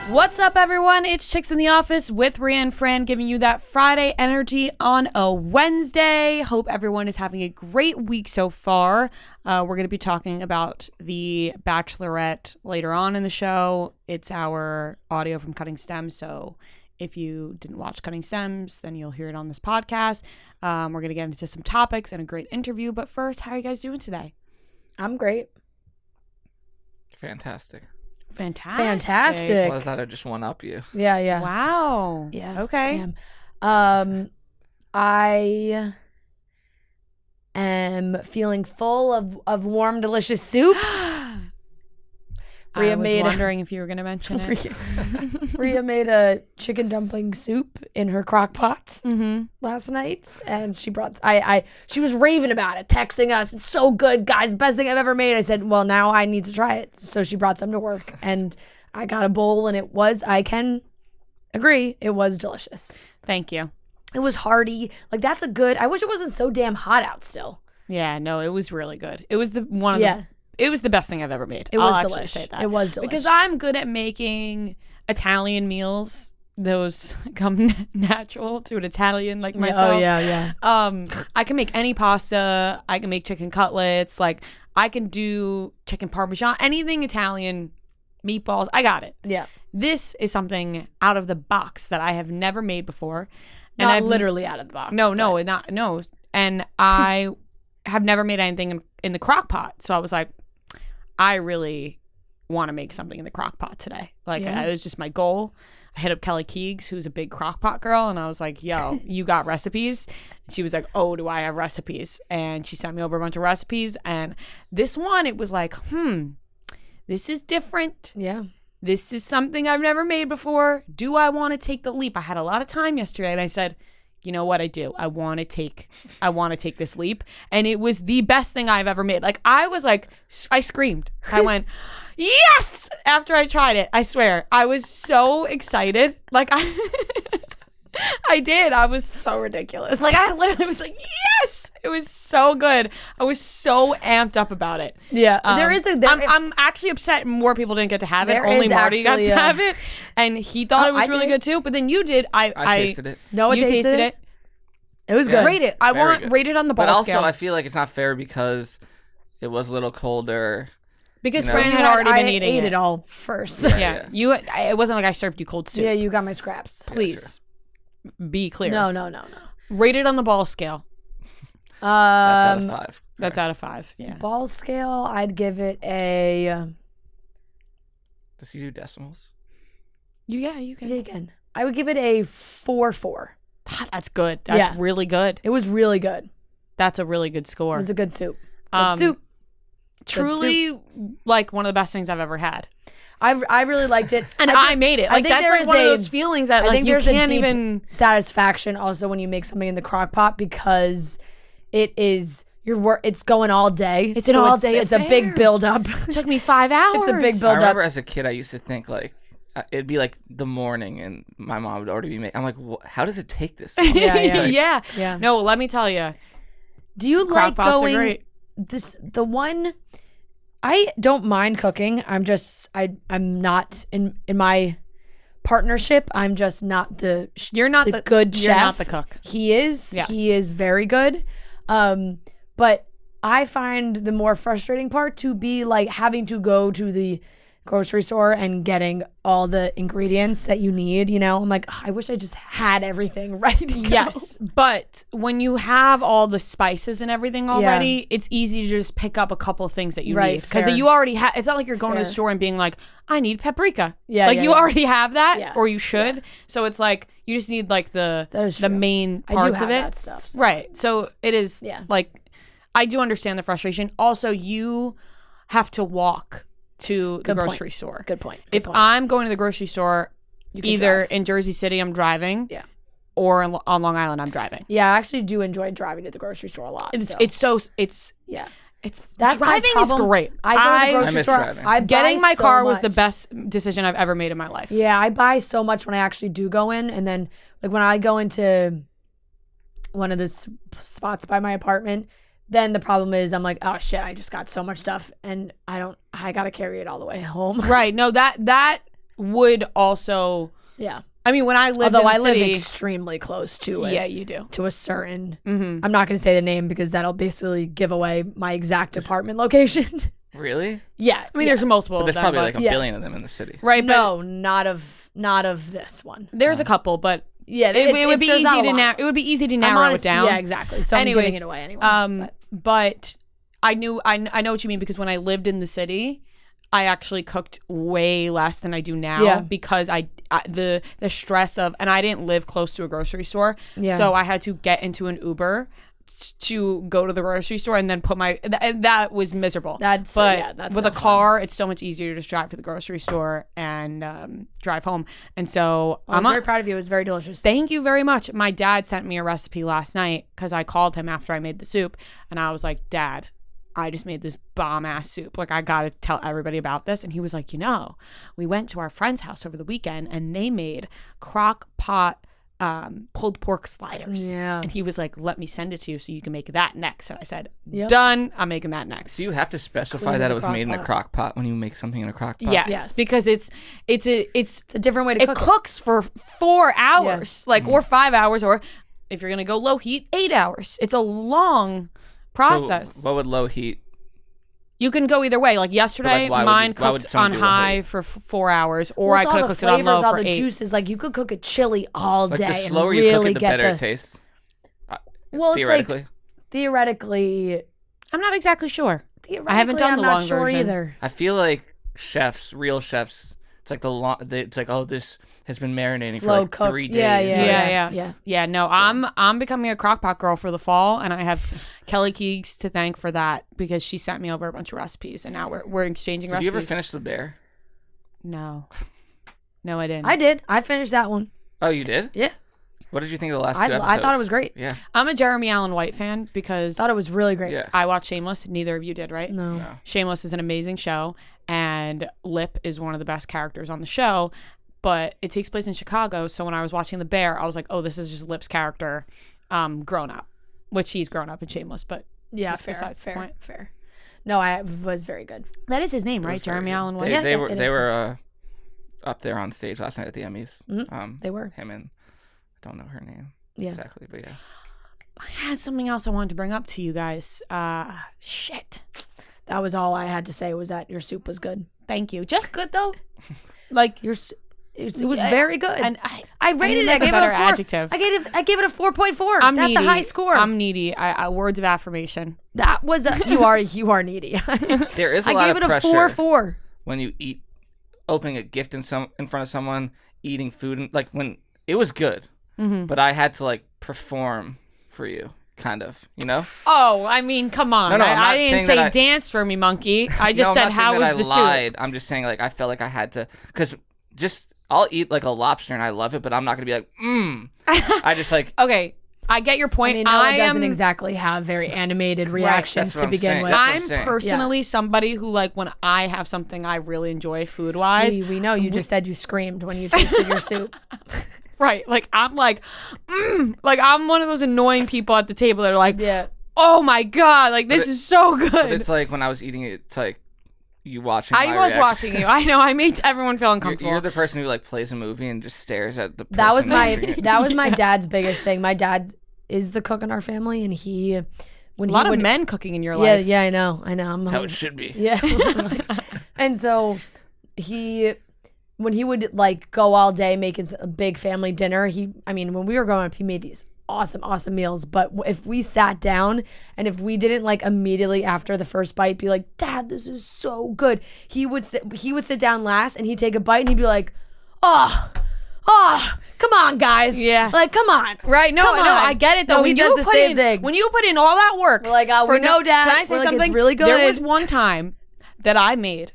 What's up, everyone? It's Chicks in the Office with Rhea and Fran, giving you that Friday energy on a Wednesday. Hope everyone is having a great week so far. We're going to be talking about the Bachelorette later on in the show. It's our audio from Cutting Stems, so if you didn't watch Cutting Stems, then you'll hear it on this podcast. We're going to get into some topics and a great interview, but first, how are you guys doing today? I'm great. Fantastic. Well, I thought I'd just one-up you. Yeah. Wow. Yeah. Okay. Damn. I am feeling full of warm, delicious soup. I was wondering if you were going to mention it. Rhea made a chicken dumpling soup in her crock pot Mm-hmm. last night, and she brought. She was raving about it, texting us. It's so good, guys. Best thing I've ever made. I said, well, now I need to try it. So she brought some to work, and I got a bowl, and it was. I can agree, it was delicious. Thank you. It was hearty. Like, that's a good. I wish it wasn't so damn hot out still. Yeah, no, it was really good. It was it was the best thing I've ever made. It was I'll delicious. actually say that. It was delicious. Because I'm good at making Italian meals. Those come natural to an Italian like myself. Oh, yeah. I can make any pasta. I can make chicken cutlets. Like, I can do chicken parmesan. Anything Italian, meatballs. I got it. Yeah. This is something out of the box that I have never made before. And I've literally out of the box. No. And I have never made anything in the crock pot. So I was like, I really want to make something in the crock pot today. Like, it was just my goal. I hit up Kelly Keegs, who's a big crock pot girl, and I was like, yo, you got recipes? And she was like, oh, do I have recipes? And she sent me over a bunch of recipes. And this one, it was like, this is different. Yeah. This is something I've never made before. Do I want to take the leap? I had a lot of time yesterday, and I said, you know what I do? I want to take this leap. And it was the best thing I've ever made. Like, I was like, I screamed. I went, yes! After I tried it. I swear. I was so excited. Like, I did. I was so ridiculous. Like, I literally was like, yes! It was so good. I was so amped up about it. Yeah. I'm actually upset more people didn't get to have it. Only Marty got to have it. And he thought it was really good too. But then you did. I tasted it. No, you tasted it. It was good. Rate it. Rate it on the ball scale. But also, I feel like it's not fair because it was a little colder. Because Fran had already been eating it all first. Yeah. It wasn't like I served you cold soup. Yeah, you got my scraps. Please be clear. No. Rate it on the ball scale. That's out of 5. That's out of 5. Yeah. Ball scale, I'd give it a. Does he do decimals? Yeah, you can. Yeah, you can. I would give it a 4-4. That's good. That's really good. It was really good. That's a really good score. It was a good soup. Good soup. Truly, like, one of the best things I've ever had. I really liked it. And I made it. Like, that's like one of those feelings that, like, you can't even... satisfaction also when you make something in the crock pot because it is... It's going all day. It's an all day. It's a big build up. It took me 5 hours. It's a big build up. I remember as a kid, I used to think, like, it'd be like the morning and my mom would already be making. I'm like, how does it take this long? Yeah. No, let me tell you. Do you like crock pots going? Are great. The one. I don't mind cooking. I'm not in my partnership. I'm just not the. You're not the good chef. You're not the cook. He is. Yes. He is very good. But I find the more frustrating part to be like having to go to the grocery store and getting all the ingredients that you need, you know? I'm like, I wish I just had everything ready to go. Yes, but when you have all the spices and everything already, it's easy to just pick up a couple things that you need. Because you already have, it's not like you're going to the store and being like, I need paprika. You already have that, or you should. So it's like, you just need like the main parts of it. That stuff. So right, so it is like, I do understand the frustration. Also, you have to walk to the grocery store. Good point. If I'm going to the grocery store, either in Jersey City I'm driving, or on Long Island I'm driving. Yeah, I actually do enjoy driving to the grocery store a lot. That's driving is great. I go to the grocery store. Driving. Getting my car was the best decision I've ever made in my life. Yeah, I buy so much when I actually do go in, and then like when I go into one of the spots by my apartment. Then the problem is I'm like, oh shit, I just got so much stuff and I gotta carry it all the way home. Right. No, that would also. Yeah. I mean, when I lived Although in I the live city, extremely close to it. yeah, you do. To a certain. Mm-hmm. I'm not going to say the name because that'll basically give away my exact apartment location. Really? Yeah. I mean, there's multiple. But there's of them, probably but- like a yeah. billion of them in the city. right. But No, not of this one. there's a couple, but Yeah, it would be there's easy not a to lot. It would be easy to I'm narrow it honest- down. Yeah, exactly. So I'm Anyways, giving it away anyway. but I know what you mean, because when I lived in the city, I actually cooked way less than I do now. Yeah. Because the stress of, and I didn't live close to a grocery store, Yeah. so I had to get into an Uber to go to the grocery store and then put that was miserable. That's but that's with not a car, it's so much easier to just drive to the grocery store and drive home. And so I'm very proud of you. It was very delicious. Thank you very much. My dad sent me a recipe last night because I called him after I made the soup, and I was like, Dad, I just made this bomb ass soup. Like, I gotta tell everybody about this. And he was like, we went to our friend's house over the weekend and they made crock pot pulled pork sliders. Yeah. And he was like, let me send it to you so you can make that next. And I said, Yep. done. I'm making that next. Do you have to specify Clean that the it was crock made in a pot. crock pot when you make something in a crock pot? Yes, because it's It's a different way to it cook cooks for 4 hours, or 5 hours, or if you're gonna go low heat, 8 hours. It's a long process. So what would low heat? You can go either way. Like yesterday, why would mine you- why would cooked someone on do low high heat? for 4 hours, or Well, I it's could all have the cooked it on flavors, low all for the 8. juices. Like you could cook a chili all Like day the slower and you really cook it, the get better it tastes. Well, it's Theoretically. like theoretically. I'm not exactly sure. Theoretically, haven't done I'm the not long sure version. either. I feel like real chefs, it's like it's like, oh, this has been marinating Slow for like cooked. 3 days. Yeah, Yeah. yeah. Yeah, no, I'm becoming a crockpot girl for the fall, and I have Kelly Keegs to thank for that because she sent me over a bunch of recipes, and now we're exchanging Did recipes. you ever finish the bear? No, I didn't. I did. I finished that one. Oh, you did? Yeah. What did you think of the last two I episodes? thought it was great. Yeah. I'm a Jeremy Allen White fan because Thought it was really great. Yeah. I watched Shameless. Neither of you did, right? No. No. Shameless is an amazing show, and Lip is one of the best characters on the show, but it takes place in Chicago. So when I was watching The Bear, I was like, oh, this is just Lip's character grown up, which he's grown up in Shameless, but Yeah, that's fair. besides the Fair. point. Fair. No, I was very good. That is his name, It right? was very Jeremy good. Allen White. They, Yeah, they yeah, were it they is. were up there on stage last night at the Emmys. They were. Him and I don't know her name Yeah. exactly, but yeah. I had something else I wanted to bring up to you guys. Shit. That was all I had to say was that your soup was good. Thank you. Just good though. Like It was very good. and I rated it. I a gave it better a 4. adjective. I gave it a 4.4. I'm That's needy. a high score. I'm needy. I words of affirmation. That was you are needy. There is a I lot gave of it a pressure 4.4. when you eat, opening a gift in front of someone, eating food, and like when it was good, but I had to like perform for you, kind of, you know. Oh, I mean, come on. No, I'm not I didn't saying say that dance for me, monkey. I just No, I'm said not saying how that was I the lied. soup. I'm just saying like I felt like I had to, because I'll eat like a lobster and I love it, but I'm not gonna be like I just like Okay, I get your I point. mean, Noah doesn't am exactly have very animated reactions That's what to I'm begin saying. with. That's what I'm I'm saying. personally somebody who, like, when I have something I really enjoy food wise, We know you just said you screamed when you tasted your soup. right? Like I'm like I'm one of those annoying people at the table that are like, Yeah. oh my god, like this is so but good. it's like when I was eating it, it's like you watching. I my was reaction. watching you. I know. I made everyone feel uncomfortable. You're the person who like plays a movie and just stares at the person. That was eating it. that was my dad's biggest thing. My dad is the cook in our family, and when a lot he would, of men cooking in your Yeah, life. yeah, I know. I'm That's how it should be. Yeah. And so when he would like go all day making a big family dinner, when we were growing up, he made these awesome meals. But if we sat down and if we didn't like immediately after the first bite be like, Dad, this is so good, he would sit down last and he'd take a bite and he'd be like, oh, come on, guys. Yeah. Like, come on. Right? No, Come no, on. I get it though. No, when he does you the put same in, thing. When you put in all that work, We're like, for we know, Dad. Can I say We're like, something? it's really good. There was one time that I made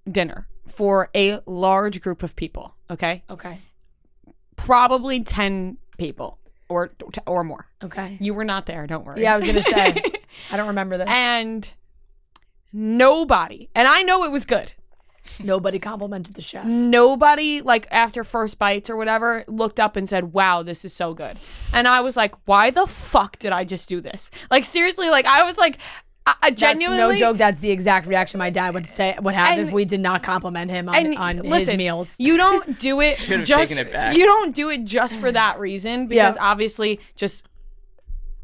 dinner for a large group of people. Okay, Okay. probably 10 people or more. Okay. You were not there. Don't worry. Yeah, I was gonna say. I don't remember this. And nobody, and I know it was good. Nobody complimented the chef. Nobody, like after first bites or whatever, looked up and said, wow, this is so good. And I was like, why the fuck did I just do this? Like seriously, like I was like, Genuinely, that's no joke. That's the exact reaction my dad would have if we did not compliment him on his meals. You don't do it Should've just taken it back. you don't do it just for that reason, because obviously just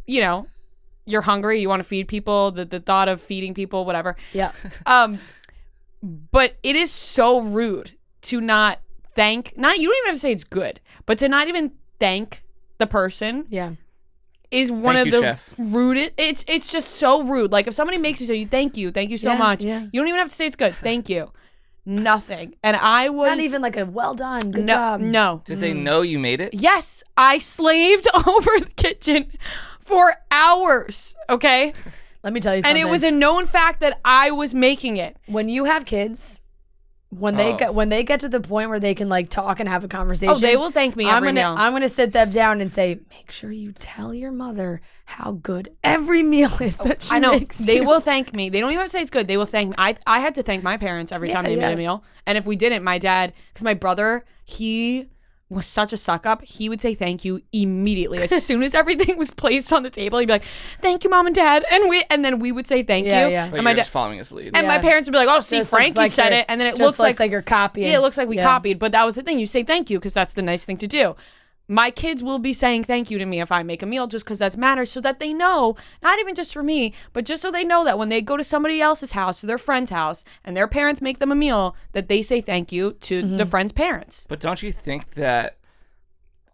you're hungry, you want to feed people, the thought of feeding people, whatever. Yeah. But it is so rude to not thank, you don't even have to say it's good, but to not even thank the person. Yeah. Is one Thank of you, the chef. rudest. It's just so rude. Like if somebody makes you say thank you so much. Yeah. You don't even have to say it's good. Thank you. Nothing. And I was Not even like a well done, good job. No. Did they know you made it? Yes, I slaved over the kitchen for hours. Okay, Let me tell you and something. it was a known fact that I was making it. When you have kids, when they get to the point where they can like talk and have a conversation, Oh, they will thank me every meal. I'm gonna sit them down and say, make sure you tell your mother how good every meal is that she I know makes they you. will thank me. They don't even have to say it's good. They will thank me. I had to thank my parents every time they made a meal. And if we didn't, my dad, because my brother, he was such a suck up, he would say thank you immediately. As soon as everything was placed on the table, he'd be like, thank you, mom and dad. And then we would say thank you. Yeah. But And my you're dad, just following his lead. and my parents would be like, oh, see, Just looks Frankie like said you're- it. And then it just looks like you're copying. Yeah, it looks like we copied, but that was the thing. You say thank you because that's the nice thing to do. My kids will be saying thank you to me if I make a meal, just because that matters, so that they know, not even just for me, but just so they know that when they go to somebody else's house, to their friend's house, and their parents make them a meal, that they say thank you to the friend's parents. But don't you think that,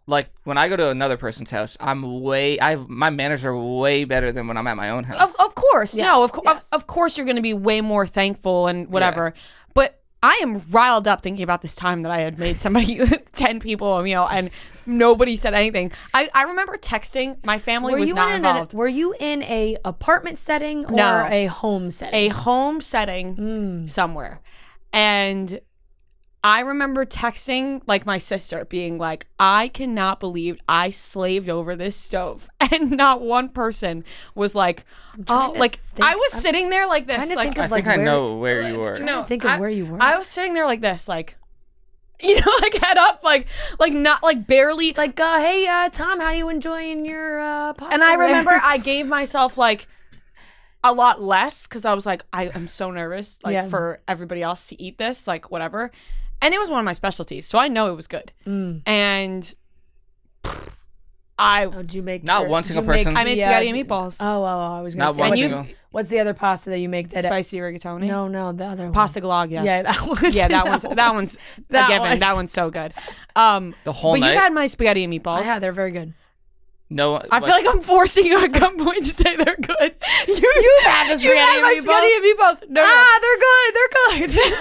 like, when I go to another person's house, my manners are way better than when I'm at my own house. Of course. Yes, No, yes. of course you're going to be way more thankful and whatever. But I am riled up thinking about this time that I had made somebody, 10 people a meal, and nobody said anything. I remember texting. My family was not involved. Were you in a apartment setting or No. a home setting? A home setting somewhere. And I remember texting like my sister being like, I cannot believe I slaved over this stove. And not one person was like, oh, to like think- I was sitting there like this. trying to Like, think I of, think like, I know where you were. no, think of where you were. I was sitting there like this, like, like head up, like not like barely. It's like, hey, Tom, how you enjoying your pasta? And I there? remember I gave myself like a lot less because I was like, I am so nervous, like for everybody else to eat this, like whatever. And it was one of my specialties, so I know it was good. And Did you make Not one single person. I made spaghetti and meatballs. I was gonna Not say. one And single. what's the other pasta that you make that? Spicy rigatoni. No, the other one. Pasta gloggia. Yeah, that one. Yeah, that one's That a given. one. That one's so good. The whole but night. you had my spaghetti and meatballs. Yeah, they're very good. No, I feel like I'm forcing you at gunpoint to say they're good. You had the spaghetti and my spaghetti and meatballs. No, they're good. They're good.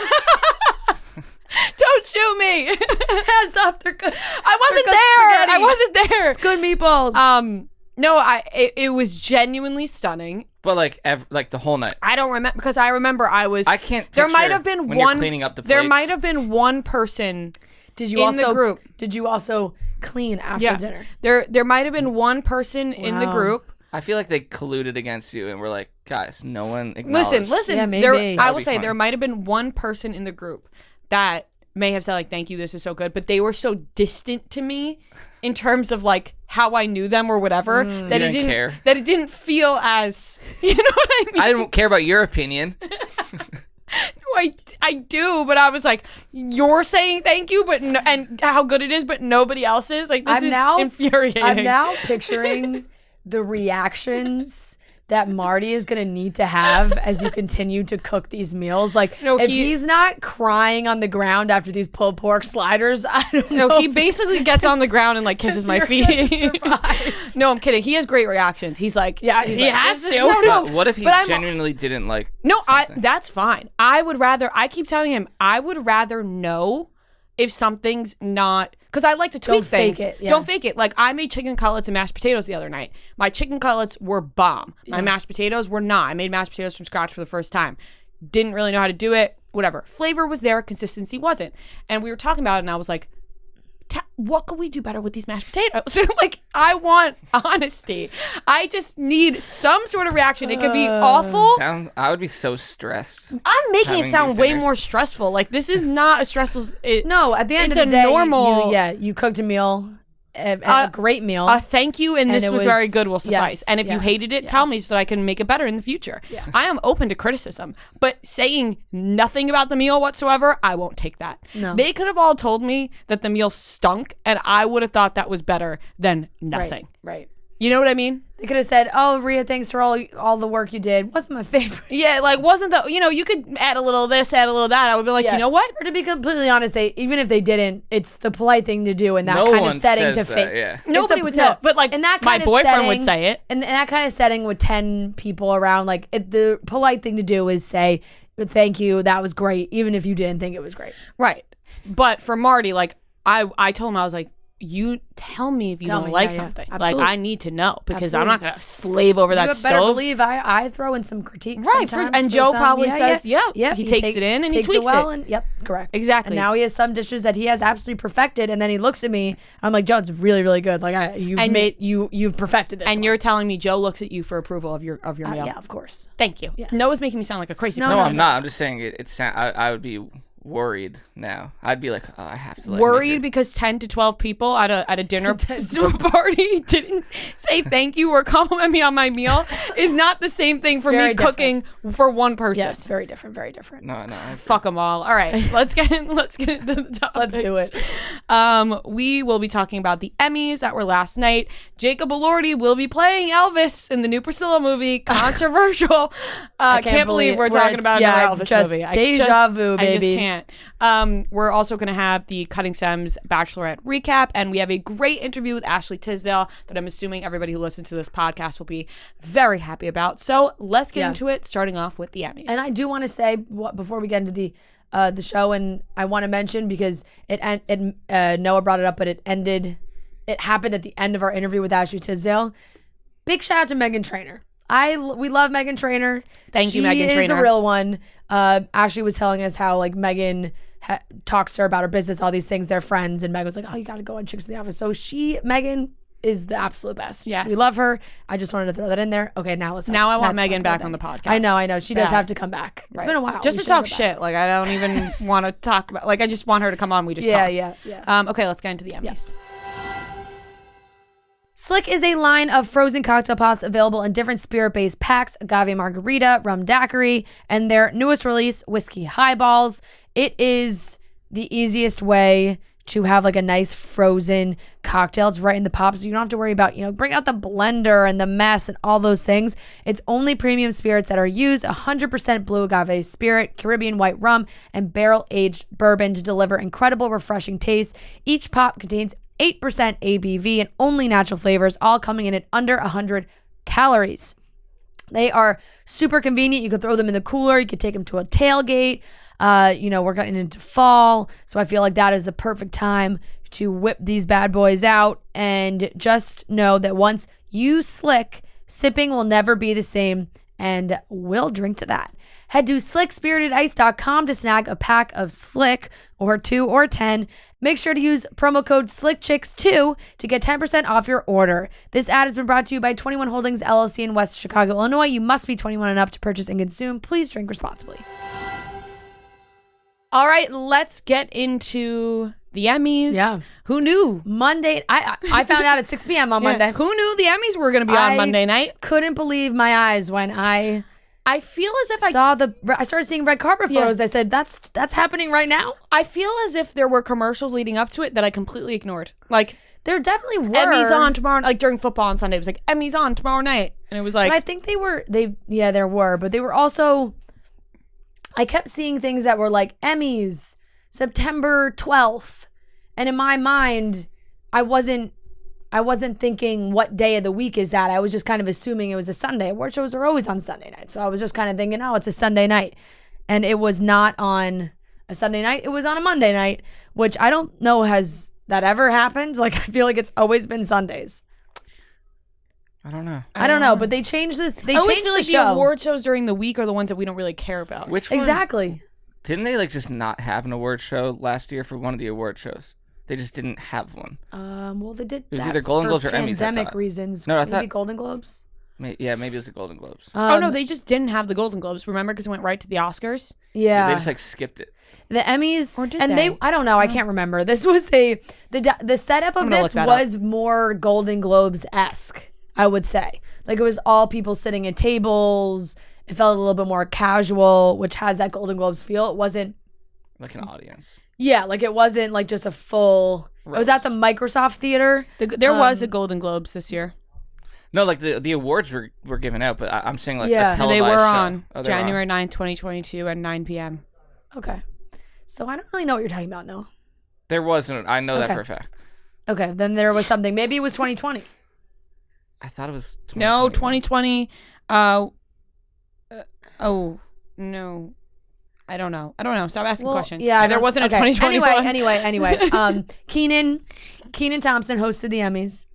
don't shoot me. Hands up, they're good. I wasn't good there. spaghetti. I wasn't there. It's good meatballs. No, it was genuinely stunning. but like the whole night. I don't remember because I remember I was. I can't. There might picture have been when you're one. cleaning up the There plates. might have been one person. Did you in also the group. Did you also clean after dinner? There might have been one person in the Wow. group. I feel like they colluded against you and were like, guys, no one acknowledged. Listen. Yeah, maybe. I That will would be say fun. there might have been one person in the group that may have said like, "Thank you, this is so good," but they were so distant to me in terms of like how I knew them or whatever that You it didn't didn't care? that it didn't feel as you know what I mean. I don't care about your opinion. I do, but I was like, you're saying thank you, but no, and how good it is, but nobody else is. Like this I'm is now- infuriating. I'm now picturing the reactions that Marty is gonna need to have as you continue to cook these meals. Like, No, if he- he's not crying on the ground after these pulled pork sliders, I don't know. No, he basically gets on the ground and like kisses my You're feet. gonna survive. No, I'm kidding. He has great reactions. He's like, Yeah, he's he like, has this to. is- No, But what if he but I'm- genuinely didn't like? No, something? that's fine. I keep telling him, I would rather know if something's not, because I like to tweak Don't fake things. it, yeah. Don't fake it. Like I made chicken cutlets and mashed potatoes the other night. My chicken cutlets were bomb. My mashed potatoes were not. I made mashed potatoes from scratch for the first time. Didn't really know how to do it. Whatever. Flavor was there, consistency wasn't. And we were talking about it, and I was like, what could we do better with these mashed potatoes? Like, I want honesty. I just need some sort of reaction. It could be awful. I would be so stressed. I'm making it having sound these way dinners. more stressful. Like, this is not a stressful. No, at the end It's of the a day, normal- you cooked a meal. a great meal. Thank you, and this was very good will suffice. Yes, and if you hated it, tell me so that I can make it better in the future. Yeah. I am open to criticism, but saying nothing about the meal whatsoever, I won't take that. No. They could have all told me that the meal stunk, and I would have thought that was better than nothing. Right. You know what I mean? They could have said, "Oh, Rhea, thanks for all the work you did. Wasn't my favorite." Yeah, like wasn't the you could add a little of this, add a little of that. I would be like, you know what? Or to be completely honest, even if they didn't, it's the polite thing to do in that No kind one of setting to says that, fake. yeah. Nobody would say it, but like in that my kind of boyfriend would setting- say it. In that kind of setting with 10 people around, like the polite thing to do is say, "Thank you, that was great," even if you didn't think it was great. Right. But for Marty, like I told him, I was like, you tell me if you don't like something. Like Absolutely. I need to know because Absolutely. I'm not gonna slave over that You better stove. believe I throw in some critiques Right, sometimes and for Joe some- probably says, yeah, he takes it in and he takes tweaks it well, it. and yep, correct, Exactly. And now he has some dishes that he has absolutely perfected, and then he looks at me, I'm like, Joe, it's really, really good. Like you've perfected this, And one. you're telling me Joe looks at you for approval of your meal. yeah, of course. Thank you. Noah's making me sound like a crazy No, person. No, I'm not. I'm just saying I would be worried now. I'd be like, oh, I have to. Like, Worried because 10 to 12 people at a dinner party didn't say thank you or compliment me on my meal is not the same thing for Very me cooking for one person. Yes, very different, very different. No. Fuck them all. All right, let's get into the topics. Let's do it. We will be talking about the Emmys that were last night. Jacob Elordi will be playing Elvis in the new Priscilla movie. Controversial. Can't believe we're talking about another Elvis just movie. Deja vu, baby. I just can't. We're also going to have the Cutting Stems Bachelorette recap, and we have a great interview with Ashley Tisdale that I'm assuming everybody who listens to this podcast will be very happy about. So let's get into it, starting off with the Emmys. And I do want to say before we get into the show, and I want to mention because Noah brought it up, but it happened at the end of our interview with Ashley Tisdale. Big shout out to Meghan Trainor. We love Meghan Trainor. Thank you, Meghan She is Trainor. a real one. Ashley was telling us how like Meghan talks to her about her business, all these things. They're friends, and Meghan was like, "Oh, you got to go on Chicks in the Office." So Meghan is the absolute best. Yes. We love her. I just wanted to throw that in there. Okay, now let's. Now I want let's Meghan talk back about on the that. podcast. I know. She does Bad. have to come back. It's been a while. Just We to should talk have her shit. Like I don't even want to talk about. Like I just want her to come on. We just back. talk. Yeah. Okay, let's get into the Emmys. Slick is a line of frozen cocktail pops available in different spirit-based packs: agave margarita, rum daiquiri, and their newest release, whiskey highballs. It is the easiest way to have like a nice frozen cocktail. It's right in the pop, so you don't have to worry about, bring out the blender and the mess and all those things. It's only premium spirits that are used, 100% blue agave spirit, Caribbean white rum, and barrel-aged bourbon to deliver incredible, refreshing taste. Each pop contains 8% ABV and only natural flavors, all coming in at under 100 calories. They are super convenient. You can throw them in the cooler. You could take them to a tailgate. We're getting into fall, so I feel like that is the perfect time to whip these bad boys out. And just know that once you slick, sipping will never be the same, and we'll drink to that. Head to slickspiritedice.com to snag a pack of Slick, or 2 or 10. Make sure to use promo code SlickChicks2 to get 10% off your order. This ad has been brought to you by 21 Holdings LLC in West Chicago, Illinois. You must be 21 and up to purchase and consume. Please drink responsibly. All right, let's get into the Emmys. Yeah. Who knew? Monday, I found out at 6 p.m. on Monday. Who knew the Emmys were going to be on Monday night? Couldn't believe my eyes when I feel as if I started seeing red carpet photos. I said, that's happening right now. I feel as if there were commercials leading up to it that I completely ignored. Like There definitely were. Emmys on tomorrow, like during football on Sunday. It was like Emmys on tomorrow night, and it was like. But I think there were, but they were also. I kept seeing things that were like Emmys, September 12th, and in my mind, I wasn't thinking what day of the week is that. I was just kind of assuming it was a Sunday. Award shows are always on Sunday night, so I was just kind of thinking, oh, it's a Sunday night, and it was not on a Sunday night. It was on a Monday night, which I don't know has that ever happened. Like I feel like it's always been Sundays. I don't know. I don't know, but they changed this. They I always changed feel like the the show. award shows during the week are the ones that we don't really care about. Which one? Exactly. Didn't they just not have an award show last year for one of the award shows? They just didn't have one. Well, they did. It was that either Golden for Globes or Emmys, I pandemic thought. reasons. No, I Maybe thought- Golden Globes. Maybe it was the Golden Globes. Oh no, they just didn't have the Golden Globes. Remember, because it went right to the Oscars. Yeah, They just like skipped it. the Emmys, Or did and they? I don't know. I can't remember. This was the setup of gonna this look that was more Golden Globes esque. I would say, like, it was all people sitting at tables. It felt a little bit more casual, which has that Golden Globes feel. It wasn't Like an audience. Yeah, like it wasn't like just a full. It was at the Microsoft Theater. There was a Golden Globes this year. No, like the awards were given out, but I'm saying like Yeah. a televised They were show. on Oh, they were January on. 9th, 2022 at 9 p.m. Okay, so I don't really know what you're talking about now. There wasn't. I know that Okay. for a fact. Okay, then there was something. Maybe it was 2020. I thought it was 2021. No, 2020. Oh no, I don't know. Stop asking questions. Yeah, there wasn't a 2021. Anyway. Kenan Thompson hosted the Emmys.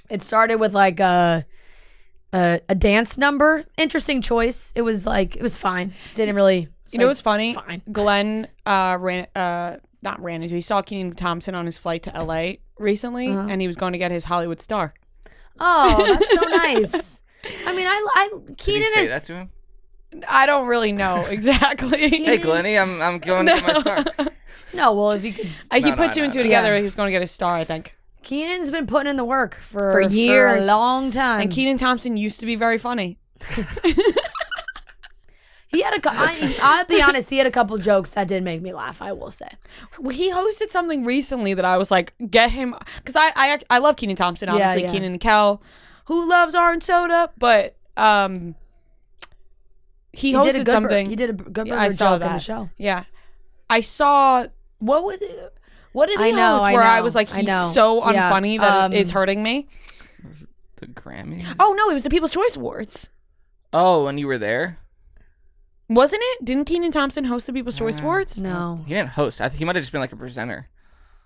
It started with like a dance number. Interesting choice. It was fine. Didn't really. You know what's funny? Fine. Glenn ran into. He saw Kenan Thompson on his flight to LA recently, and he was going to get his Hollywood star. Oh, that's so nice. I mean, Did Kenan he say is. that to him? I don't really know exactly. Hey, Glenny, I'm going to get my star. No, well, if you could. He put two and two no. together. Yeah. He was going to get his star, I think. Kenan's been putting in the work for years. for a long time. And Kenan Thompson used to be very funny. He had I'll be honest, he had a couple jokes that did make me laugh, I will say. Well, he hosted something recently that I was like, get him, because I love Kenan Thompson, obviously. Yeah. Kenan and Kel, who loves orange soda, but he hosted did a good something. He did a good I burger saw joke that in the show. Yeah, I saw what was it? What did he I know, host? I Where I know, was like, I he's know. so Yeah, unfunny that it is hurting me. The Grammy? Oh no, it was the People's Choice Awards, Oh, and you were there? wasn't it? Didn't Kenan Thompson host the People's Choice Awards? No. He didn't host. I think he might have just been like a presenter.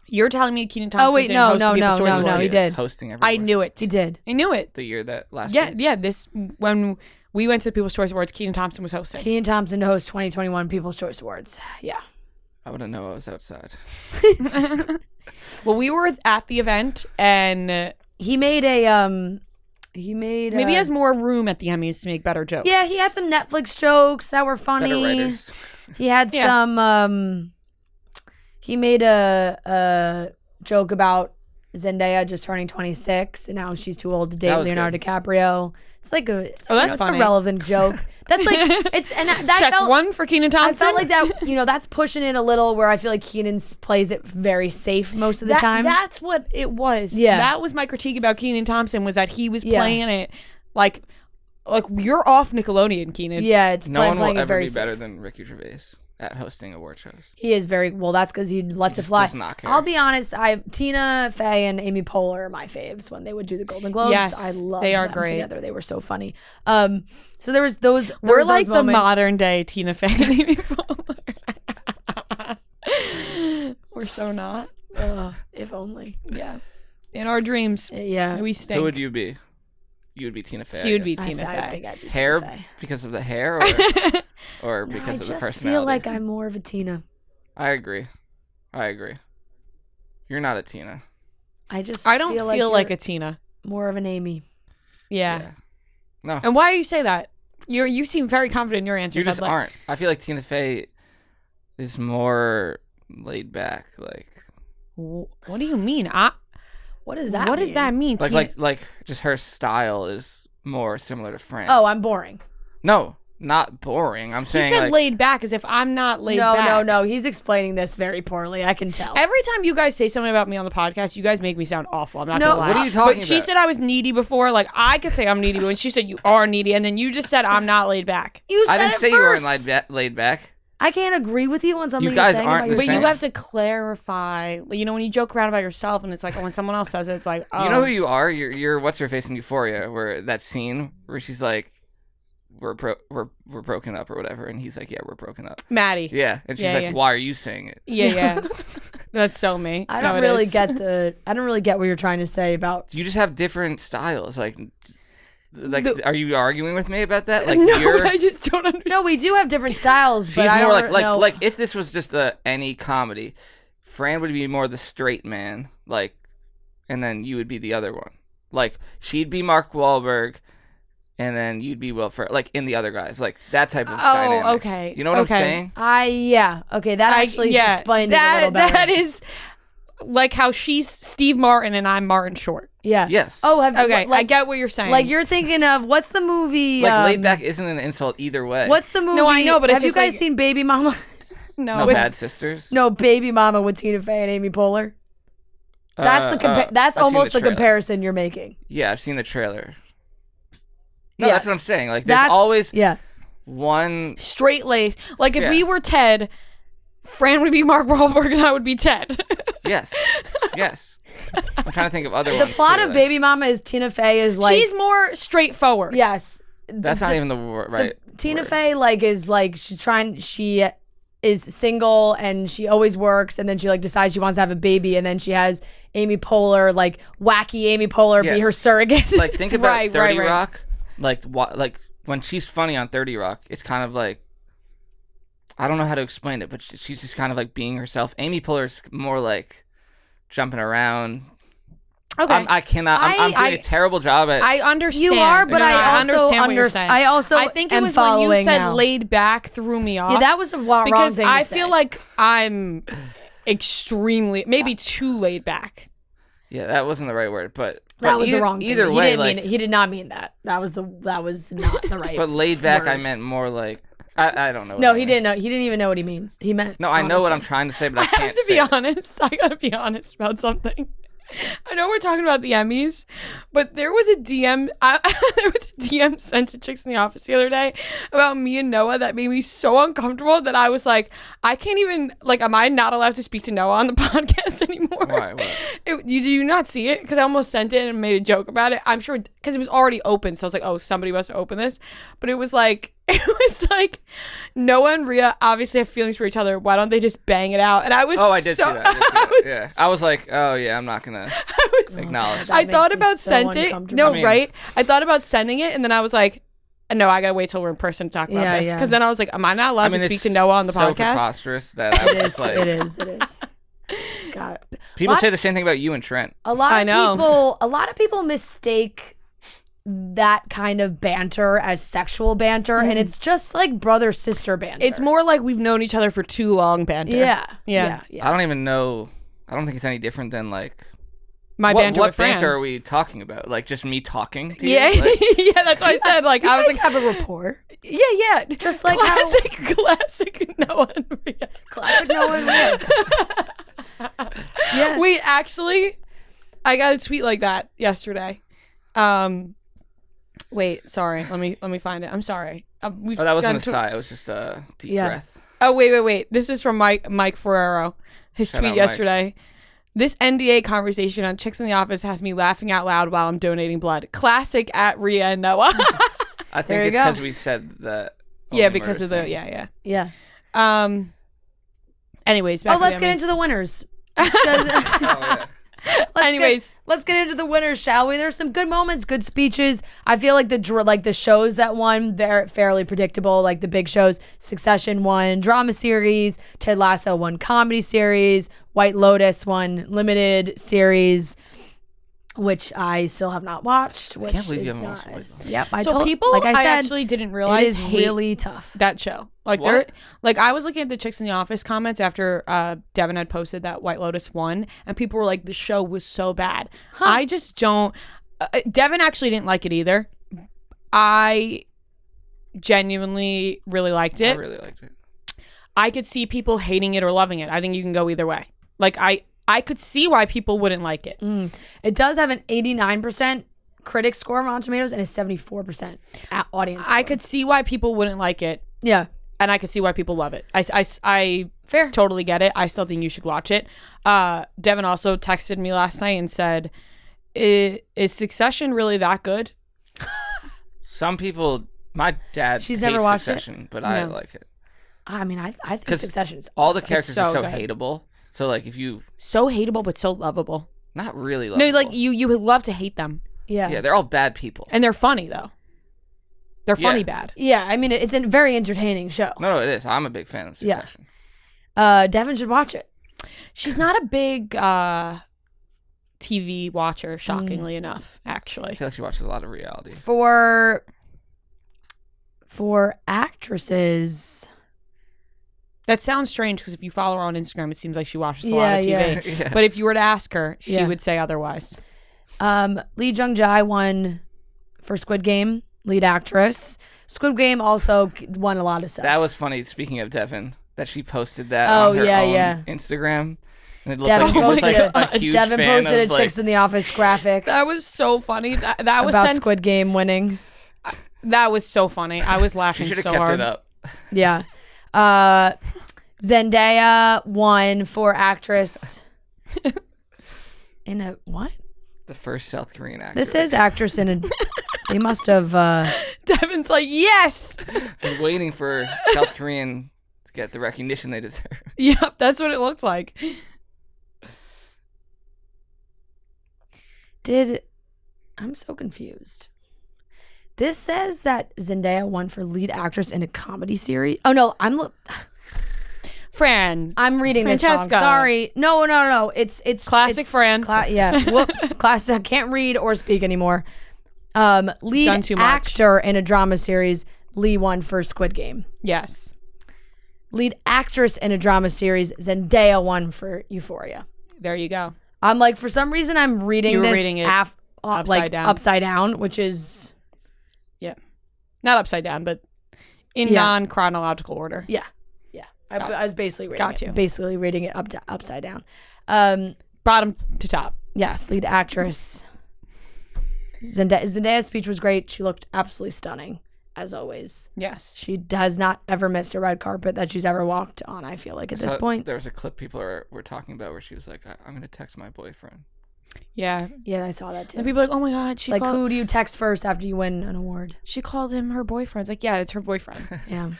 You're telling me Kenan Thompson? Oh, wait, didn't no, host no, the People's no, Choice no, Awards? he did. Hosting every I award. knew it. He did. I knew it. The year that last Yeah, year. yeah. This when we went to the People's Choice Awards, Kenan Thompson was hosting. Kenan Thompson to host 2021 People's Choice Awards. Yeah. I wouldn't know I was outside. Well, we were at the event, and He made maybe he has more room at the Emmys to make better jokes. Yeah, he had some Netflix jokes that were Better funny. writers. He had Yeah. some he made a joke about Zendaya just turning 26 and now she's too old to That date was Leonardo good. DiCaprio. It's like it's that's it's funny. a relevant joke. That's like it's and that Check felt one for Kenan I Thompson. felt like that, that's pushing it a little where I feel like Kenan plays it very safe most of the time. That's what it was. Yeah. That was my critique about Kenan Thompson, was that he was Yeah. playing it like you're off Nickelodeon, Kenan. Yeah, it's No one playing will it ever very be safe. better than Ricky Gervais at hosting award shows. He is very well. That's because he lets it just fly. does not care. I'll be honest. Tina Fey and Amy Poehler are my faves when they would do the Golden Globes. Yes, I loved they are them great. together. They were so funny. So there was those. There We're was like those the moments. modern day Tina Fey and Amy Poehler. We're so not. If only. Yeah. In our dreams, Yeah. we stink. Who would you be? You would be Tina Fey. She would be I guess. Tina I Fey. think I'd be Hair Tina Fey. because of the hair, or No, because I of the just personality. feel like I'm more of a Tina. I agree. You're not a Tina. I just. I don't feel like you're a Tina. more of an Amy. Yeah. No, And why do you say that? You seem very confident in your answers. you just I'd like- aren't. I feel like Tina Fey is more laid back. Like What do you mean? What does that? What does that mean? like just her style is more similar to Fran. Oh, I'm boring. No, not boring. I'm He saying said like, laid back as if I'm not laid back. No. He's explaining this very poorly. I can tell. Every time you guys say something about me on the podcast, you guys make me sound awful. I'm not No, gonna lie. what are you talking But she about? said I was needy before. Like I could say I'm needy, but when she said you are needy, and then you just said I'm not laid back. You said I didn't it say you weren't first. laid back. I can't agree with you on something You guys you're saying aren't about the But yourself. you same. have to clarify. You know, when you joke around about yourself, and it's like when someone else says it, it's like, oh. You know who you are? You're what's her face in Euphoria, where that scene where she's like, we're broken up or whatever, and he's like, yeah, we're broken up. Maddie. Yeah, and she's Yeah, like, yeah. why are you saying it? Yeah. That's so me. I No, don't it really is. I don't really get what you're trying to say about. You just have different styles. Like, are you arguing with me about that? Like, No, you're. I just don't understand. No, we do have different styles, She's but I more don't like know. like if this was just any comedy, Fran would be more the straight man, like, and then you would be the other one. Like she'd be Mark Wahlberg, and then you'd be Will Ferrell, like in the other guys, like that type of dynamic. Oh, okay. You know what I'm saying? Okay, that actually explained it a little better. That is like how she's Steve Martin and I'm Martin Short. Yeah. Yes. Oh, okay. I get what you're saying. Like you're thinking of what's the movie? Like laid back isn't an insult either way. What's the movie? No, I know, but it's have you just guys like- seen Baby Mama? No with- Bad Sisters? No, Baby Mama with Tina Fey and Amy Poehler. That's that's I've seen almost the trailer. comparison you're making. Yeah, I've seen the trailer. No, Yeah. that's what I'm saying. Like, there's always one. straight lace. Like if Yeah. we were Ted, Fran would be Mark Wahlberg and I would be Ted. Yes. Yes. I'm trying to think of other The ones. plot too, of like- Baby Mama is Tina Fey is like She's more straightforward. yes. That's not even the right. Tina word. Fey she is single and she always works and then she like decides she wants to have a baby and then she has Amy Poehler, like wacky Amy Poehler, be Yes. her surrogate. Like, think about Right, 30 right. Rock. Like when she's funny on 30 Rock, it's kind of like, I don't know how to explain it, but she's just kind of like being herself. Amy Poehler's more like jumping around. Okay. I'm doing a terrible job at. I understand. You are, but No, I also understand what you're saying. I think it am was when you following said now. laid back threw me off. Yeah, that was the wrong because thing to I say. feel like I'm extremely, maybe too laid back. Yeah, that wasn't the right word, but that was the wrong thing. Either He way, didn't like, mean it. He did not mean that. That was not the right. but laid back, I word. meant more like I don't know. No, what I he mean. didn't know. He didn't even know what he means. He meant. No, I know what I'm honestly. trying to say, but I I can't have to say be it. honest. I gotta be honest about something. I know we're talking about the Emmys, but there was a DM. There was a DM sent to Chicks in the Office the other day about me and Noah that made me so uncomfortable that I was like, I can't even, like, am I not allowed to speak to Noah on the podcast anymore? Why? What? Do you not see it? Because I almost sent it and made a joke about it. I'm sure because it was already open, so I was like, oh, somebody must have opened this. But it was like Noah and Rhea obviously have feelings for each other. Why don't they just bang it out? And I was I did see that. Yeah, I was like, oh yeah, I'm not gonna acknowledge. That I makes thought me about so sent it. uncomfortable. No, I mean- right? I thought about sending it, and then I was like, no, I gotta wait till we're in person to talk about Yeah, this. yeah. Because then I was like, am I not allowed to speak it's to Noah on the so podcast? preposterous that I was It just is. like, It is. It is. God. people Lot- say the same thing about you and Trent. A lot I of know. people. A lot of people mistake that kind of banter as sexual banter, and it's just like brother sister banter. It's more like we've known each other for too long, banter. Yeah. Yeah. I don't even know. I don't think it's any different than like My what, banter what with Fran. banter are we talking about? Like just me talking to you? Yeah, Like, yeah, that's what I said. Like You I was guys like, have a rapport. yeah, Just like classic Noah and Rhea. Classic Noah and Rhea. Yeah. Wait, actually, I got a tweet like that yesterday. Wait, sorry. Let me find it. I'm sorry. We've oh, that wasn't gotten a to- sigh. It was just a deep Yeah. breath. Oh, wait. This is from Mike Ferrero. His Shout tweet out, Mike. yesterday. This NDA conversation on Chicks in the Office has me laughing out loud while I'm donating blood. Classic at Rhea and Noah. I There think you it's go. because we said that. Yeah, only because murder of the thing. yeah. Yeah. Anyways, back to Let's the get Emmys. into the winners. Oh, yeah. Let's get into the winners, shall we? There's some good moments, good speeches. I feel like the shows that won, they're fairly predictable. Like the big shows, Succession won drama series, Ted Lasso won comedy series, White Lotus won limited series, which I still have not watched. Which can't believe you is haven't watched not. White Lotus. Yep, I So told people, like I said, actually didn't it realize is hate really tough. that show. Like What? they're like I was looking at the Chicks in the Office comments after Devin had posted that White Lotus won, and people were like, the show was so bad. I just don't. Devin actually didn't like it either. I genuinely really liked I it. really liked it. I could see people hating it or loving it. I think you can go either way. Like I could see why people wouldn't like it. It does have an 89% critic score on Rotten Tomatoes and a 74% audience score. I could see why people wouldn't like it, Yeah. and I could see why people love it. I Fair. totally get it. I still think you should watch it. Devin also texted me last night and said, "Is Succession really that good?" Some people, my dad, She's hates never watched it? Succession, but I No. like it. I mean, I think 'Cause Succession is All the awesome. characters so are so good. hateable. So like, if you So hateable, but so lovable. not really No, lovable. like you would love to hate them, Yeah. Yeah, they're all bad people. and they're funny though. They're funny Yeah. bad. Yeah, I mean, it's a very entertaining show. No, it is. I'm a big fan of Yeah. Succession. Devin should watch it. She's not a big TV watcher, shockingly enough. Actually, I feel like she watches a lot of reality. For For actresses. That sounds strange because if you follow her on Instagram, it seems like she watches a lot of TV. Yeah. But if you were to ask her, she Yeah. would say otherwise. Lee Jung-jae won for Squid Game, lead actress. Squid Game also won a lot of stuff. That was funny. Speaking of Devin, that she posted that Oh, on her yeah, own yeah. Instagram. And it looked Devin like she was like posted a huge Devin fan posted of a Chicks in the Office graphic That was so funny. That was about sent. Squid Game winning. That was so funny. I was She laughing should have so kept hard. it up. Yeah. Zendaya won for actress in a what? The first South Korean actor. This is actress in a. They must have. Devin's like, yes. Been waiting for South Korean to get the recognition they deserve. Yep, that's what it looked like. I'm so confused. This says that Zendaya won for lead actress in a comedy series. Oh no, Fran. I'm reading this wrong. Francesca. Sorry. No. It's Classic it's Fran. Yeah. Whoops. Classic. I can't read or speak anymore. Lead Done too much. actor in a drama series. Lee won for Squid Game. Yes. Lead actress in a drama series. Zendaya won for Euphoria. There you go. I'm like, for some reason, I'm reading You were this reading it upside down. Upside down, which is Not upside down, but in non-chronological order. yeah. I was basically reading it upside down. Bottom to top. Yes, lead actress. Zendaya's speech was great. She looked absolutely stunning, as always. Yes. She has not ever missed a red carpet that she's ever walked on, I feel like, at this point. There was a clip people were talking about where she was like, I'm going to text my boyfriend. Yeah. Yeah, I saw that too. And people are like, oh my God. It's like, who do you text first after you win an award? She called him her boyfriend. It's like, yeah, it's her boyfriend. Yeah.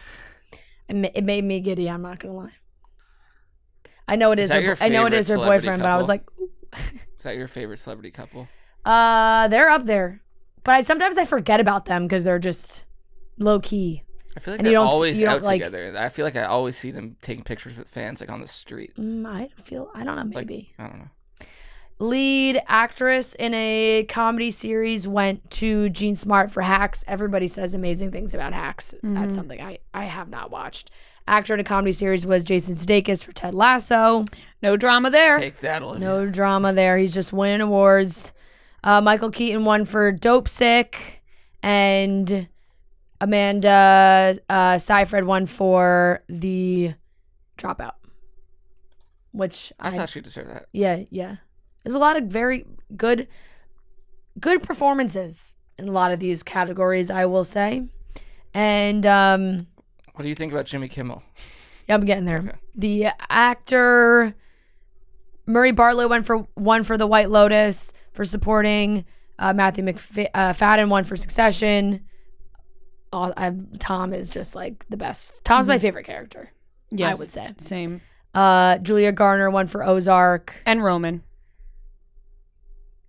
It made me giddy, I'm not going to lie. I know it is her favorite boyfriend, but I was like, couple? Is that your favorite celebrity couple? they're up there. But sometimes I forget about them because they're just low key. I feel like And they're you don't- always you don't, out like- together. I feel like I always see them taking pictures with fans like on the street. I don't know, maybe. I don't know. Lead actress in a comedy series went to Jean Smart for Hacks. Everybody says amazing things about Hacks. That's something I have not watched. Actor in a comedy series was Jason Sudeikis for Ted Lasso. No drama there. Take that, Olivia. No drama there. He's just winning awards. Michael Keaton won for Dope Sick. And Amanda Seyfried won for The Dropout. Which I thought she deserved that. Yeah. There's a lot of very good performances in a lot of these categories, I will say. And What do you think about Jimmy Kimmel? yeah, I'm getting there. Okay. The actor Murray Bartlett won for The White Lotus for supporting. Matthew McFadden won for Succession. Tom is just like the best. Tom's my favorite character. Yes, I would say. Same. Julia Garner won for Ozark. And Roman.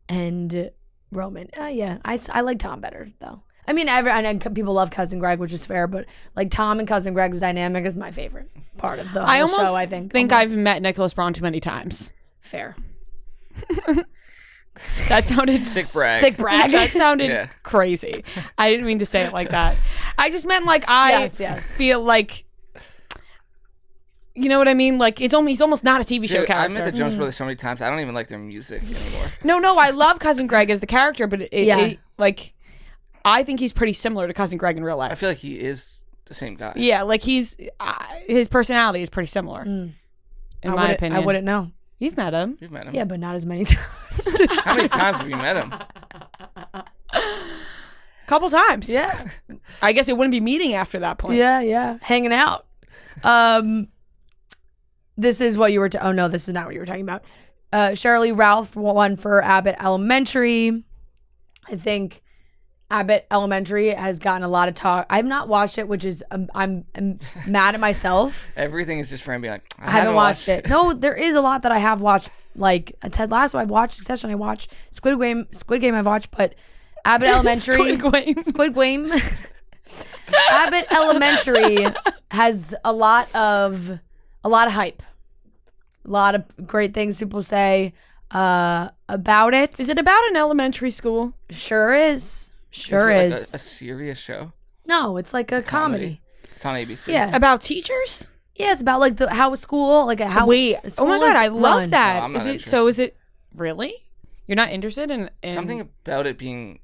And Roman. Yeah, I like Tom better though. I mean, I know people love Cousin Greg, which is fair, but like Tom and Cousin Greg's dynamic is my favorite part of the whole show. I think I've met Nicholas Braun too many times. fair. That sounded Sick brag. Sick brag. That sounded Yeah. crazy. I didn't mean to say it like that. I just meant like I Yes. feel like, you know what I mean? Like he's almost not a TV show Dude, I character. met the Jonas Brothers so many times. I don't even like their music anymore. No, I love Cousin Greg as the character, but Yeah. like I think he's pretty similar to Cousin Greg in real life. I feel like he is the same guy. Yeah, like he's his personality is pretty similar. In my opinion, I wouldn't know. You've met him. You've met him. Yeah, but not as many times. How many times have you met him? Couple times. Yeah. I guess it wouldn't be meeting after that point. Yeah. Hanging out. This is what you were oh no, this is not what you were talking about. Shirley Ralph won for Abbott Elementary. I think Abbott Elementary has gotten a lot of talk. I've not watched it, which is I'm mad at myself. Everything is just for him being like, I haven't watched it. No, there is a lot that I have watched. Like Ted Lasso, I've watched. Succession, I watched. Squid Game, I've watched. But Abbott Elementary, Squid Game. Abbott Elementary has a lot of hype, a lot of great things people say about it. Is it about an elementary school? Sure is. Is it like a serious show? No, it's like a comedy. It's on ABC. Yeah. About teachers? Yeah, it's about like how school, like how Wait. school Oh my God, is I love run. that. No, I'm not Is it really? You're not interested in Something about it being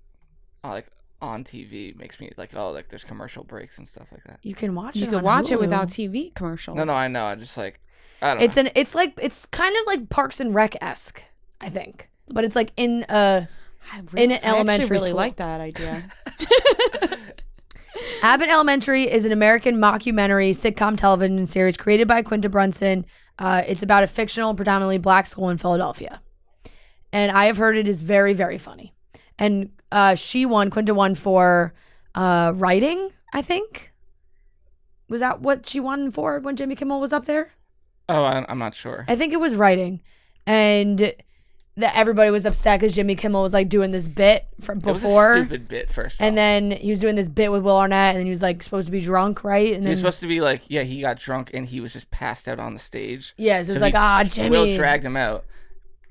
like on TV makes me like, oh, like there's commercial breaks and stuff like that. You can watch it. You can on watch it Hulu. without TV commercials. No, I know. I just like, I don't know. It's kind of like Parks and Rec-esque, I think, but it's like in in an elementary really school. like that idea. Abbott Elementary is an American mockumentary sitcom television series created by Quinta Brunson. It's about a fictional, predominantly black school in Philadelphia. And I have heard it is very, very funny. And Quinta won for writing, I think. Was that what she won for when Jimmy Kimmel was up there? Oh, I'm not sure. I think it was writing. And everybody was upset because Jimmy Kimmel was like doing this bit from before. It was a stupid bit first. And then he was doing this bit with Will Arnett, and then he was like supposed to be drunk, right? And he then was supposed to be like, yeah, he got drunk and he was just passed out on the stage. yeah, so it was like, Jimmy. Will dragged him out.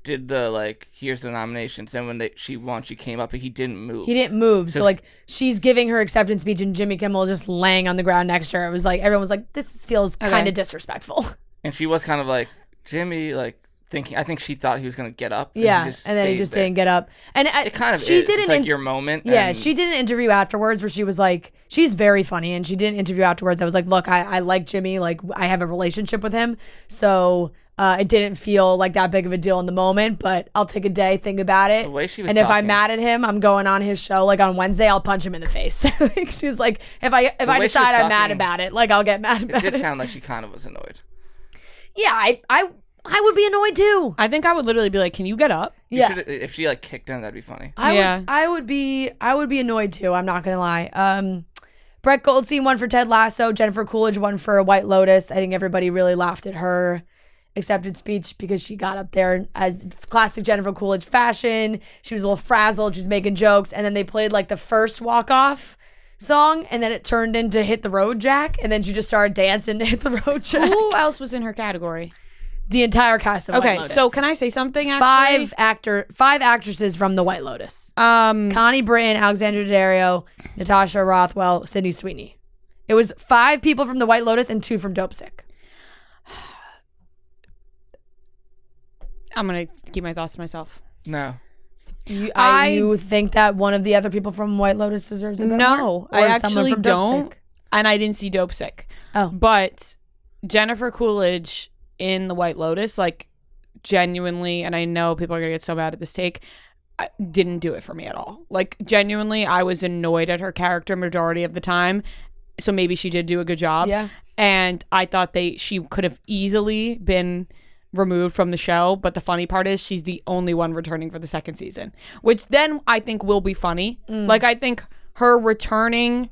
Did the like, here's the nominations. Then when she won, she came up, but he didn't move. He didn't move. So like, she's giving her acceptance speech, and Jimmy Kimmel just laying on the ground next to her. It was like everyone was like, this feels kind of disrespectful. And she was kind of like, Jimmy, like. I think she thought he was gonna get up. Yeah, and then he just didn't get up. And it kind of she is. It's like your moment. Yeah, she did an interview afterwards where she was like, she's very funny, and she did an interview afterwards. I was like, look, I like Jimmy, like I have a relationship with him, so it didn't feel like that big of a deal in the moment, but I'll take a day, think about it. The way she was and if I'm mad at him, I'm going on his show like on Wednesday. I'll punch him in the face. Like, she was like, if I decide I'm mad about it, like I'll get mad about it. It did sound like she kind of was annoyed. Yeah, I would be annoyed too. I think I would literally be like, "Can you get up?" Yeah. If she like kicked him, that'd be funny. I would be annoyed too. I'm not gonna lie. Brett Goldstein won for Ted Lasso. Jennifer Coolidge won for White Lotus. I think everybody really laughed at her acceptance speech because she got up there as classic Jennifer Coolidge fashion. She was a little frazzled. She was making jokes, and then they played like the first walk off song, and then it turned into Hit the Road Jack, and then she just started dancing to Hit the Road Jack. Who else was in her category? The entire cast of White Lotus. So can I say something? Actually, five actresses from the White Lotus. Connie Britton, Alexandra Daddario, Natasha Rothwell, Sydney Sweeney. It was 5 people from the White Lotus and 2 from Dope Sick. I'm gonna keep my thoughts to myself. No. You think that one of the other people from White Lotus deserves a bit more? No, Or I someone actually from Dope don't. Sick? And I didn't see Dope Sick. Oh. But Jennifer Coolidge in the White Lotus, like genuinely, and I know people are gonna get so mad at this take, didn't do it for me at all. Like genuinely, I was annoyed at her character majority of the time. So maybe she did do a good job. Yeah. And I thought she could have easily been removed from the show, but the funny part is she's the only one returning for the second season, which then I think will be funny. Like I think her returning,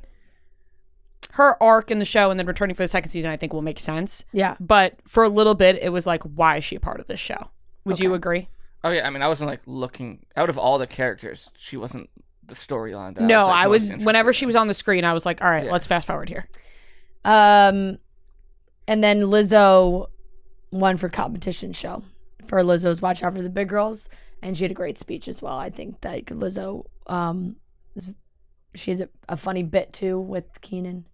her arc in the show and then returning for the second season, I think will make sense. Yeah. But for a little bit, it was like, why is she a part of this show? Would you agree? Oh yeah, I mean, I wasn't like looking out of all the characters. She wasn't the storyline. No, I was. Most Whenever interested she was on the screen, I was like, all right, Yeah. let's fast forward here. And then Lizzo won for competition show for Lizzo's Watch Out for the Big Girls, and she had a great speech as well. I think that Lizzo, she had a funny bit too with Keenan.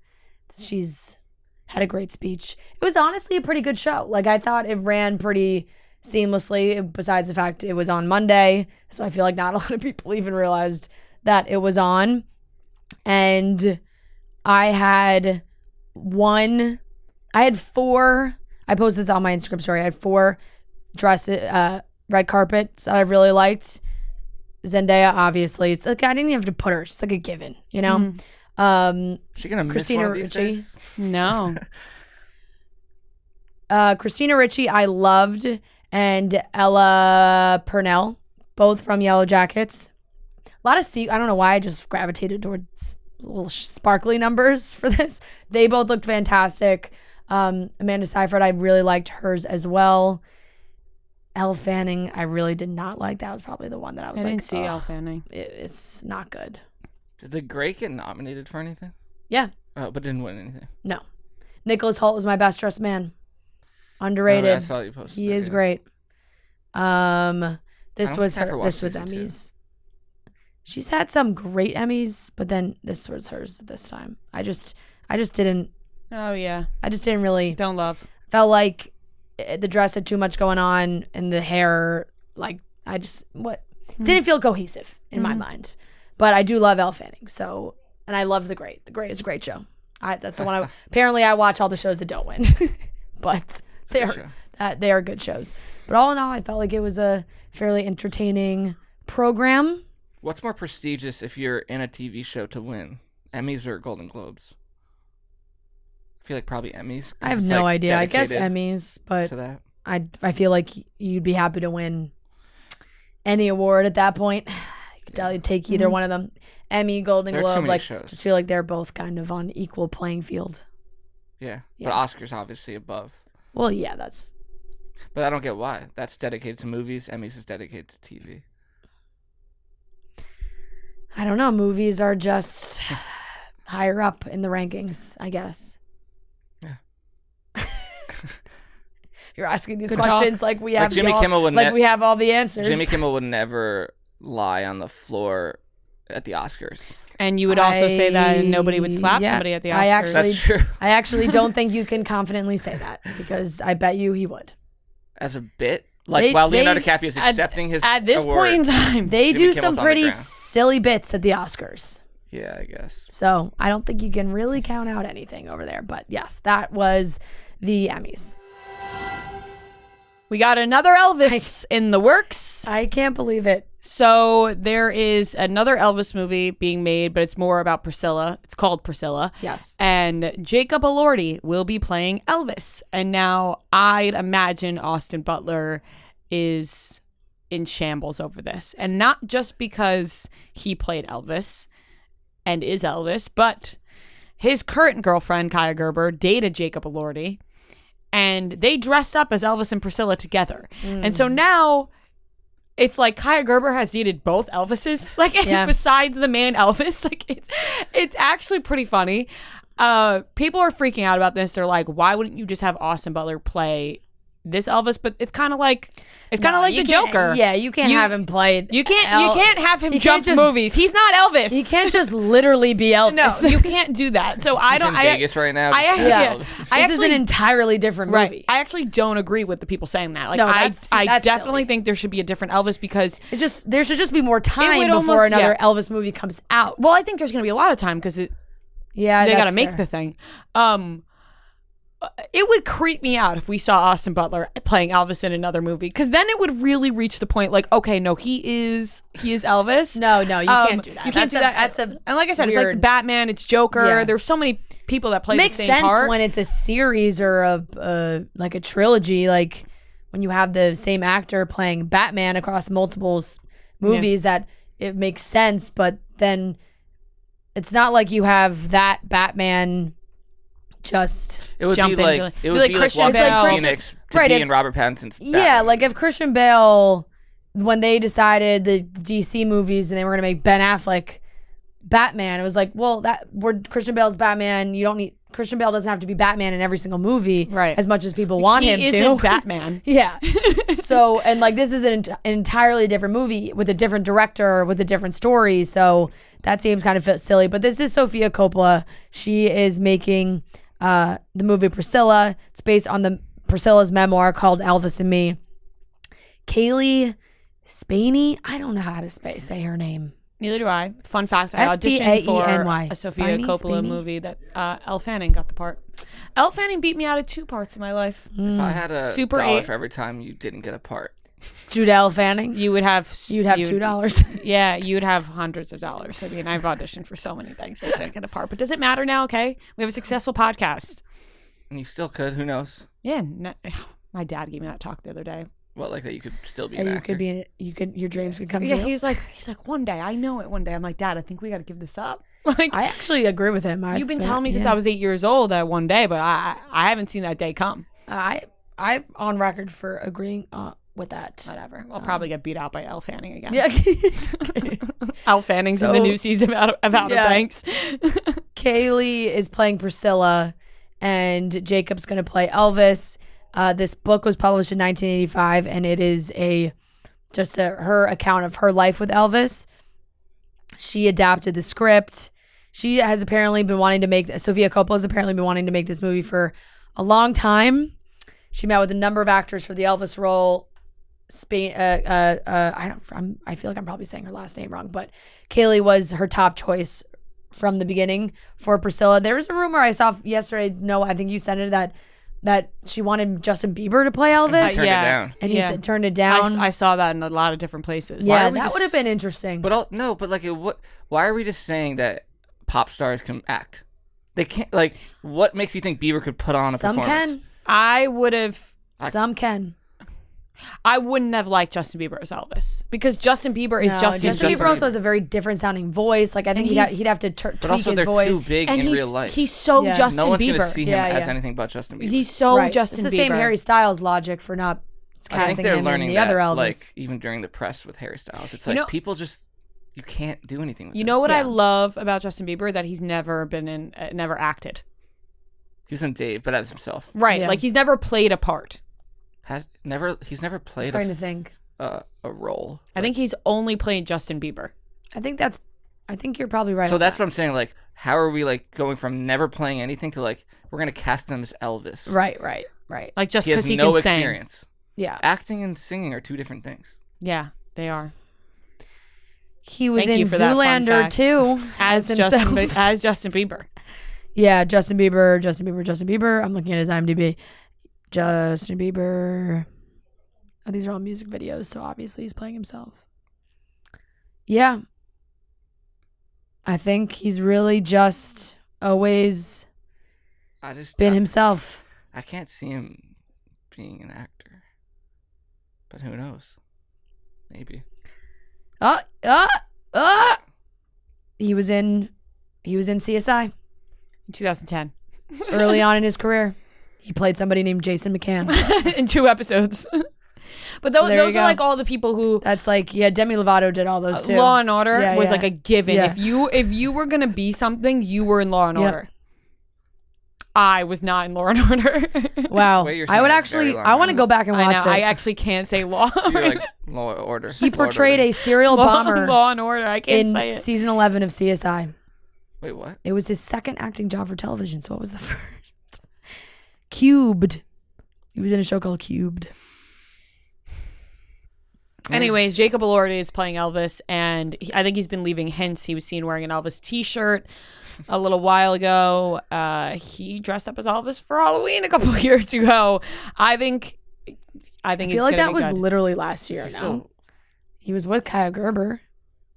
She's had a great speech. It was honestly a pretty good show. Like I thought it ran pretty seamlessly, besides the fact it was on Monday, so I feel like not a lot of people even realized that it was on. And I had 4, I posted this on my Instagram story, I had 4 dresses, red carpets that I really liked. Zendaya, obviously, it's like I didn't even have to put her, it's just like a given, you know. She gonna miss Christina one of these Ricci. days? No. Christina Ricci I loved, and Ella Purnell, both from Yellow Jackets. A lot of I don't know why I just gravitated towards little sparkly numbers for this. They both looked fantastic. Amanda Seyfried, I really liked hers as well. Elle Fanning, I really did not like. That was probably the one that I was I like, didn't see Elle Fanning. It's not good. Did The Great get nominated for anything? Yeah. Oh, but didn't win anything. No. Nicholas Hoult was my best dressed man. Underrated. Oh, I saw you posted. He that, is yeah. great. This don't was think I ever her. watched This was season 2. Emmys. she's had some great Emmys, but then this was hers this time. I just didn't. Oh yeah. I just didn't really. Don't love. Felt like the dress had too much going on, and the hair, like didn't feel cohesive in my mind. But I do love Elle Fanning. So, and I love The Great. The Great is a great show. That's the one. Apparently, I watch all the shows that don't win, but they are good shows. But all in all, I felt like it was a fairly entertaining program. What's more prestigious if you're in a TV show to win? Emmys or Golden Globes? I feel like probably Emmys. I have no idea. I guess Emmys, but to that. I feel like you'd be happy to win any award at that point. You could take either one of them. Emmy, Golden Globe, like shows. Just feel like they're both kind of on equal playing field. Yeah. But Oscars obviously above. Well, yeah, that's. But I don't get why. That's dedicated to movies. Emmys is dedicated to TV. I don't know. Movies are just higher up in the rankings, I guess. Yeah. You're asking these questions like we have Jimmy Kimmel would we have all the answers. Jimmy Kimmel would never lie on the floor at the Oscars. And you would also say that nobody would slap somebody at the Oscars. That's true. I actually don't think you can confidently say that because I bet you he would. As a bit? While Leonardo DiCaprio is accepting his At this award, point in time. They Jimmy do Kimmel's some on the pretty ground. silly bits at the Oscars. Yeah, I guess. So I don't think you can really count out anything over there. But yes, that was the Emmys. We got another Elvis in the works. I can't believe it. So there is another Elvis movie being made, but it's more about Priscilla. It's called Priscilla. Yes. And Jacob Elordi will be playing Elvis. And now I'd imagine Austin Butler is in shambles over this. And not just because he played Elvis and is Elvis, but his current girlfriend, Kaya Gerber, dated Jacob Elordi. And they dressed up as Elvis and Priscilla together. And so now it's like Kaya Gerber has dated both Elvises, besides the man Elvis. Like it's actually pretty funny. People are freaking out about this. They're like, why wouldn't you just have Austin Butler play this Elvis? But it's kind of like the Joker. Yeah, you can't have him play. You can't have him jump movies. He's not Elvis. He can't just literally be Elvis. No, you can't do that. So He's in Vegas right now. This is an entirely different movie. Right. I actually don't agree with the people saying that. Like, no, I definitely silly. Think there should be a different Elvis because there should just be more time before another Elvis movie comes out. Well, I think there's going to be a lot of time because they got to make the thing. It would creep me out if we saw Austin Butler playing Elvis in another movie because then it would really reach the point like, okay, no, he is Elvis. No, you can't do that. You can't do that. And like I said, it's like the Batman, it's Joker. Yeah. There's so many people that play the same part. Makes sense when it's a series or a trilogy, like when you have the same actor playing Batman across multiple movies, that it makes sense. But then it's not like you have that Batman. It would be like Christian Bale, Phoenix to be in Robert Pattinson's Batman. Yeah, like if Christian Bale, when they decided the DC movies and they were gonna make Ben Affleck Batman, it was like, well, Christian Bale's Batman. You don't need Christian Bale doesn't have to be Batman in every single movie, right? As much as people want him to. He isn't Batman. Yeah. So and like this is an entirely different movie with a different director with a different story. So that seems kind of silly. But this is Sofia Coppola. She is making the movie Priscilla. It's based on Priscilla's memoir called Elvis and Me. Kaylee Spaney, I don't know how to say her name. Neither do I. Fun fact, I auditioned for a Sofia Coppola movie that Elle Fanning got the part. Elle Fanning beat me out of 2 parts in my life. If I had a Super dollar 8. for every time you didn't get a part. Judelle Fanning? You'd have $2. Yeah, you'd have hundreds of dollars. I mean, I've auditioned for so many things that didn't get a part. But does it matter now, okay? We have a successful podcast. And you still could, who knows? Yeah, my dad gave me that talk the other day. Well, like that you could still be an actor. Your dreams could come true. Yeah, he's like, one day, I know it one day. I'm like, Dad, I think we got to give this up. Like, I actually agree with him. You've been telling me since I was 8 years old that one day, but I haven't seen that day come. I'm on record for agreeing with that. Whatever. I'll probably get beat out by Elle Fanning again. Yeah. Elle Fanning's in the new season of Outer Banks. Kaylee is playing Priscilla, and Jacob's going to play Elvis. This book was published in 1985, and it is her account of her life with Elvis. She adapted the script. She has apparently been wanting to make Sofia Coppola has apparently been wanting to make this movie for a long time. She met with a number of actors for the Elvis role. I feel like I'm probably saying her last name wrong, but Kaylee was her top choice from the beginning for Priscilla. There was a rumor I saw yesterday. No, I think you sent it that she wanted Justin Bieber to play Elvis. Turned it down. And he said, turned it down. I saw that in a lot of different places. Yeah, that would have been interesting. But why are we just saying that pop stars can act? They can't. Like, what makes you think Bieber could put on a Some performance? can. I would have. Some can. I wouldn't have liked Justin Bieber as Elvis because Justin Bieber is Justin Justin Bieber also has a very different sounding voice. Like I think he'd have to tweak But also, his they're voice. too big and in he's, real life. He's so Yeah. Justin No one's Bieber. gonna see him as Yeah. anything but Justin Bieber. He's so Right. Justin Bieber. It's the same Harry Styles logic for not I think casting they're him in learning the that, other Elvis. like even during the press with Harry Styles. It's like people just you can't do anything with You him. know what Yeah. I love about Justin Bieber? That he's never been in, never acted. He was in Dave, but as himself. Right. Yeah. Like he's never played a part. He's never played trying to think. a role. I think he's only played Justin Bieber. I think you're probably right. So on that's that. what I'm saying. Like, how are we like going from never playing anything to like we're gonna cast him as Elvis? Right. Like just He because has he no can sing. experience. Yeah. Acting and singing are two different things. Yeah, they are. He was Thank in you for that fun Zoolander fact. too. As himself. Justin Bieber. Yeah, Justin Bieber. I'm looking at his IMDb. Justin Bieber. Oh, these are all music videos, so obviously he's playing himself. Yeah. I think he's really just always been himself. I can't see him being an actor. But who knows? Maybe. He was in CSI In 2010. early on in his career. He played somebody named Jason McCann. In 2 episodes. But So there those you are go. like all the people who That's like, yeah, Demi Lovato did all those too. Law and Order Yeah, was yeah. like a given. Yeah. If you were gonna be something, you were in Law and Yep. Order. I was not in Law and Order. Wow. Way you're I would saying it's very actually, long I want to now. go back and I watch know. this. I actually can't say Law. You're like Law and Order. He portrayed a serial bomber Law and Order. I can't say in it. season 11 of CSI. Wait, what? It was his second acting job for television. So what was the first? Cubed. He was in a show called Cubed. Anyways, Jacob Elordi is playing Elvis, and I think he's been leaving hints. He was seen wearing an Elvis T-shirt a little while ago. He dressed up as Elvis for Halloween a couple of years ago. I feel like that was literally last year. She's No, still, he was with Kaya Gerber.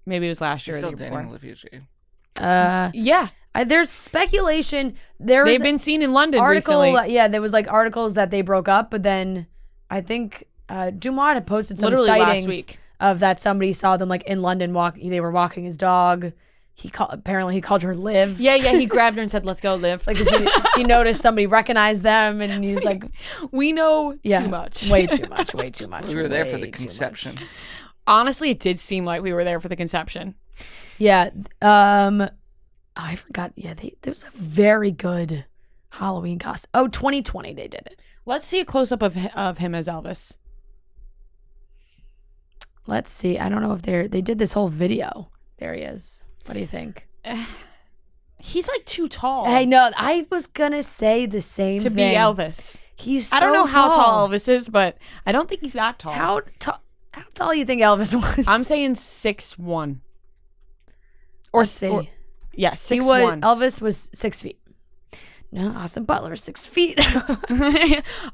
Maybe it was last year she's or still the year dating before. Olivia Jade. Yeah, There's speculation. There was they've been seen in London article. recently. Yeah, there was like articles that they broke up, but then I think Dumont had posted some Literally last sightings week. of that somebody saw them like in London they were walking his dog. Apparently he called her Liv. Yeah, he grabbed her and said, "Let's go live." Like 'cause he noticed somebody recognized them, and he was like, We know yeah, too much. way too much, way too much. We were there for way the too much. conception. Honestly, it did seem like we were there for the conception. Yeah. I forgot. Yeah, there was a very good Halloween costume. Oh, 2020 they did it. Let's see a close up of him as Elvis. Let's see. I don't know if they did this whole video. There he is. What do you think? He's like too tall. Hey, no, I was gonna say the same to thing. be Elvis. He's so I don't know how tall. tall Elvis is, but I don't think he's that tall. How tall you think Elvis was? I'm saying 6'1". Let's see. Yeah, He was 6'1". Elvis was 6 feet. No, Austin Butler 6 feet.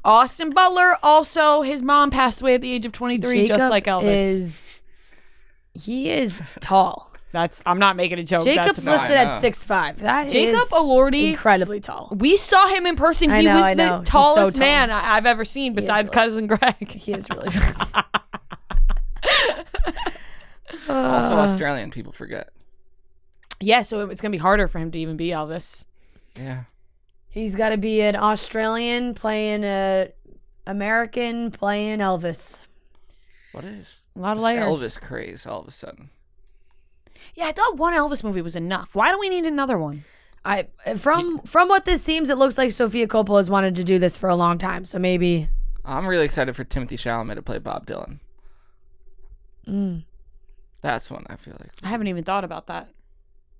Austin Butler, also his mom passed away at the age of 23, just like Elvis. He is tall. I'm not making a joke. Jacob's That's listed I at know. 6'5". That Jacob is Elordi, incredibly tall. we saw him in person. I He know, was I know. the He's so tallest tall. man I've ever seen besides really- Cousin Greg. He is really. Also, Australian people forget. Yeah, so it's going to be harder for him to even be Elvis. Yeah. He's got to be an Australian playing a American playing Elvis. What is A lot of this layers. Elvis craze all of a sudden? Yeah, I thought one Elvis movie was enough. Why do we need another one? From what this seems, it looks like Sofia Coppola has wanted to do this for a long time. So maybe. I'm really excited for Timothy Chalamet to play Bob Dylan. That's one I feel like. I haven't even thought about that.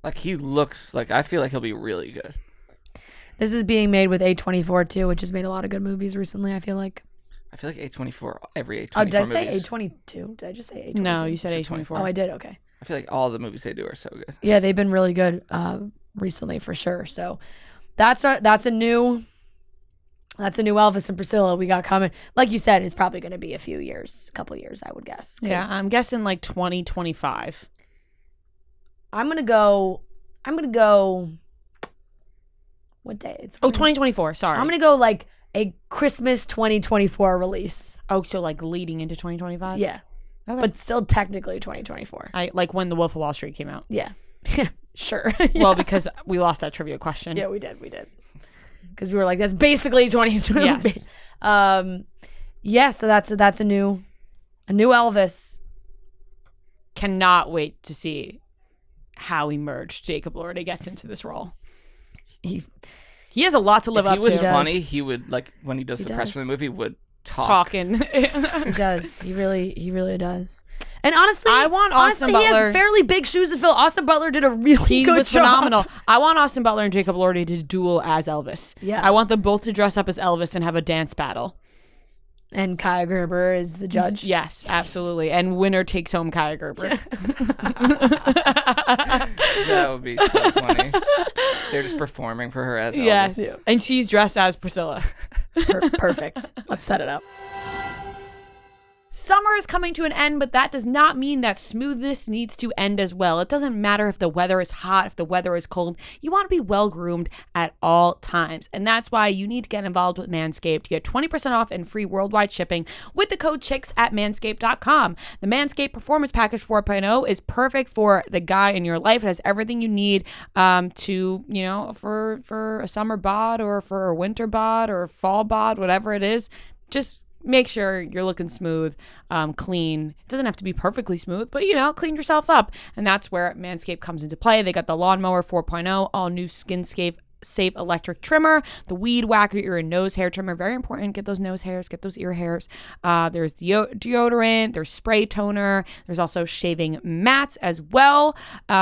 Like, he looks like, I feel like he'll be really good. This is being made with A24 too, which has made a lot of good movies recently, I feel like. I feel like A24, every A24 Oh, did I say movies- A22? Did I just say A22? No, you said A24. Oh, I did? Okay. I feel like all the movies they do are so good. Yeah, they've been really good recently for sure. So that's a new Elvis and Priscilla we got coming. Like you said, it's probably going to be a couple years, I would guess. Yeah, I'm guessing like 2025. I'm gonna go. What day? It's 2024. Sorry. I'm gonna go like a Christmas 2024 release. Oh, so like leading into 2025. Yeah, Okay. but still technically 2024. I like when The Wolf of Wall Street came out. Yeah, sure. Well, because we lost that trivia question. Yeah, we did. Because we were like, that's basically 2020. Yes. Yeah. So that's a new Elvis. Cannot wait to see how emerged Jacob Elordi gets into this role. He has a lot to live up If he was to. funny, he would, like, when he does the press for the movie, would talk. Talking. He does. He really does. And honestly, I want Austin He Butler- has fairly big shoes to fill. Austin Butler did a really He good was job. phenomenal. I want Austin Butler and Jacob Elordi to duel as Elvis. Yeah. I want them both to dress up as Elvis and have a dance battle. And Kaya Gerber is the judge. Yes, absolutely. And winner takes home Kaya Gerber. That would be so funny. They're just performing for her as Elvis. Yes. And she's dressed as Priscilla. Perfect. Let's set it up. Summer is coming to an end, but that does not mean that smoothness needs to end as well. It doesn't matter if the weather is hot, if the weather is cold. You want to be well groomed at all times. And that's why you need to get involved with Manscaped. You get 20% off and free worldwide shipping with the code CHICKS at manscaped.com. The Manscaped Performance Package 4.0 is perfect for the guy in your life. It has everything you need for a summer bod or for a winter bod or a fall bod, whatever it is. Just make sure you're looking smooth, clean. It doesn't have to be perfectly smooth, but, clean yourself up. And that's where Manscaped comes into play. They got the Lawnmower 4.0, all new skin-safe electric trimmer, the Weed Whacker ear and nose hair trimmer. Very important. Get those nose hairs, get those ear hairs. There's deodorant, there's spray toner. There's also shaving mats as well.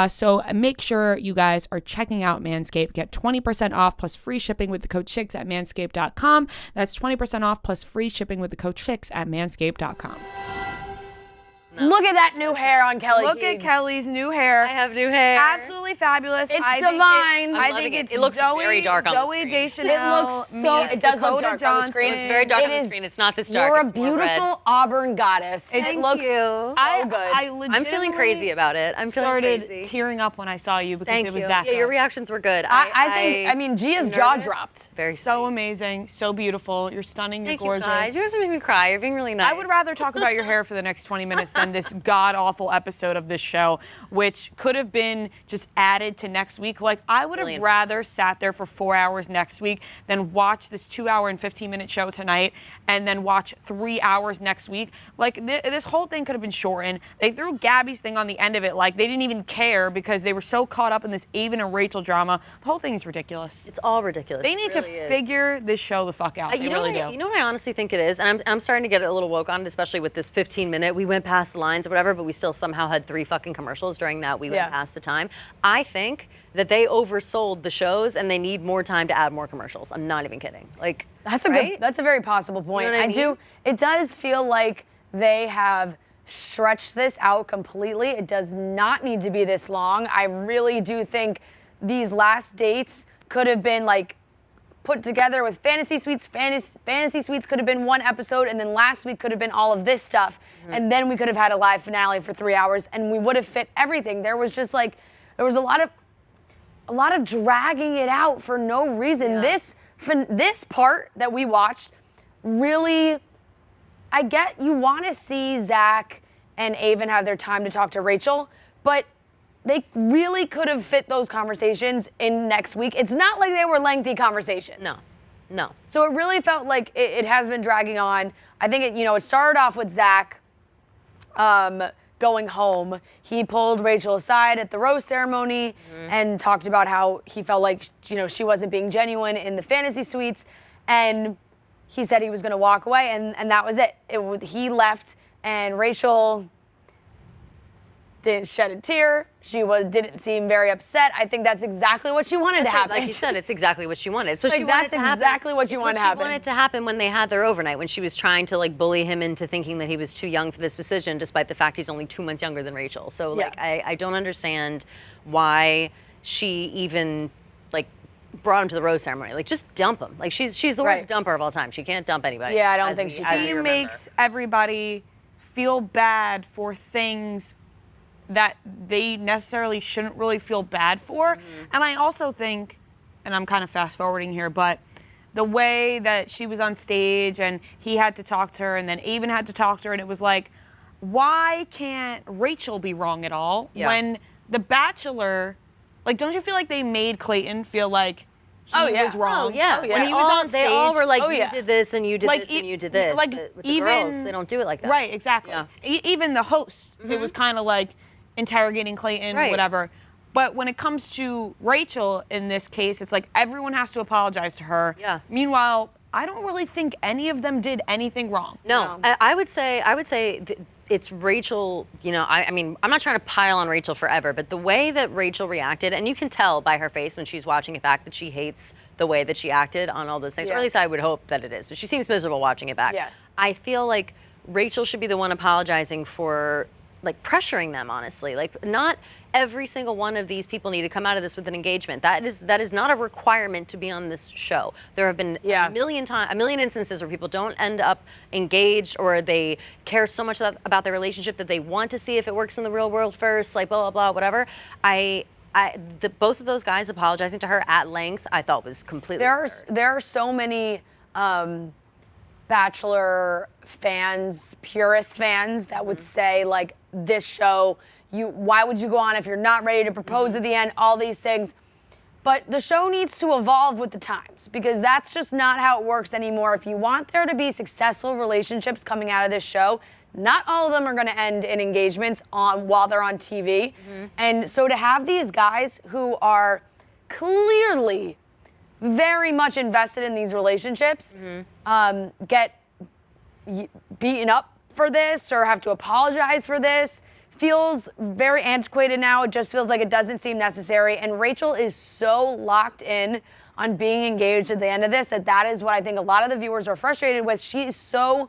So make sure you guys are checking out Manscaped. Get 20% off plus free shipping with the code CHICKS at manscaped.com. That's 20% off plus free shipping with the code CHICKS at manscaped.com. No. Look at that new hair on Kelly. Look Keegs. at Kelly's new hair. I have new hair. Absolutely fabulous. It's I divine. I I'm think loving it. it's It looks Zoe, very dark on the Zoe screen. Deschanel. It looks so- meets it does look Dakota dark on the Johnson. screen. It's very dark It on the is- screen. It's not this dark. You're a it's more red. beautiful auburn goddess. Thank It looks you. so good. I I'm feeling crazy about it. I'm feeling started crazy. tearing up when I saw you because Thank it was you. that Yeah, your good. reactions were good. I mean, Gia's I'm jaw nervous. dropped. Very So sweet. amazing, so beautiful. You're stunning. You're Thank you gorgeous. guys. You're gonna make me cry. You're being really nice. I would rather talk about your hair for the next 20 minutes than this god-awful episode of this show, which could have been just added to next week. Like, I would have Brilliant. rather sat there for 4 hours next week than watch this 2-hour and 15-minute show tonight and then watch 3 hours next week. Like, this whole thing could have been shortened. They threw Gabby's thing on the end of it like they didn't even care because they were so caught up in this Avon and Rachel drama. The whole thing is ridiculous. It's all ridiculous. They It need really to is. figure this show the fuck out. They You know, really what do. you know what I honestly think it is, and I'm starting to get a little woke on it, especially with this 15-minute. We went past the lines or whatever, but we still somehow had 3 fucking commercials during that. We went Yeah. past the time. I think that they oversold the shows and they need more time to add more commercials. I'm not even kidding. Like, That's a right? good. That's a very possible point. what I mean? It does feel like they have stretched this out completely. It does not need to be this long. I really do think these last dates could have been like put together with Fantasy Suites. Fantasy Suites could have been one episode, and then last week could have been all of this stuff, and then we could have had a live finale for 3 hours, and we would have fit everything. There was just like, there was a lot of dragging it out for no reason. Yeah. This part that we watched really, I get you want to see Zach and Avon have their time to talk to Rachel, but they really could have fit those conversations in next week. It's not like they were lengthy conversations. No. So it really felt like it has been dragging on. I think it started off with Zach going home. He pulled Rachel aside at the rose ceremony and talked about how he felt like she wasn't being genuine in the Fantasy Suites, and he said he was going to walk away, and that was it. He left, and Rachel didn't shed a tear. She didn't seem very upset. I think that's exactly what she wanted to happen. Like you said, it's exactly what she wanted. It's what Like, she wanted that's to happen. exactly what she It's wanted to she happen. wanted to happen when they had their overnight, when she was trying to like bully him into thinking that he was too young for this decision, despite the fact he's only 2 months younger than Rachel. So like, I don't understand why she even like brought him to the rose ceremony. Like, just dump him. Like, she's the worst dumper of all time. She can't dump anybody. Yeah, I don't think she can. She makes everybody feel bad for things that they necessarily shouldn't really feel bad for. And I also think, and I'm kind of fast forwarding here, but the way that she was on stage and he had to talk to her and then Avon had to talk to her, and it was like, why can't Rachel be wrong at all when The Bachelor, like, don't you feel like they made Clayton feel like he was wrong? Oh, yeah. When he was on stage, they all were like, you yeah. did this and you did this and you did this. Like, But with the even girls, they don't do it like that. Right, exactly. Yeah. Even the host, it was kind of like interrogating Clayton, Right. whatever. But when it comes to Rachel in this case, it's like everyone has to apologize to her. Yeah. Meanwhile, I don't really think any of them did anything wrong. No, I would say it's Rachel. You know, I mean, I'm not trying to pile on Rachel forever, but the way that Rachel reacted, and you can tell by her face when she's watching it back that she hates the way that she acted on all those things. Or at least I would hope that it is. But she seems miserable watching it back. Yeah. I feel like Rachel should be the one apologizing for like pressuring them, honestly. Like, not every single one of these people need to come out of this with an engagement. That is not a requirement to be on this show. There have been a million instances where people don't end up engaged, or they care so much about their relationship that they want to see if it works in the real world first, like blah, blah, blah, whatever. Both of those guys apologizing to her at length, I thought was completely absurd. There are so many Bachelor fans, purist fans, that would say, like, this show, why would you go on if you're not ready to propose at the end, all these things. But the show needs to evolve with the times, because that's just not how it works anymore. If you want there to be successful relationships coming out of this show, not all of them are going to end in engagements while they're on TV. And so to have these guys who are clearly very much invested in these relationships get beaten up for this or have to apologize for this feels very antiquated now. It just feels like it doesn't seem necessary. And Rachel is so locked in on being engaged at the end of this that is what I think a lot of the viewers are frustrated with. She's so,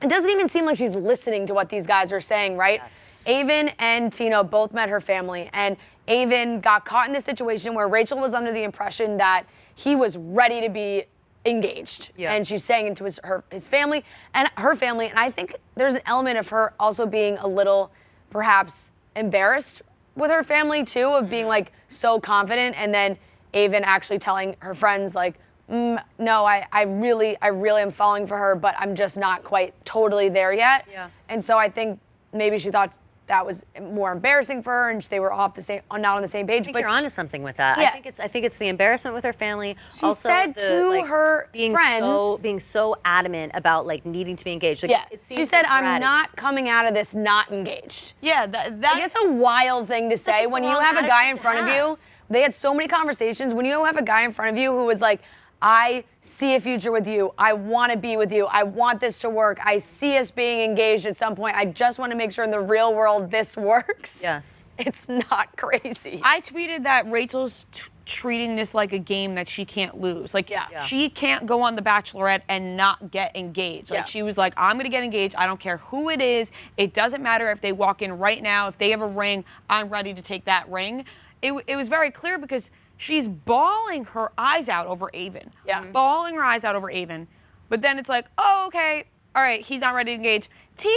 it doesn't even seem like she's listening to what these guys are saying, right? Yes. Avon and Tino both met her family, and Avon got caught in this situation where Rachel was under the impression that he was ready to be engaged. Yeah. And she's saying it to his family and her family. And I think there's an element of her also being a little perhaps embarrassed with her family too, of being like so confident, and then Avon actually telling her friends like, no, I really am falling for her, but I'm just not quite totally there yet. Yeah. And so I think maybe she thought that was more embarrassing for her, and they were not on the same page. I think but you're onto something with that. Yeah. I think it's the embarrassment with her family. She also said to her friends, being so adamant about like needing to be engaged. Like, yeah, it she seems said, like I'm bratty. not coming out of this not engaged. Yeah, that's Like, it's a wild thing to say just when the you wrong have a guy attitude in to front of have. you. They had so many conversations. When you have a guy in front of you who was like, I see a future with you. I want to be with you. I want this to work. I see us being engaged at some point. I just want to make sure in the real world this works. Yes. It's not crazy. I tweeted that Rachel's treating this like a game that she can't lose. Like, Yeah. she can't go on The Bachelorette and not get engaged. Like, Yeah. she was like, I'm going to get engaged. I don't care who it is. It doesn't matter if they walk in right now. If they have a ring, I'm ready to take that ring. It was very clear because she's bawling her eyes out over Avon. Yeah. Bawling her eyes out over Avon. But then it's like, oh, okay. All right, he's not ready to engage. Tino,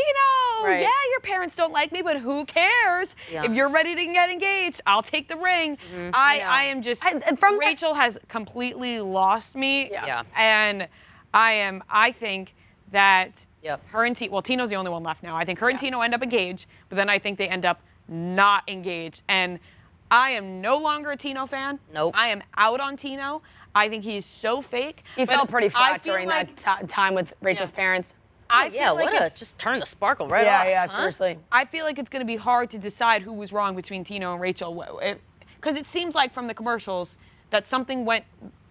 Right. yeah, your parents don't like me, but who cares? Yeah. If you're ready to get engaged, I'll take the ring. I am just, from Rachel has completely lost me. Yeah. And I think that Yep. her and Tino, well, Tino's the only one left now. I think her and Tino end up engaged, but then I think they end up not engaged. And I am no longer a Tino fan. Nope. I am out on Tino. I think he's so fake. He but felt pretty I flat feel during like- that time with Rachel's parents. I Yeah, feel like what a it's- just turn the sparkle right Yeah, off. yeah, huh? seriously. I feel like it's going to be hard to decide who was wrong between Tino and Rachel. Because it seems like from the commercials that something went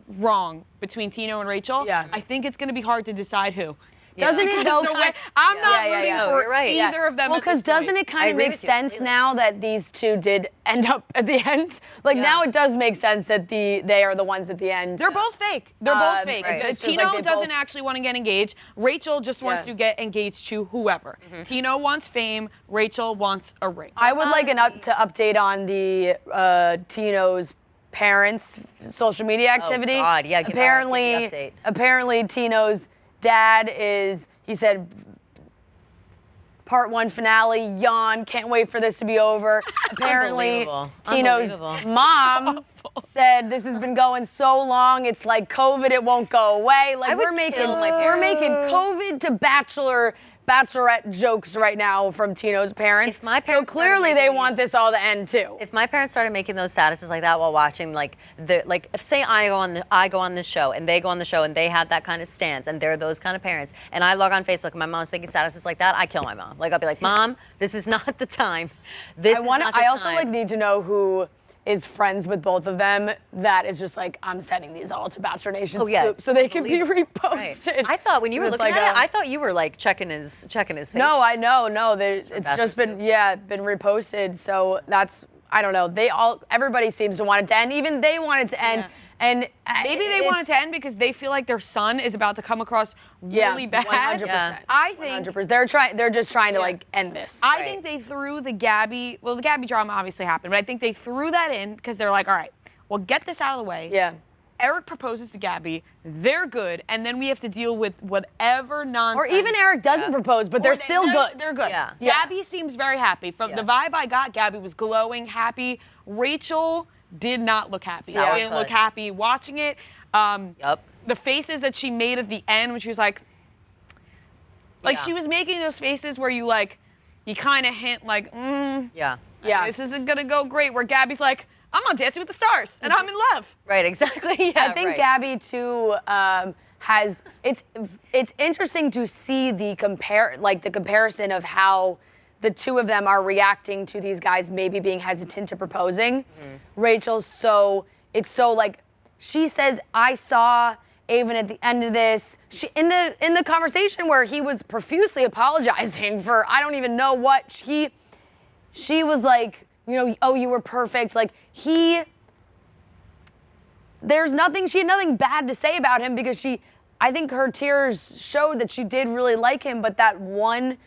wrong between Tino and Rachel. Yeah. I think it's going to be hard to decide who. Doesn't it though? There's no way. I'm not rooting No, for you're right. either of them. Well, because doesn't it kind I of agree make with you sense completely. now that these two did end up at the end? Like now it does make sense that they are the ones at the end. They're both fake. They're both fake. Right. It just feels Tino like they doesn't both- actually want to get engaged. Rachel just wants to get engaged to whoever. Tino wants fame. Rachel wants a ring. I would like to update on the Tino's parents' social media activity. God, yeah, give the update. Apparently Tino's dad he said, part 1 finale, yawn, can't wait for this to be over. Apparently Unbelievable. Tino's Unbelievable. mom said this has been going so long, it's like COVID, it won't go away. Like I would we're making kill my we're parents. making COVID to Bachelorette jokes right now from Tino's parents. If my parents so clearly started they making want these- this all to end too. If my parents started making those statuses like that while watching, if say I go on this show and they go on the show and they have that kind of stance and they're those kind of parents, and I log on Facebook and my mom's making statuses like that, I kill my mom. Like I'll be like, Mom, this is not the time. This is not the I also time. need to know who is friends with both of them that is just like, I'm sending these all to Bachelor Nation Oh, yeah, Scoop so they can be Right. reposted. I thought when you were It's looking like at it, I thought you were like checking his face. No, I know, no. It's Bachelor just been reposted. So that's, I don't know. Everybody seems to want it to end. Even they want it to end. Yeah. And Maybe they want it to end because they feel like their son is about to come across really bad. 100%. Yeah. I think 100%. They're just trying to like end this. I Right. think they threw the Gabby drama obviously happened, but I think they threw that in because they're like, all right, well, get this out of the way. Yeah. Eric proposes to Gabby, they're good, and then we have to deal with whatever nonsense. Or even Eric doesn't propose, but they're still good. They're good. Yeah. Gabby seems very happy. From the Yes. vibe I got, Gabby was glowing, happy. Rachel did not look happy. Sourpuss. Didn't look happy watching it. Yup. The faces that she made at the end when she was like Yeah. she was making those faces where you kind of hint like, Yeah. Yeah. this isn't gonna go great. Where Gabby's like, I'm on Dancing with the Stars and I'm in love. Right. Exactly. Yeah. I think right. Gabby too has it's interesting to see the comparison of how the two of them are reacting to these guys maybe being hesitant to proposing. Rachel's it's so like she says, I saw Avon at the end of this. She in the conversation where he was profusely apologizing for I don't even know what she was like, oh, you were perfect. Like she had nothing bad to say about him because I think her tears showed that she did really like him, but that one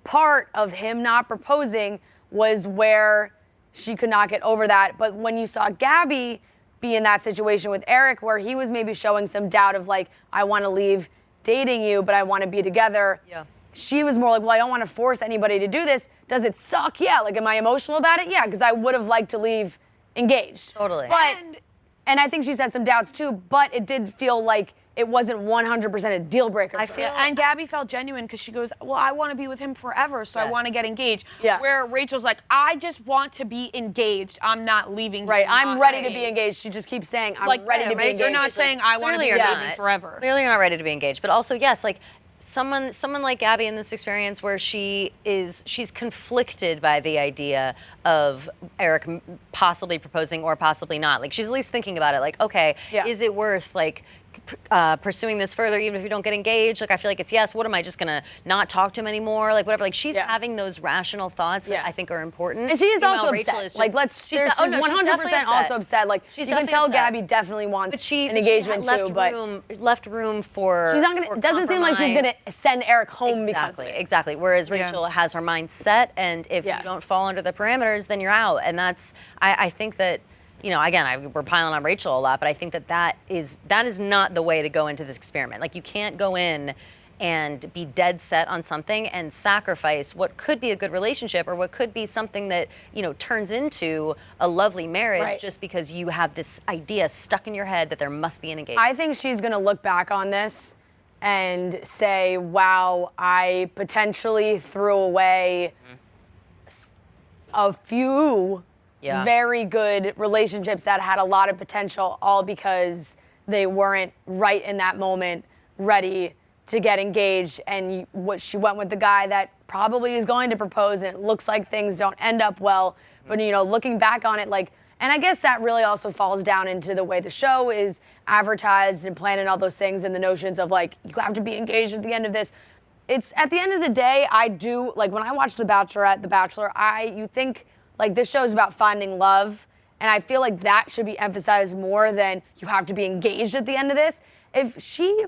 part of him not proposing was where she could not get over that. But when you saw Gabby be in that situation with Eric where he was maybe showing some doubt of like, I want to leave dating you, but I want to be together. Yeah. She was more like, well, I don't want to force anybody to do this. Does it suck? Yeah. Like, am I emotional about it? Yeah, because I would have liked to leave engaged. Totally. But, and I think she's had some doubts too, but it did feel like it wasn't 100% a deal breaker. I for feel- her. And Gabby felt genuine because she goes, well, I want to be with him forever, so I want to Yes. get engaged. Yeah. Where Rachel's like, I just want to be engaged. I'm not leaving. Right, him, I'm not ready to staying." be engaged. She just keeps saying, I'm Like, ready yeah, to be right, engaged. they're not It's like, saying I want to be Clearly with you're David not. forever. Clearly you're not ready to be engaged. But also, yes, like someone like Gabby in this experience where she's conflicted by the idea of Eric possibly proposing or possibly not. Like she's at least thinking about it. Like, okay, Yeah. is it worth like pursuing this further even if you don't get engaged? Like I feel like it's yes. What am I just gonna not talk to him anymore? Like whatever. Like she's Yeah. having those rational thoughts Yeah. that I think are important. And she is Meanwhile, also Rachel upset. is just, Like, she's 100% also upset. Like, She's you can definitely tell upset. Gabby definitely wants But she an engagement left too, but left room for. she's not gonna. for It doesn't seem like she's gonna compromise. send Eric home because of Exactly, it. exactly. Whereas Rachel has her mind set, and if Yeah. you don't fall under the parameters, then you're out. And that's, I think that, again, we're piling on Rachel a lot, but I think that is not the way to go into this experiment. Like you can't go in and be dead set on something and sacrifice what could be a good relationship or what could be something that turns into a lovely marriage Right. just because you have this idea stuck in your head that there must be an engagement. I think she's gonna look back on this and say, "Wow, I potentially threw away a few Yeah. very good relationships that had a lot of potential, all because they weren't right in that moment ready to get engaged." And she went with the guy that probably is going to propose, and it looks like things don't end up well. But looking back on it, like, and I guess that really also falls down into the way the show is advertised and planned and all those things, and the notions of like, you have to be engaged at the end of this. it's at the end of the day, I do, like when I watch The Bachelorette, The Bachelor, you think like this show is about finding love. And I feel like that should be emphasized more than you have to be engaged at the end of this. If she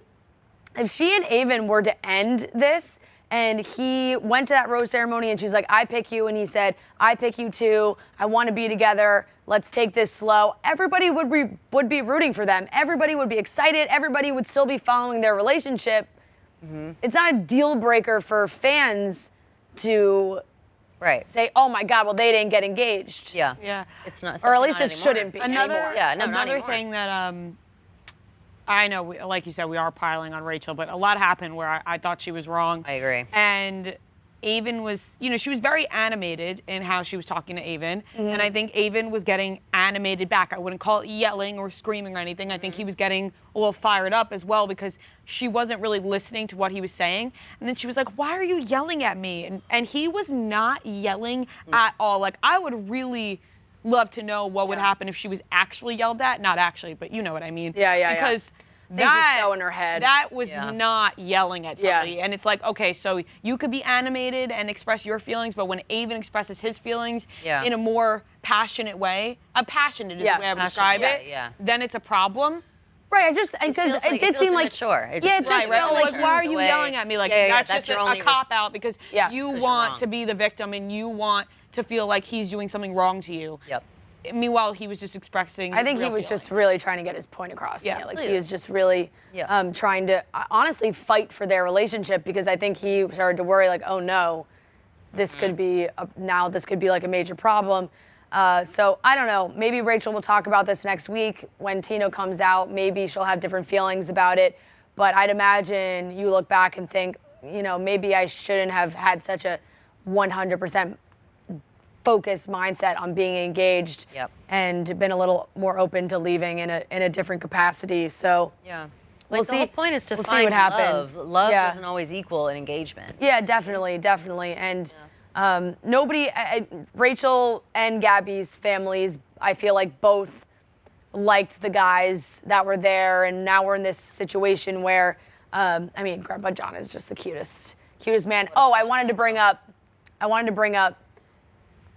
and Avon were to end this and he went to that rose ceremony and she's like, I pick you, and he said, I pick you too, I want to be together, let's take this slow, everybody would be rooting for them. Everybody would be excited. Everybody would still be following their relationship. It's not a deal breaker for fans to say, oh my God, well, they didn't get engaged. Yeah. It's not. Or at least not it anymore. shouldn't be anymore. Yeah, no, not another anymore. thing that I know, like you said, we are piling on Rachel, but a lot happened where I thought she was wrong. I agree. And Avon was, she was very animated in how she was talking to Avon. And I think Avon was getting animated back. I wouldn't call it yelling or screaming or anything. I think he was getting a little fired up as well because she wasn't really listening to what he was saying. And then she was like, why are you yelling at me? And he was not yelling at all. Like, I would really love to know what would happen if she was actually yelled at. Not actually, but you know what I mean. Because Things are so in her head. that was not yelling at somebody. And it's like, okay, so you could be animated and express your feelings, but when Avon expresses his feelings in a more passionate way, passionate is the way I would describe it, then it's a problem. Right, because it did seem like immature. It just Right. felt Like, why are you yelling at me? Like, that's just your a only cop-out because you you're want wrong. to be the victim and you want to feel like he's doing something wrong to you. Yep. Meanwhile, he was just expressing I think his he real was just feelings. really trying to get his point across. Yeah. Like he was just really trying to honestly fight for their relationship because I think he started to worry like, oh no, this could be this could be like a major problem. So I don't know. Maybe Rachel will talk about this next week when Tino comes out. Maybe she'll have different feelings about it. But I'd imagine you look back and think, maybe I shouldn't have had such a 100% focused mindset on being engaged and been a little more open to leaving in a different capacity. So Like the whole point is to we'll see find what happens. Love doesn't always equal an engagement. Yeah, definitely. And nobody, Rachel and Gabby's families, I feel like both liked the guys that were there, and now we're in this situation where, Grandpa John is just the cutest man. Oh, I wanted to bring up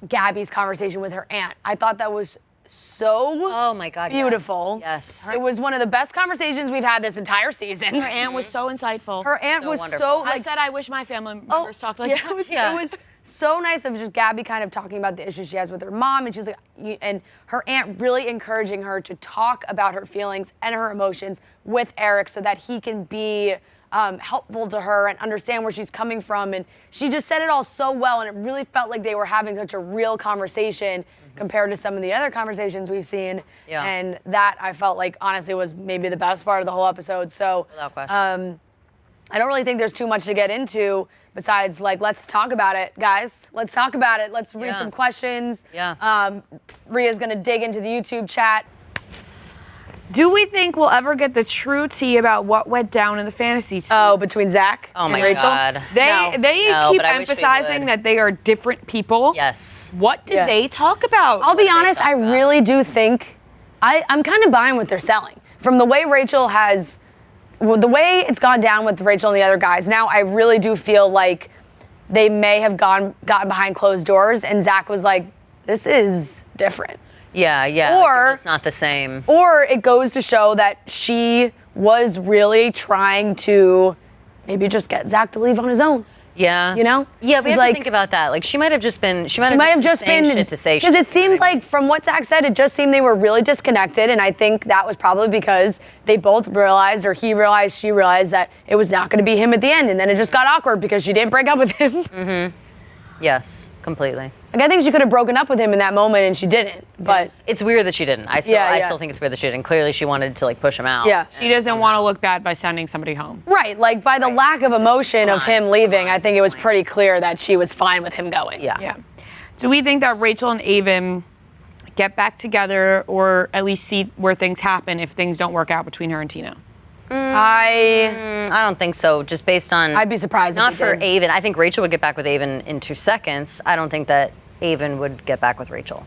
Gabby's conversation with her aunt. I thought that was so oh my God, beautiful. Yes. It was one of the best conversations we've had this entire season. Her aunt was so insightful. Her aunt was wonderful. so I said, I wish my family members talked like that. It was so nice of just Gabby kind of talking about the issues she has with her mom, and she's like, and her aunt really encouraging her to talk about her feelings and her emotions with Eric so that he can be helpful to her and understand where she's coming from. And she just said it all so well, and it really felt like they were having such a real conversation compared to some of the other conversations we've seen. Yeah. And that I felt like honestly was maybe the best part of the whole episode. So Without question. I don't really think there's too much to get into besides like, let's talk about it, guys. Let's talk about it. Let's read some questions. Rhea's gonna dig into the YouTube chat. Do we think we'll ever get the true tea about what went down in the fantasy suite? Oh, between Zach and my Rachel? God. They No, keep but I wish we emphasizing would. that they are different people. Yes. What did they talk about? I'll be honest, I really do think, I'm kind of buying what they're selling. From the way Rachel has, the way it's gone down with Rachel and the other guys, now I really do feel like they may have gotten behind closed doors and Zach was like, this is different. Yeah, Or- like it's not the same. Or it goes to show that she was really trying to maybe just get Zach to leave on his own. Yeah. You know? Yeah, we It's have like- to think about that. Like she might have just been saying shit to say because shit. it seemed like from what Zach said, it just seemed they were really disconnected, and I think that was probably because they both realized, or he realized, she realized that it was not going to be him at the end, and then it just got awkward because she didn't break up with him. Yes, completely. Like I think she could have broken up with him in that moment, and she didn't. But It's weird that she didn't. I still think it's weird that she didn't. Clearly, she wanted to like push him out. yeah, She doesn't want to look bad by sending somebody home. right. Like by the lack of emotion of him leaving, I think it was pretty clear that she was fine with him going. Yeah. Do we think that Rachel and Avon get back together or at least see where things happen if things don't work out between her and Tino? I I don't think so. Just based on. I'd be surprised. Not if he for did. Avon. I think Rachel would get back with Avon in 2 seconds. I don't think that Avon would get back with Rachel.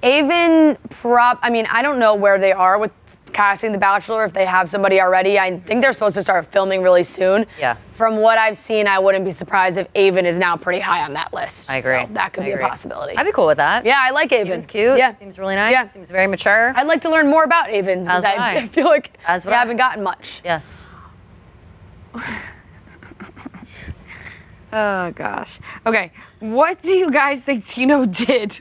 Avon, I mean, I don't know where they are with casting The Bachelor if they have somebody already. I think they're supposed to start filming really soon. Yeah. From what I've seen, I wouldn't be surprised if Avon is now pretty high on that list. I agree. So that could be a possibility. I'd be cool with that. Yeah, I like Avon. Avon's cute. Yeah. Seems really nice. Yeah. Seems very mature. I'd like to learn more about Avon because As would I I. feel like As we would I. haven't gotten much. Yes. Oh gosh. Okay. What do you guys think Tino did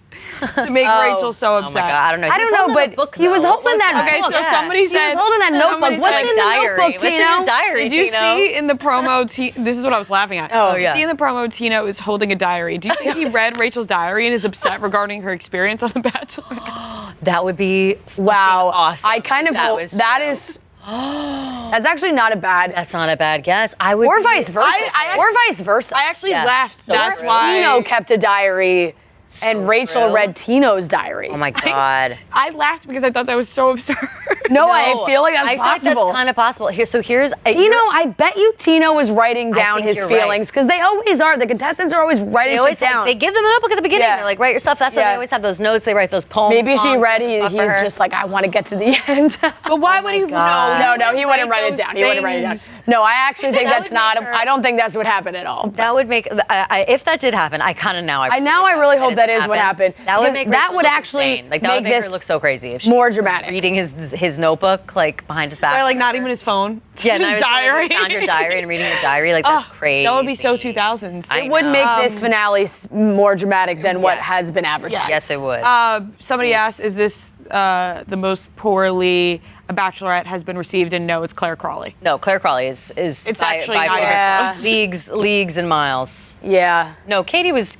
to make Rachel so upset? Oh my God. I don't know. I don't know, but he was holding that. Okay, so book. somebody He said was holding that somebody notebook. What's said in the diary. notebook, What's in Tino? your diary, Did you Tino? see in the promo? This is what I was laughing at. Oh, yeah. See in the promo, Tino is holding a diary. Do you think he read Rachel's diary and is upset regarding her experience on The Bachelor? That would be Wow. awesome. I kind of hope that is. That's actually not a bad. That's not a bad guess. I would. Or be vice versa. Or vice versa. I actually Yeah. laughed. So That's true. why Tino kept a diary, So and Rachel true. read Tino's diary. Oh my God. I laughed because I thought that was so absurd. No, I feel like that's I possible. think that's kind of possible. Here's Tino, I bet you Tino was writing down think his you're right. feelings because they always are. The contestants are always writing They always shit down. they give them a notebook at the beginning. Yeah. They're like, write your stuff. That's why Yeah. they always have those notes. They write those poems. Maybe she songs, read. stuff He's for her. just like, I want to get to the end. But why would he? God. No, he wouldn't write it down. He wouldn't write it down. No, I actually think That that's would not. make her- I don't think that's what happened at all. That would make if that did happen. I kind of now. I really hope that is what happened. That would because make that Rachel would look actually insane. Like that make would make this her look so crazy if she more was dramatic. reading his notebook like behind his back. Or like not even his phone. Yeah, his not diary. Found your diary and reading your diary. Like that's crazy. That would be so 2000s. I It would know. make this finale more dramatic than what Yes. has been advertised. Yes, it would. Somebody asked, "Is this the most poorly a Bachelorette has been received?" And no, it's Claire Crawley. No, Claire Crawley is It's by, actually by not even Yeah. close. leagues and miles. Yeah. No, Katie was.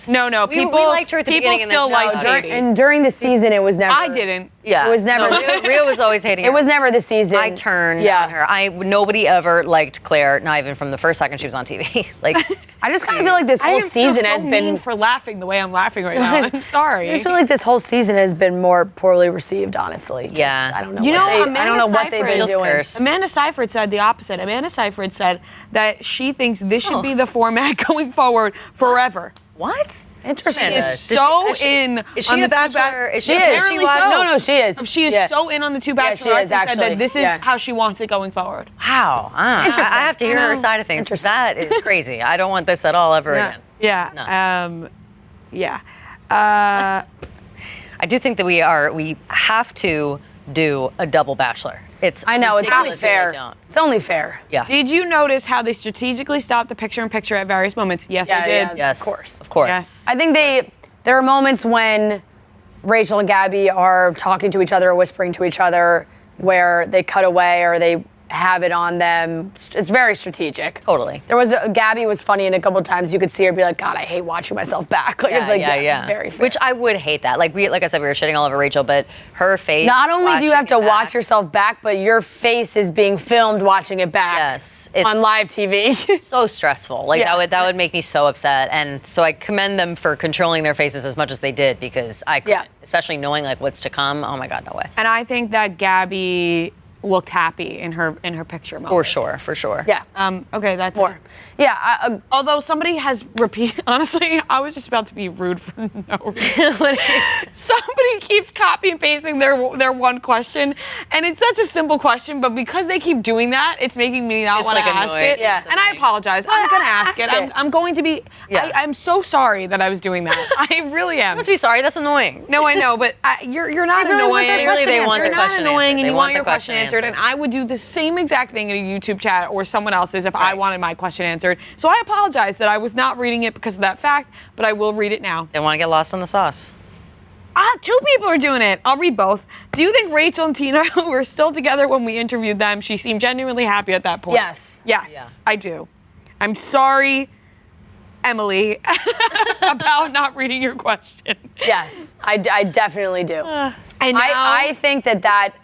No, We liked her at the people beginning. still and then liked she was- Katie. And during the season, it was never. I didn't. Yeah, It was never- No, Rio was always hating her. It was never the season. I turned Yeah. on her. Nobody ever liked Claire, not even from the first second she was on TV. Like, I just kind of feel like this I whole didn't feel season so has mean been. for laughing the way I'm laughing right now. I'm I sorry. just feel like this whole season has been more poorly received, honestly. Just, Yeah. I don't know. You what know, they, I Amanda don't know what they've been Seyfried- doing. Cursed. Amanda Seyfried said the opposite. Amanda Seyfried said that she thinks this should be the format going forward forever. what? Interesting. She Amanda, is so in. Is she on a the two bachelor? Is She is. Apparently She was. so. No, she is. She is Yeah. so in on the two Yeah, she Bachelorettes is, and said that actually. this is Yeah. how she wants it going forward. How? Interesting. I have to hear I her know. side of things. Interesting. That is crazy. I don't want this at all ever Yeah. again. Yeah. This is nuts. Yeah. I do think that we have to do a double bachelor. It's I know. It's only ridiculous that we fair. don't. It's only fair. Yeah. Did you notice how they strategically stopped the picture-in-picture at various moments? Yes, I did. yeah. Yes. Of course. Of course. Yes. I think there are moments when Rachel and Gabby are talking to each other or whispering to each other where they cut away or they have it on them. It's very strategic. Totally. There was Gabby was funny, and a couple of times you could see her be like, "God, I hate watching myself back." Like it's like very fair. Which I would hate that. Like I said, we were shitting all over Rachel, but her face. Not only do you have to watching it watch back- yourself back, but your face is being filmed watching it back. Yes, it's on live TV. so stressful. Like Yeah. that would make me so upset. And so I commend them for controlling their faces as much as they did because I couldn't, especially knowing like what's to come. Oh my God, no way. And I think that Gabby looked happy in her picture moments. For sure. Yeah. Okay, that's More. it. Yeah. Although somebody has repeated, honestly, I was just about to be rude for no reason. Somebody keeps copy and pasting their one question, and it's such a simple question, but because they keep doing that, it's making me not It's, want to like, ask annoying. it. Yeah. And I apologize. I'm gonna ask it. it. I'm going to be. Yeah. I'm so sorry that I was doing that. I really am. Let's be sorry. That's annoying. No, I know, but you're not They really want annoying. their question Clearly they want You're their not question annoying, answered. and They you want want your their question question answered. And I would do the same exact thing in a YouTube chat or someone else's if I Right. wanted my question answered. So I apologize that I was not reading it because of that fact, but I will read it now. They want to get lost in the sauce. Two people are doing it. I'll read both. Do you think Rachel and Tina were still together when we interviewed them? She seemed genuinely happy at that point. Yes. Yes, I do. I'm sorry, Emily, about not reading your question. Yes. I definitely do. And now, I think that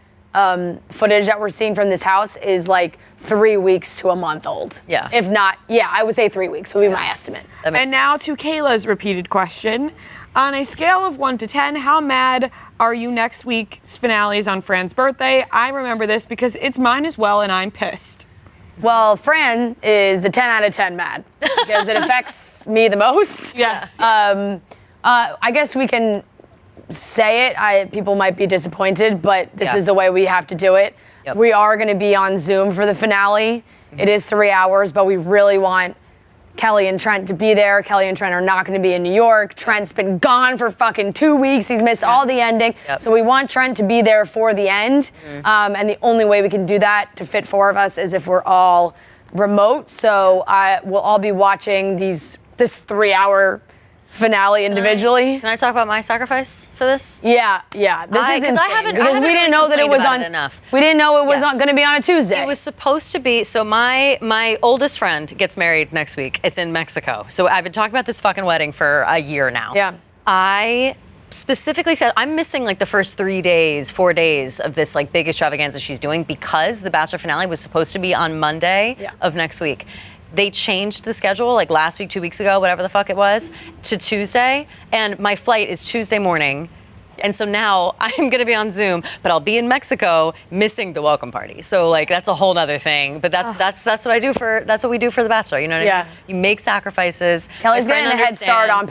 footage that we're seeing from this house is like 3 weeks to a month old. Yeah. If not, I would say 3 weeks would be my estimate. That makes and now to Kayla's repeated question. On a scale of 1 to 10, how mad are you next week's finales on Fran's birthday? I remember this because it's mine as well, and I'm pissed. Well, Fran is a 10 out of 10 mad because it affects me the most. Yes. I guess we can say it, people might be disappointed, but this Yeah. is the way we have to do it. Yep. We are going to be on Zoom for the finale. It is 3 hours, but we really want Kelly and Trent to be there. Kelly and Trent are not going to be in New York. Trent's been gone for fucking 2 weeks. He's missed all the ending. Yep. So we want Trent to be there for the end. And the only way we can do that to fit 4 of us is if we're all remote. So we'll all be watching this 3-hour finale individually. Can I talk about my sacrifice for this? Yeah. This is insane. I haven't because we really didn't know that it complained was about on it enough. We didn't know it was Yes. going to be on a Tuesday. It was supposed to be. So my oldest friend gets married next week. It's in Mexico. So I've been talking about this fucking wedding for a year now. Yeah. I specifically said I'm missing like the first 4 days of this like big extravaganza she's doing because the Bachelor finale was supposed to be on Monday of next week. They changed the schedule like last week, 2 weeks ago, whatever the fuck it was, to Tuesday. And my flight is Tuesday morning. And so now I'm going to be on Zoom, but I'll be in Mexico missing the welcome party. So like that's a whole nother thing. But that's what I do that's what we do for The Bachelor. You know what I mean? You make sacrifices. Kelly's My friend getting a head start on understands.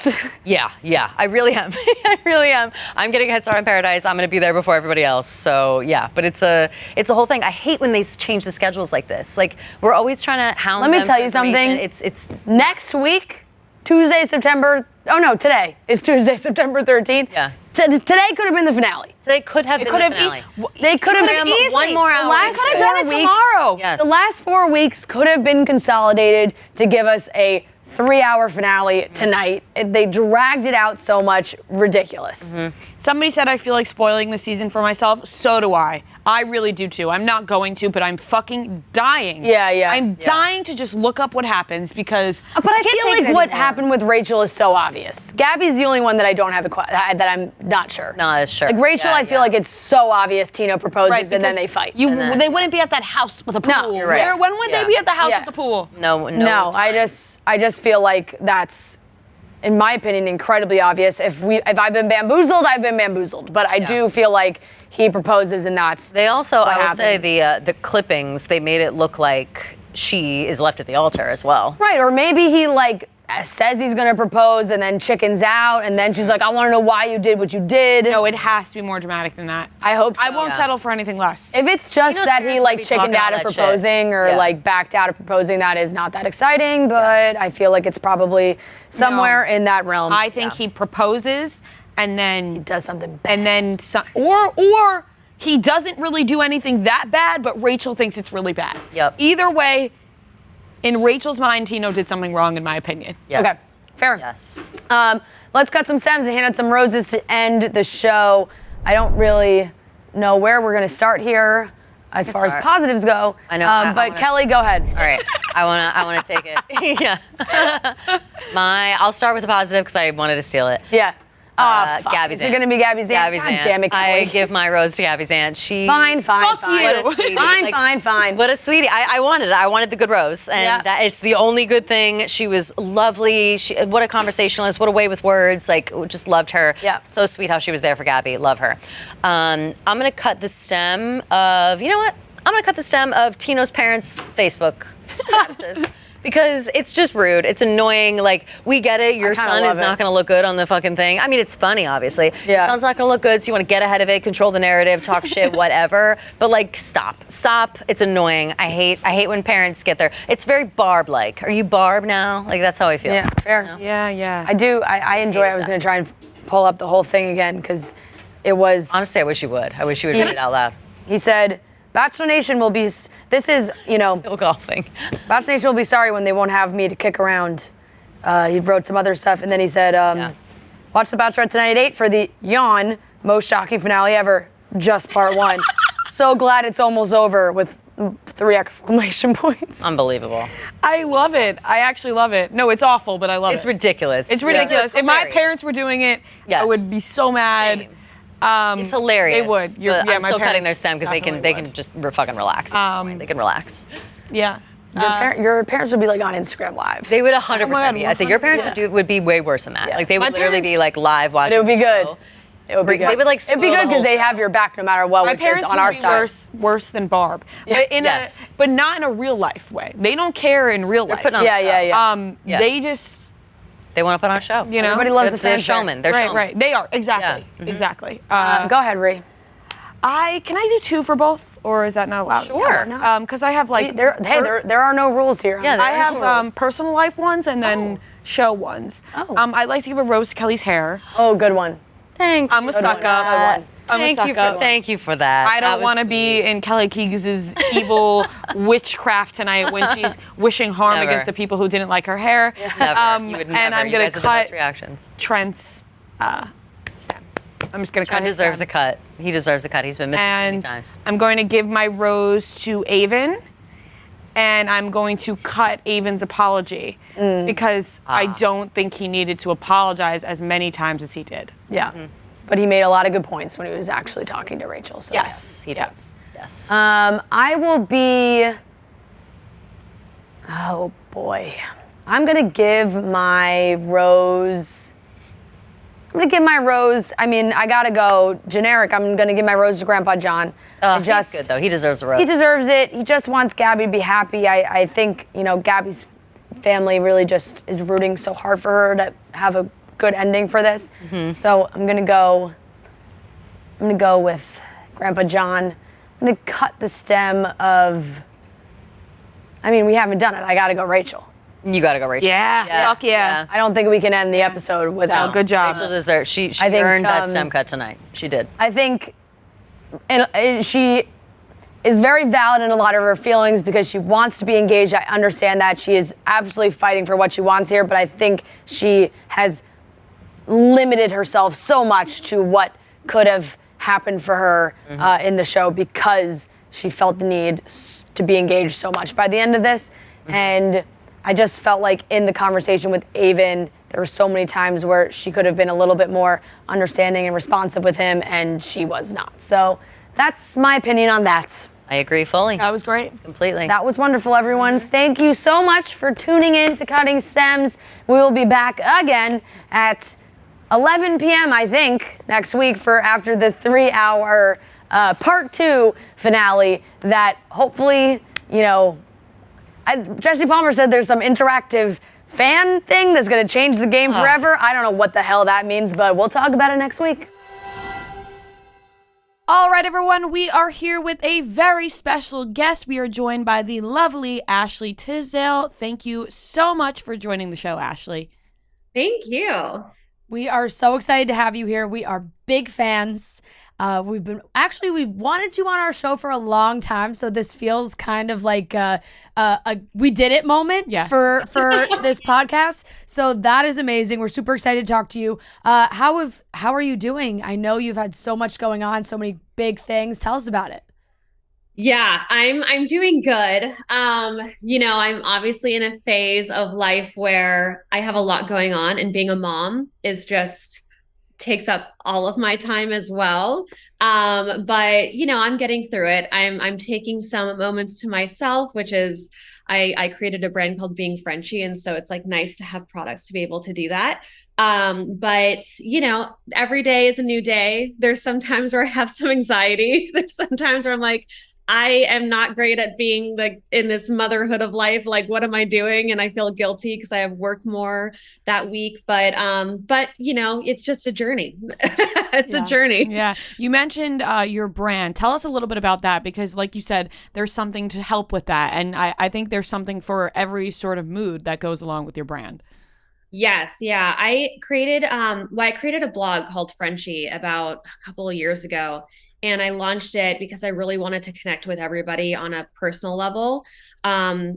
Paradise. Yeah, I really am. I really am. I'm getting a head start on Paradise. I'm going to be there before everybody else. So yeah, but it's a whole thing. I hate when they change the schedules like this. Like we're always trying to hound Let me them tell for you something. information. It's Next week, today is September 13th. Yeah. Today could have been the finale. Today could have been the finale. They could have Cram easily. one more hour The last into it. 4 Done it weeks, tomorrow. Yes. The last 4 weeks could have been consolidated to give us a 3-hour finale tonight. They dragged it out so much. Ridiculous. Somebody said I feel like spoiling the season for myself. So do I. I really do too. I'm not going to, but I'm fucking dying. Yeah. I'm dying to just look up what happens because. But I can't feel take like it what anymore. happened with Rachel is so obvious. Gabby's the only one that I don't have that I'm not sure. Not as sure. Like Rachel, Yeah, I feel like it's so obvious. Tino proposes and then they fight. They wouldn't be at that house with a pool. No, you're right. When would Yeah. they be at the house Yeah. with the pool? No. No, I just feel like that's, in my opinion, incredibly obvious. If I've been bamboozled, I've been bamboozled. But I do feel like he proposes and that's. They also, what I will say, happens. the clippings, they made it look like she is left at the altar as well. Right, or maybe he like says he's gonna propose and then chickens out and then she's like, I want to know why you did what you did. No, it has to be more dramatic than that. I hope so. I won't settle for anything less. If it's just Tino's that he parents like would be talking chickened out all of that shit. proposing or Yeah. like backed out of proposing, that is not that exciting, but I feel like it's probably somewhere in that realm. I think he proposes and then does something bad. and then or he doesn't really do anything that bad, but Rachel thinks it's really bad. Yep. Either way, in Rachel's mind, Tino did something wrong, in my opinion. Yes. Okay, fair. Yes. Let's cut some stems and hand out some roses to end the show. I don't really know where we're going to start here as far as start. positives go. I know, I but wanna Kelly, go ahead. All right, I wanna take it. Yeah. I'll start with the positive because I wanted to steal it. Yeah. Fuck. Gabby's Is it aunt. going to be Gabby's aunt? Gabby's God aunt. damn it, Kelly. I give my rose to Gabby's aunt. She Fine. What a sweetie. Fine. What a sweetie. I wanted it. I wanted the good rose. And Yeah. that it's the only good thing. She was lovely. What a conversationalist. What a way with words. Like, just loved her. Yeah. So sweet how she was there for Gabby. Love her. I'm going to cut the stem of, you know what? I'm going to cut the stem of Tino's parents' Facebook statuses. Because it's just rude. It's annoying. Like, we get it. Your kinda son love is it. not going to look good on the fucking thing. I mean, it's funny, obviously. Yeah. Your son's not going to look good, so you want to get ahead of it, control the narrative, talk shit, whatever. But, like, stop. It's annoying. I hate when parents get there. It's very Barb-like. Are you Barb now? Like, that's how I feel. Yeah, fair. Yeah. I do. I enjoy it. I was going to try and pull up the whole thing again because it was. Honestly, I wish you would. I wish you would read it out loud. He said, Bachelor Nation will be. This is, Still golfing. Bachelor Nation will be sorry when they won't have me to kick around. He wrote some other stuff, and then he said, watch The Bachelorette tonight at 8 for the yawn most shocking finale ever, just part 1. So glad it's almost over with 3 exclamation points. Unbelievable. I love it. I actually love it. No, it's awful, but I love It's it. ridiculous. It's ridiculous. It's If my hilarious. parents were doing it, I Yes. would be so mad. Same. It's hilarious. They would. But I'm my still cutting their parents stem because they definitely can would. just fucking relax. At this point. They can relax. Yeah. Your parents would be like on Instagram Live. They would 100% be. I say your parents Yeah. would be way worse than that. Yeah. Like they would My literally be parents- like live watching. But it would be the good. show. It would be good. They would, like, It'd be spoil good the because whole they'd show. have your back no matter what, My which is parents on would our be side. worse than Barb, but Yes. but not in a real life way. They don't care in real life. putting on Yeah. Yes. They want to put on a show. You know, Everybody loves the They're fanfare. showmen. They're right, showmen. right. They are exactly, Yeah. exactly. Go ahead, Ree. Can I do 2 for both, or is that not allowed? Sure. Because I have like There are no rules here. Yeah, I there are have rules. personal life ones and then show ones. Oh. I'd like to give a rose to Kelly's hair. Oh, good one. Thank I'm a suck up. I'm a suck up. Thank you for that. I That don't was want to sweet. be in Kelly Keegs' evil witchcraft tonight when she's wishing harm Never. against the people who didn't like her hair. Never. You would never. And I'm You gonna guys have the best cut reactions. Trent's stem. I'm just gonna cut Trent his deserves stem. a cut. He deserves a cut. He's been missing too many And times. I'm going to give my rose to Avon, and I'm going to cut Avon's apology because I don't think he needed to apologize as many times as he did. Yeah. But he made a lot of good points when he was actually talking to Rachel. So Yes, he does. Yes. I will be. Oh boy, I'm gonna give my rose. I mean, I gotta go generic. I'm gonna give my rose to Grandpa John. He's good though. He deserves a rose. He deserves it. He just wants Gabby to be happy. I think, Gabby's family really just is rooting so hard for her to have a good ending for this. So I'm gonna go with Grandpa John. I'm gonna cut the stem of. I mean, we haven't done it. I gotta go Rachel. You gotta go, Rachel. Yeah, fuck yeah. I don't think we can end the episode without. Oh, good job. Rachel deserves. She I think, earned that stem cut tonight. She did. I think, and she is very valid in a lot of her feelings because she wants to be engaged. I understand that. She is absolutely fighting for what she wants here, but I think she has limited herself so much to what could have happened for her in the show because she felt the need to be engaged so much by the end of this. And I just felt like in the conversation with Avon, there were so many times where she could have been a little bit more understanding and responsive with him, and she was not. So that's my opinion on that. I agree fully. That was great. Completely. That was wonderful, everyone. Thank you so much for tuning in to Cutting Stems. We will be back again at 11 p.m., I think, next week for after the 3-hour part 2 finale that hopefully, Jesse Palmer said there's some interactive fan thing that's going to change the game forever. I don't know what the hell that means, but we'll talk about it next week. All right, everyone, we are here with a very special guest. We are joined by the lovely Ashley Tisdale. Thank you so much for joining the show, Ashley. Thank you. We are so excited to have you here. We are big fans. We've wanted you on our show for a long time, so this feels kind of like a we did it moment for this podcast. So that is amazing. We're super excited to talk to you. How are you doing? I know you've had so much going on, so many big things. Tell us about it. Yeah, I'm doing good. I'm obviously in a phase of life where I have a lot going on, and being a mom is just takes up all of my time as well. But I'm getting through it. I'm taking some moments to myself, which is I created a brand called Being Frenshe, and so it's like nice to have products to be able to do that. But every day is a new day. There's some times where I have some anxiety. There's some times where I'm like, I am not great at being like in this motherhood of life. Like, what am I doing? And I feel guilty because I have worked more that week. But it's just a journey. It's a journey. Yeah. You mentioned your brand. Tell us a little bit about that because, like you said, there's something to help with that. And I think there's something for every sort of mood that goes along with your brand. Yes. Yeah. I created a blog called Frenshe about a couple of years ago. And I launched it because I really wanted to connect with everybody on a personal level. A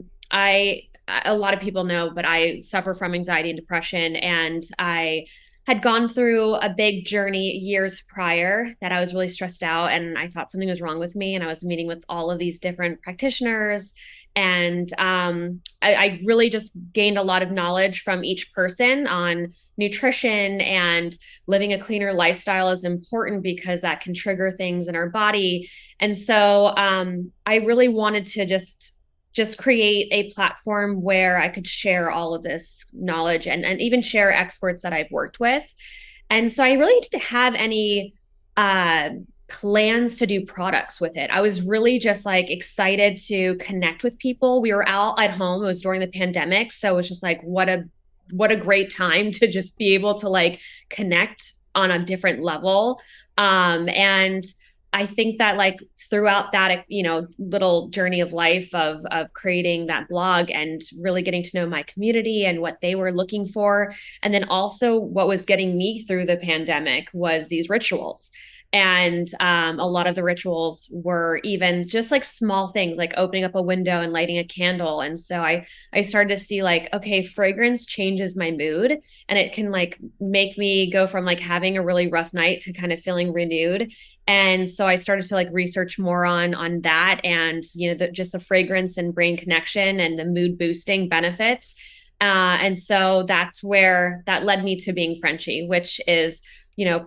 lot of people know, but I suffer from anxiety and depression, and I had gone through a big journey years prior that I was really stressed out, and I thought something was wrong with me. And I was meeting with all of these different practitioners, and I really just gained a lot of knowledge from each person on nutrition, and living a cleaner lifestyle is important because that can trigger things in our body. And so I really wanted to just create a platform where I could share all of this knowledge and even share experts that I've worked with. And so I really didn't have any plans to do products with it. I was really just like excited to connect with people. We were out at home. It was during the pandemic. So it was just like, what a what a great time to just be able to like connect on a different level. And I think that like throughout that, little journey of life of creating that blog and really getting to know my community and what they were looking for. And then also what was getting me through the pandemic was these rituals. And a lot of the rituals were even just like small things like opening up a window and lighting a candle. And so I started to see like, okay, fragrance changes my mood, and it can like make me go from like having a really rough night to kind of feeling renewed. And so I started to like research more on that, and just the fragrance and brain connection and the mood boosting benefits. And so that's where that led me to Being Frenshe, which is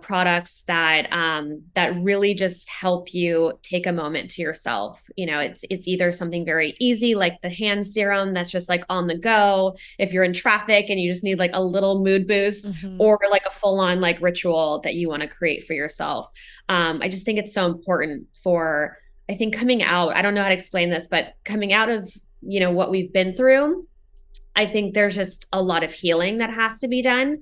products that really just help you take a moment to yourself. It's either something very easy like the hand serum that's just like on the go if you're in traffic and you just need like a little mood boost, or like a full-on like ritual that you want to create for yourself. I just think it's so important for, I think, coming out. I don't know how to explain this, but coming out of what we've been through, I think there's just a lot of healing that has to be done.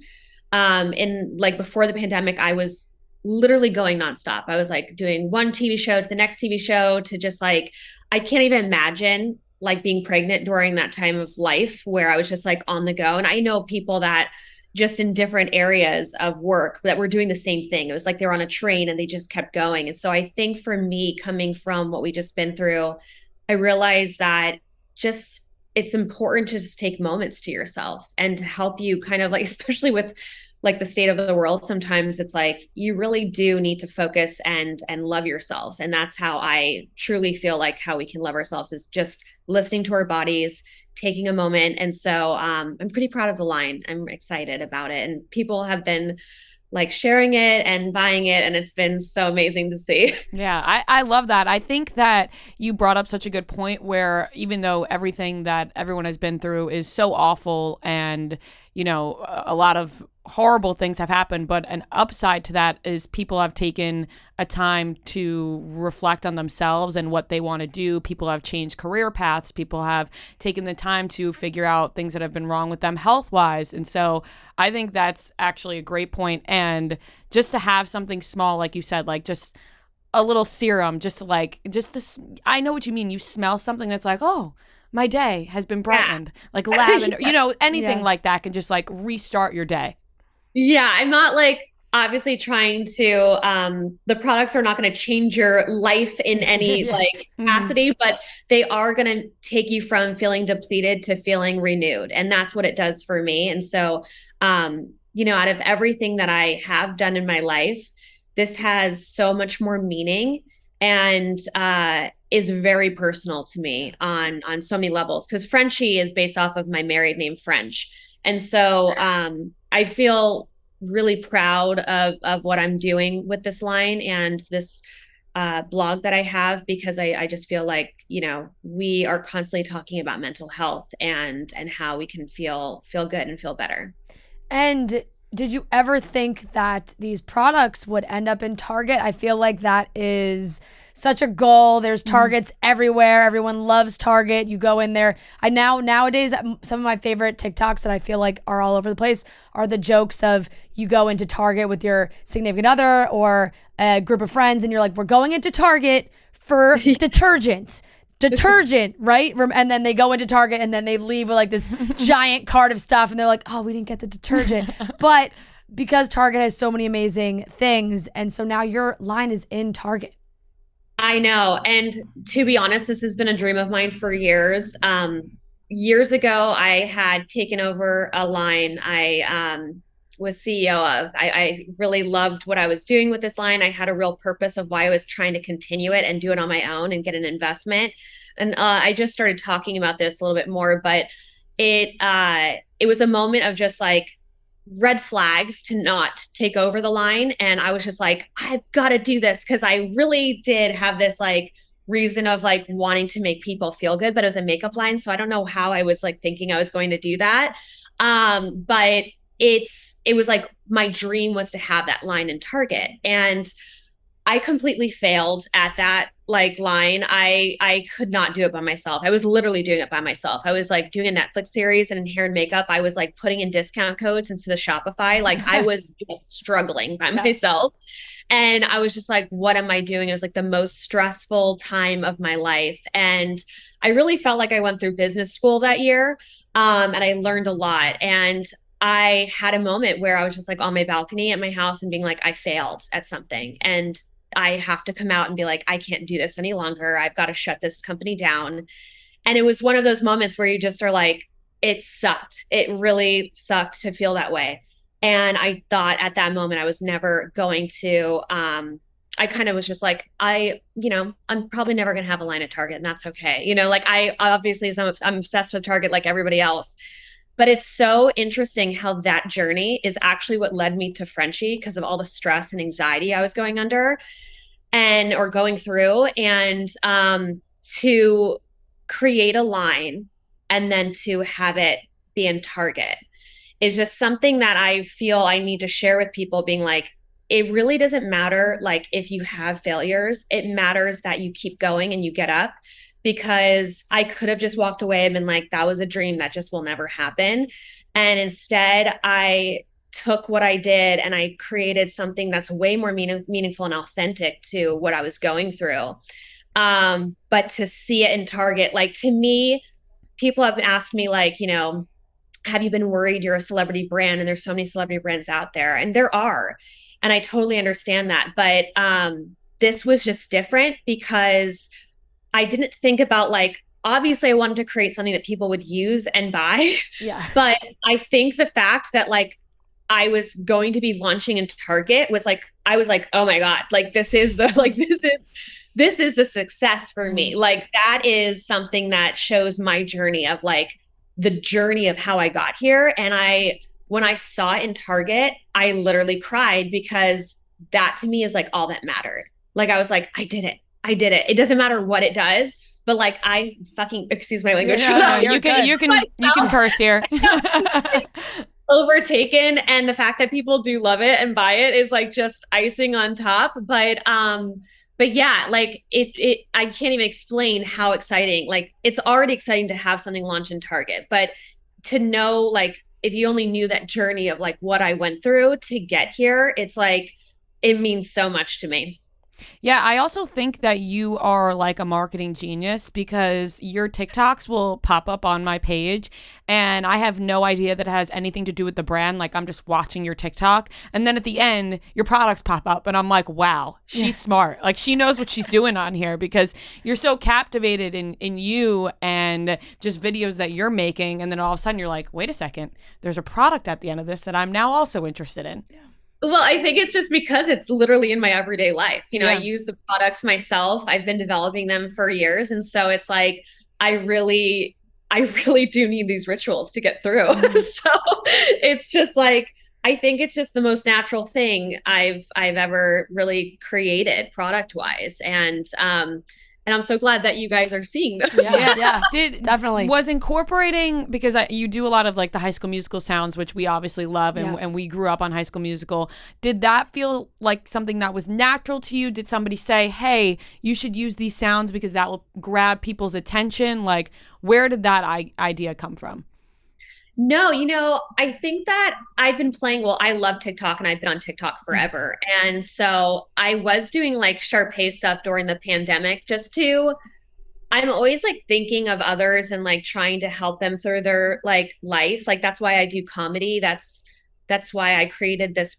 And like before the pandemic, I was literally going nonstop. I was like doing one TV show to the next TV show to just like, I can't even imagine like being pregnant during that time of life where I was just like on the go. And I know people that just in different areas of work that were doing the same thing. It was like they were on a train and they just kept going. And so I think for me, coming from what we just been through, I realized that just it's important to just take moments to yourself and to help you kind of like, especially with like the state of the world, sometimes it's like you really do need to focus and love yourself. And that's how I truly feel like how we can love ourselves is just listening to our bodies, taking a moment. And so I'm pretty proud of the line. I'm excited about it. And people have been like sharing it and buying it, and it's been so amazing to see. Yeah, I love that. I think that you brought up such a good point where even though everything that everyone has been through is so awful and, a lot of horrible things have happened, but an upside to that is people have taken a time to reflect on themselves and what they want to do. People have changed career paths. People have taken the time to figure out things that have been wrong with them health-wise. And so I think that's actually a great point. And just to have something small, like you said, like just a little serum, just this, I know what you mean. You smell something that's like, oh, my day has been brightened, like lavender, anything like that can just like restart your day. Yeah, I'm not like obviously trying to the products are not going to change your life in any like capacity, but they are going to take you from feeling depleted to feeling renewed. And that's what it does for me. And so out of everything that I have done in my life, this has so much more meaning and is very personal to me on so many levels, because Frenshe is based off of my married name Frenshe. And so I feel really proud of what I'm doing with this line and this blog that I have, because I just feel like, we are constantly talking about mental health and how we can feel good and feel better. And did you ever think that these products would end up in Target? I feel like that is such a goal. There's Targets everywhere. Everyone loves Target. You go in there. Nowadays, some of my favorite TikToks that I feel like are all over the place are the jokes of you go into Target with your significant other or a group of friends and you're like, we're going into Target for detergent, right? And then they go into Target and then they leave with like this giant cart of stuff and they're like, oh, we didn't get the detergent. But because Target has so many amazing things, and so now your line is in Target. I know. And to be honest, this has been a dream of mine for years. Years ago, I had taken over a line I was CEO of. I really loved what I was doing with this line. I had a real purpose of why I was trying to continue it and do it on my own and get an investment. And I just started talking about this a little bit more, but it was a moment of just like red flags to not take over the line. And I was just like, I've got to do this, because I really did have this like reason of like wanting to make people feel good, but it was a makeup line. So I don't know how I was like thinking I was going to do that. But it was like my dream was to have that line in Target. And I completely failed at that like line, I could not do it by myself. I was literally doing it by myself. I was like doing a Netflix series, and in hair and makeup, I was like putting in discount codes into the Shopify. Like I was just struggling by myself. And I was just like, what am I doing? It was like the most stressful time of my life. And I really felt like I went through business school that year. And I learned a lot. And I had a moment where I was just like on my balcony at my house and being like, I failed at something. And I have to come out and be like, I can't do this any longer. I've got to shut this company down. And it was one of those moments where you just are like, it sucked. It really sucked to feel that way. And I thought at that moment I was never going to, I kind of was just like, I'm probably never going to have a line at Target, and that's okay. Like I obviously, I'm obsessed with Target like everybody else. But it's so interesting how that journey is actually what led me to Frenshe, because of all the stress and anxiety I was going under or going through. And to create a line and then to have it be in Target is just something that I feel I need to share with people, being like, it really doesn't matter like if you have failures. It matters that you keep going and you get up, because I could have just walked away and been like, that was a dream that just will never happen. And instead I took what I did and I created something that's way more meaningful and authentic to what I was going through. But to see it in Target, like to me, people have asked me like, have you been worried you're a celebrity brand and there's so many celebrity brands out there? And there are, and I totally understand that. But this was just different because I didn't think about like, obviously I wanted to create something that people would use and buy. Yeah. But I think the fact that like I was going to be launching in Target was like, I was like, oh my God, like this is the success for me. Like that is something that shows my journey of like the journey of how I got here. And when I saw it in Target, I literally cried, because that to me is like all that mattered. Like I was like, I did it. It doesn't matter what it does, but like I fucking, excuse my language. You can curse here. Overtaken, and the fact that people do love it and buy it is like just icing on top. But yeah, like it I can't even explain how exciting. Like it's already exciting to have something launch in Target, but to know, like, if you only knew that journey of like what I went through to get here, it's like it means so much to me. Yeah, I also think that you are like a marketing genius, because your TikToks will pop up on my page and I have no idea that it has anything to do with the brand. Like I'm just watching your TikTok, and then at the end your products pop up and I'm like, wow, she's smart. Like she knows what she's doing on here, because you're so captivated in you and just videos that you're making. And then all of a sudden you're like, wait a second, there's a product at the end of this that I'm now also interested in. Yeah. Well, I think it's just because it's literally in my everyday life. I use the products myself. I've been developing them for years. And so it's like, I really do need these rituals to get through. So it's just like, I think it's just the most natural thing I've ever really created product wise. And I'm so glad that you guys are seeing those. Yeah. Definitely was incorporating, because you do a lot of like the High School Musical sounds, which we obviously love, and we grew up on High School Musical. Did that feel like something that was natural to you? Did somebody say, hey, you should use these sounds because that will grab people's attention? Like, where did that idea come from? No, I think that I've been I love TikTok and I've been on TikTok forever. And so I was doing like Sharpay stuff during the pandemic, I'm always like thinking of others and like trying to help them through their like life. Like that's why I do comedy. That's why I created this,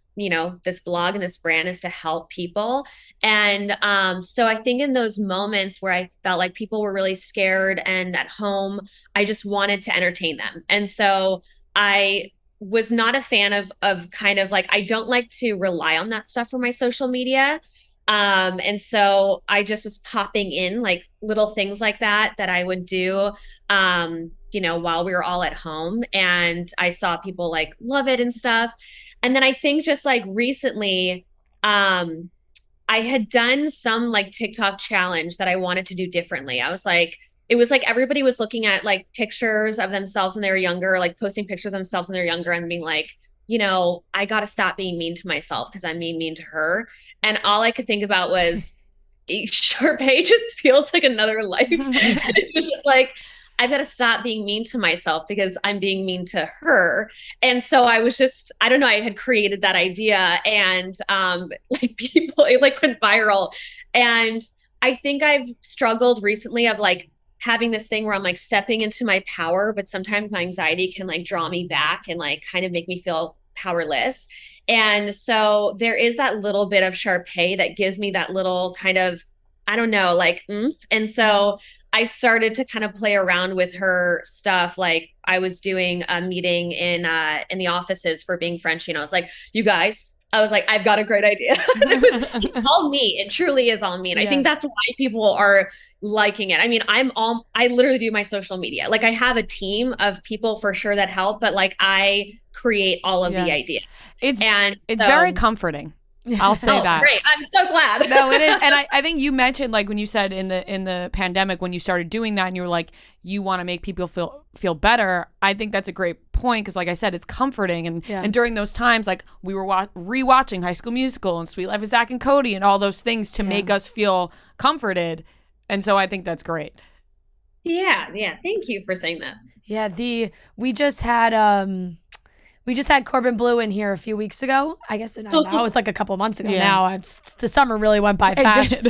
this blog and this brand, is to help people. And so I think in those moments where I felt like people were really scared and at home, I just wanted to entertain them. And so I was not a fan of kind of like, I don't like to rely on that stuff for my social media. And so I just was popping in like little things like that I would do, while we were all at home, and I saw people like love it and stuff. And then I think just like recently, I had done some like TikTok challenge that I wanted to do differently. I was like, it was like everybody was looking at like pictures of themselves when they were younger, like posting pictures of themselves when they're younger and being like, I got to stop being mean to myself because I'm being mean to her. And all I could think about was, Sharpay just feels like another life. It was just like, I've got to stop being mean to myself because I'm being mean to her. And so I was just, I don't know, I had created that idea and like people, it like went viral. And I think I've struggled recently of like having this thing where I'm like stepping into my power, but sometimes my anxiety can like draw me back and like kind of make me feel powerless. And so there is that little bit of Sharpay that gives me that little kind of, I don't know, like oomph. And so I started to kind of play around with her stuff. Like I was doing a meeting in the offices for Being Frenshe, and I was like, "You guys," I was like, "I've got a great idea." It's all me. It truly is all me, and I think that's why people are liking it. I mean, I literally do my social media. Like I have a team of people for sure that help, but like I create all of the idea. It's very comforting. I'll say that. Great. I'm so glad. No, it is. And I think you mentioned, like, when you said in the pandemic, when you started doing that and you were like, you want to make people feel better. I think that's a great point. Cause like I said, it's comforting. And during those times, like we were rewatching High School Musical and Sweet Life of Zach and Cody and all those things to make us feel comforted. And so I think that's great. Yeah. Thank you for saying that. Yeah. We just had Corbin Bleu in here a few weeks ago. I guess that was like a couple months ago now. The summer really went by fast.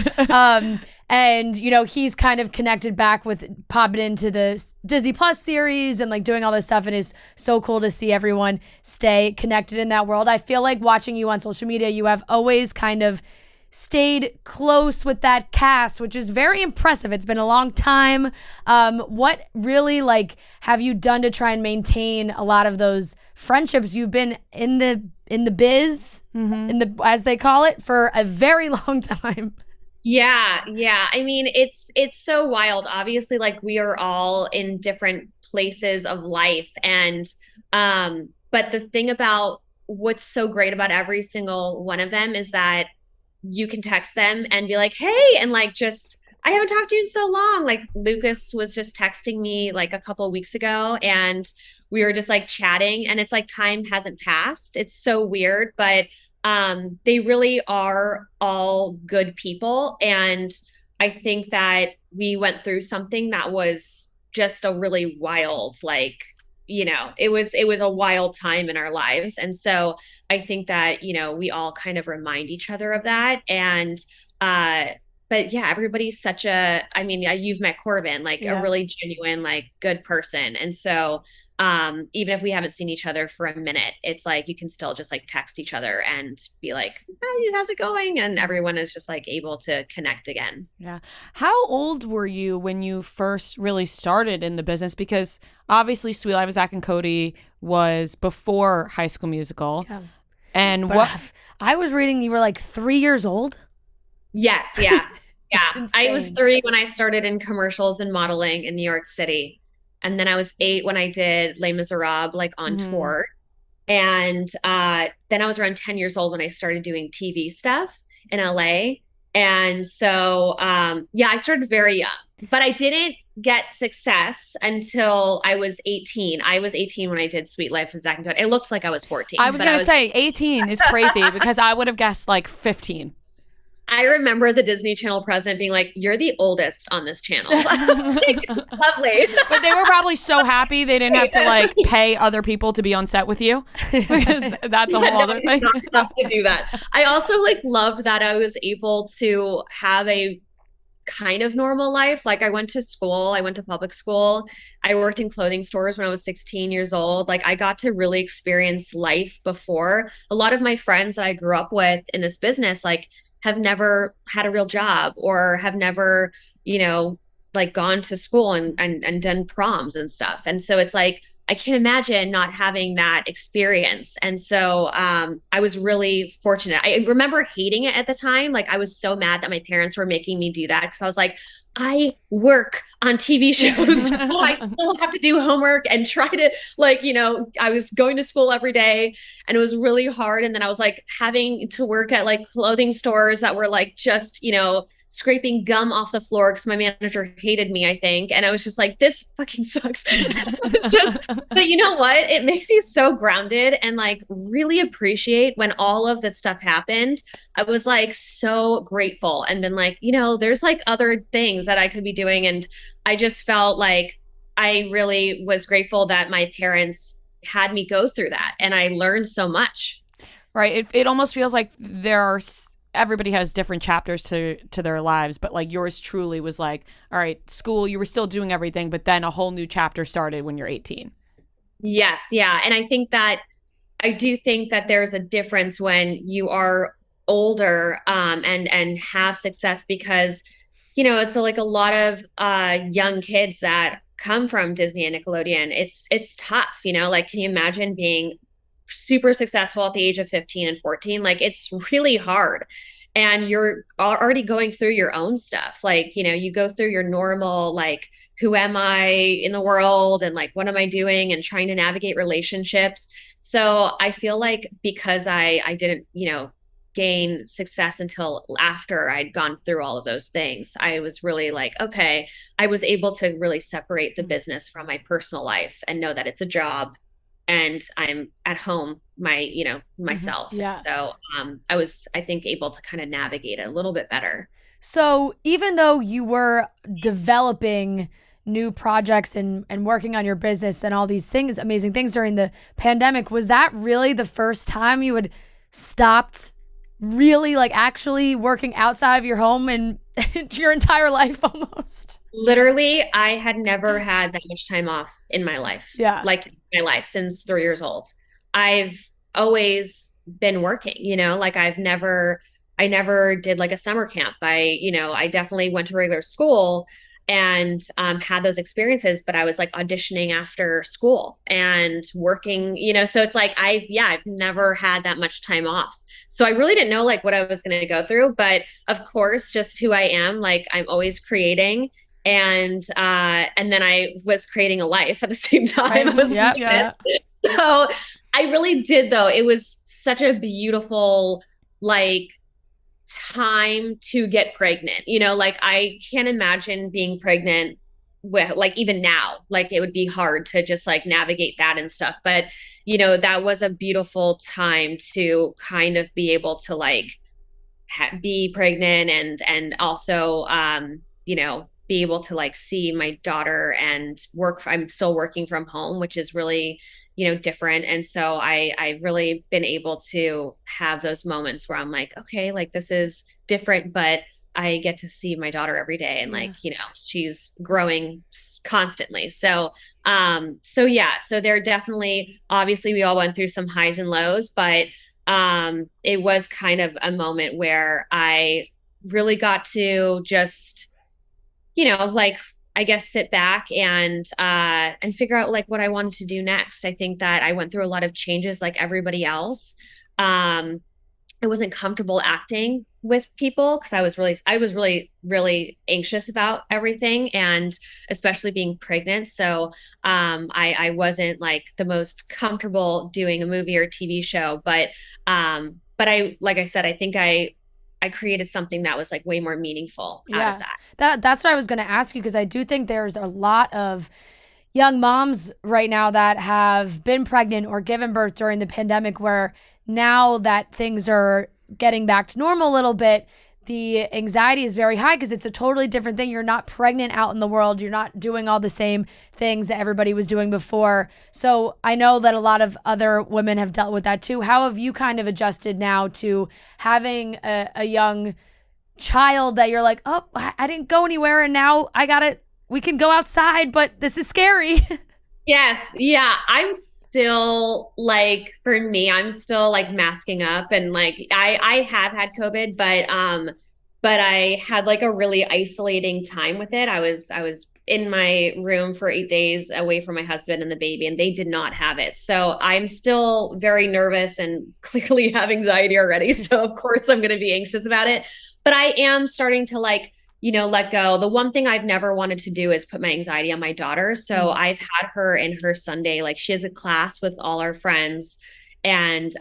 And, you know, he's kind of connected back with popping into the Disney Plus series and like doing all this stuff. And it's so cool to see everyone stay connected in that world. I feel like watching you on social media, you have always kind of stayed close with that cast, which is very impressive. It's been a long time. What really like have you done to try and maintain a lot of those friendships? You've been in the biz, in the, as they call it, for a very long time. Yeah. I mean, it's so wild. Obviously, like we are all in different places of life, and but the thing about what's so great about every single one of them is that you can text them and be like, hey, and like just, I haven't talked to you in so long. Like Lucas was just texting me like a couple of weeks ago and we were just like chatting, and it's like time hasn't passed. It's so weird, but they really are all good people. And I think that we went through something that was just a really wild, like, you know, it was a wild time in our lives. And so I think that, you know, we all kind of remind each other of that. And, but yeah, everybody's such a, I mean, you've met Corbin, like a really genuine, like good person. And so, even if we haven't seen each other for a minute, it's like, you can still just like text each other and be like, oh, how's it going? And everyone is just like able to connect again. Yeah. How old were you when you first really started in the business? Because obviously Sweet Life of Zach and Cody was before High School Musical. Yeah. And I was reading you were like 3 years old. Yes. Yeah. Yeah. I was 3 when I started in commercials and modeling in New York City. And then I was 8 when I did Les Miserables, like on tour. And then I was around 10 years old when I started doing TV stuff in LA. And so, I started very young, but I didn't get success until I was 18. I was 18 when I did Sweet Life of Zach and Cody. It looked like I was 14. I was going to say 18 is crazy because I would have guessed like 15. I remember the Disney Channel president being like, you're the oldest on this channel. Like, lovely. But they were probably so happy they didn't have to like pay other people to be on set with you, because that's a whole other thing. Not to do that. I also like loved that I was able to have a kind of normal life. Like I went to school, I went to public school. I worked in clothing stores when I was 16 years old. Like I got to really experience life before. A lot of my friends that I grew up with in this business, like, have never had a real job or have never, you know, like gone to school and done proms and stuff. And so it's like, I can't imagine not having that experience. And so I was really fortunate. I remember hating it at the time. Like I was so mad that my parents were making me do that, because I was like, I work on TV shows. I still have to do homework and try to, like, you know, I was going to school every day and it was really hard. And then I was like having to work at like clothing stores that were like just, you know, scraping gum off the floor because my manager hated me, I think. And I was just like, this fucking sucks. It's just, but you know what? It makes you so grounded and like really appreciate when all of this stuff happened. I was like so grateful and been like, you know, there's like other things that I could be doing. And I just felt like I really was grateful that my parents had me go through that. And I learned so much. Right. It almost feels like everybody has different chapters to their lives, but like yours truly was like, all right, school, you were still doing everything, but then a whole new chapter started when you're 18. Yes. Yeah. And I do think that there's a difference when you are older and have success because, you know, it's like a lot of young kids that come from Disney and Nickelodeon. It's tough, you know, like, can you imagine being super successful at the age of 15 and 14? Like, it's really hard. And you're already going through your own stuff. Like, you know, you go through your normal, like, who am I in the world? And like, what am I doing? And trying to navigate relationships. So I feel like because I didn't, you know, gain success until after I'd gone through all of those things, I was really like, okay, I was able to really separate the business from my personal life and know that it's a job and I'm at home, myself. Yeah. So I was, I think, able to kind of navigate it a little bit better. So even though you were developing new projects and working on your business and all these things, amazing things during the pandemic, was that really the first time you had stopped really like actually working outside of your home and your entire life almost? Literally, I had never had that much time off in my life. Yeah. Like my life since 3 years old. I've always been working, you know, like I never did like a summer camp. I definitely went to regular school and had those experiences, but I was like auditioning after school and working, you know, so it's like, I've never had that much time off. So I really didn't know like what I was going to go through, but of course, just who I am, like I'm always creating. And then I was creating a life at the same time. Yeah. So I really did though. It was such a beautiful, like, time to get pregnant, you know, like I can't imagine being pregnant with like even now, like it would be hard to just like navigate that and stuff. But, you know, that was a beautiful time to kind of be able to like be pregnant and also, you know, be able to like see my daughter and work. I'm still working from home, which is really, you know, different. And so I've really been able to have those moments where I'm like, okay, like this is different, but I get to see my daughter every day and like, you know, she's growing constantly. So so there definitely, obviously we all went through some highs and lows, but it was kind of a moment where I really got to just, you know, like, I guess sit back and figure out like what I wanted to do next. I think that I went through a lot of changes like everybody else. I wasn't comfortable acting with people because I was really, really anxious about everything and especially being pregnant. So I wasn't like the most comfortable doing a movie or TV show, but like I said, I think I created something that was like way more meaningful out of that. That's what I was going to ask you, because I do think there's a lot of young moms right now that have been pregnant or given birth during the pandemic, where now that things are getting back to normal a little bit, the anxiety is very high because it's a totally different thing. You're not pregnant out in the world. You're not doing all the same things that everybody was doing before. So I know that a lot of other women have dealt with that too. How have you kind of adjusted now to having a young child that you're like, oh, I didn't go anywhere and now we can go outside, but this is scary. Yes. Yeah. I'm still like, for me, I'm still like masking up and like, I have had COVID, but I had like a really isolating time with it. I was in my room for 8 days away from my husband and the baby, and they did not have it. So I'm still very nervous and clearly have anxiety already. So of course I'm going to be anxious about it, but I am starting to like, you know, let go. The one thing I've never wanted to do is put my anxiety on my daughter. So I've had her in her Sunday, like she has a class with all our friends and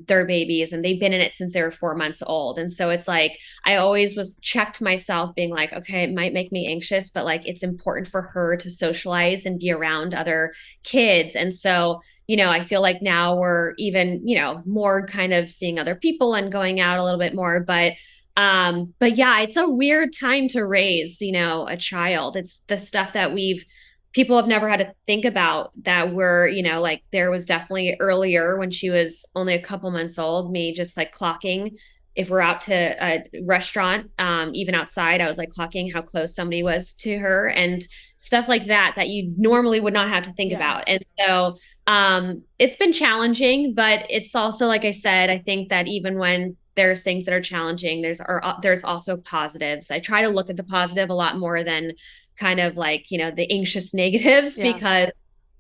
their babies, and they've been in it since they were 4 months old. And so it's like I always was checked myself being like, okay, it might make me anxious, but like it's important for her to socialize and be around other kids. And so I feel like now we're even, more kind of seeing other people and going out a little bit more. But yeah, it's a weird time to raise, a child. It's the stuff that people have never had to think about, that we're, like there was definitely earlier when she was only a couple months old, me just like clocking if we're out to a restaurant, even outside, I was like clocking how close somebody was to her and stuff like that you normally would not have to think about. And so it's been challenging, but it's also, like I said, I think that even when there's things that are challenging, there's also positives. I try to look at the positive a lot more than kind of like, the anxious negatives, because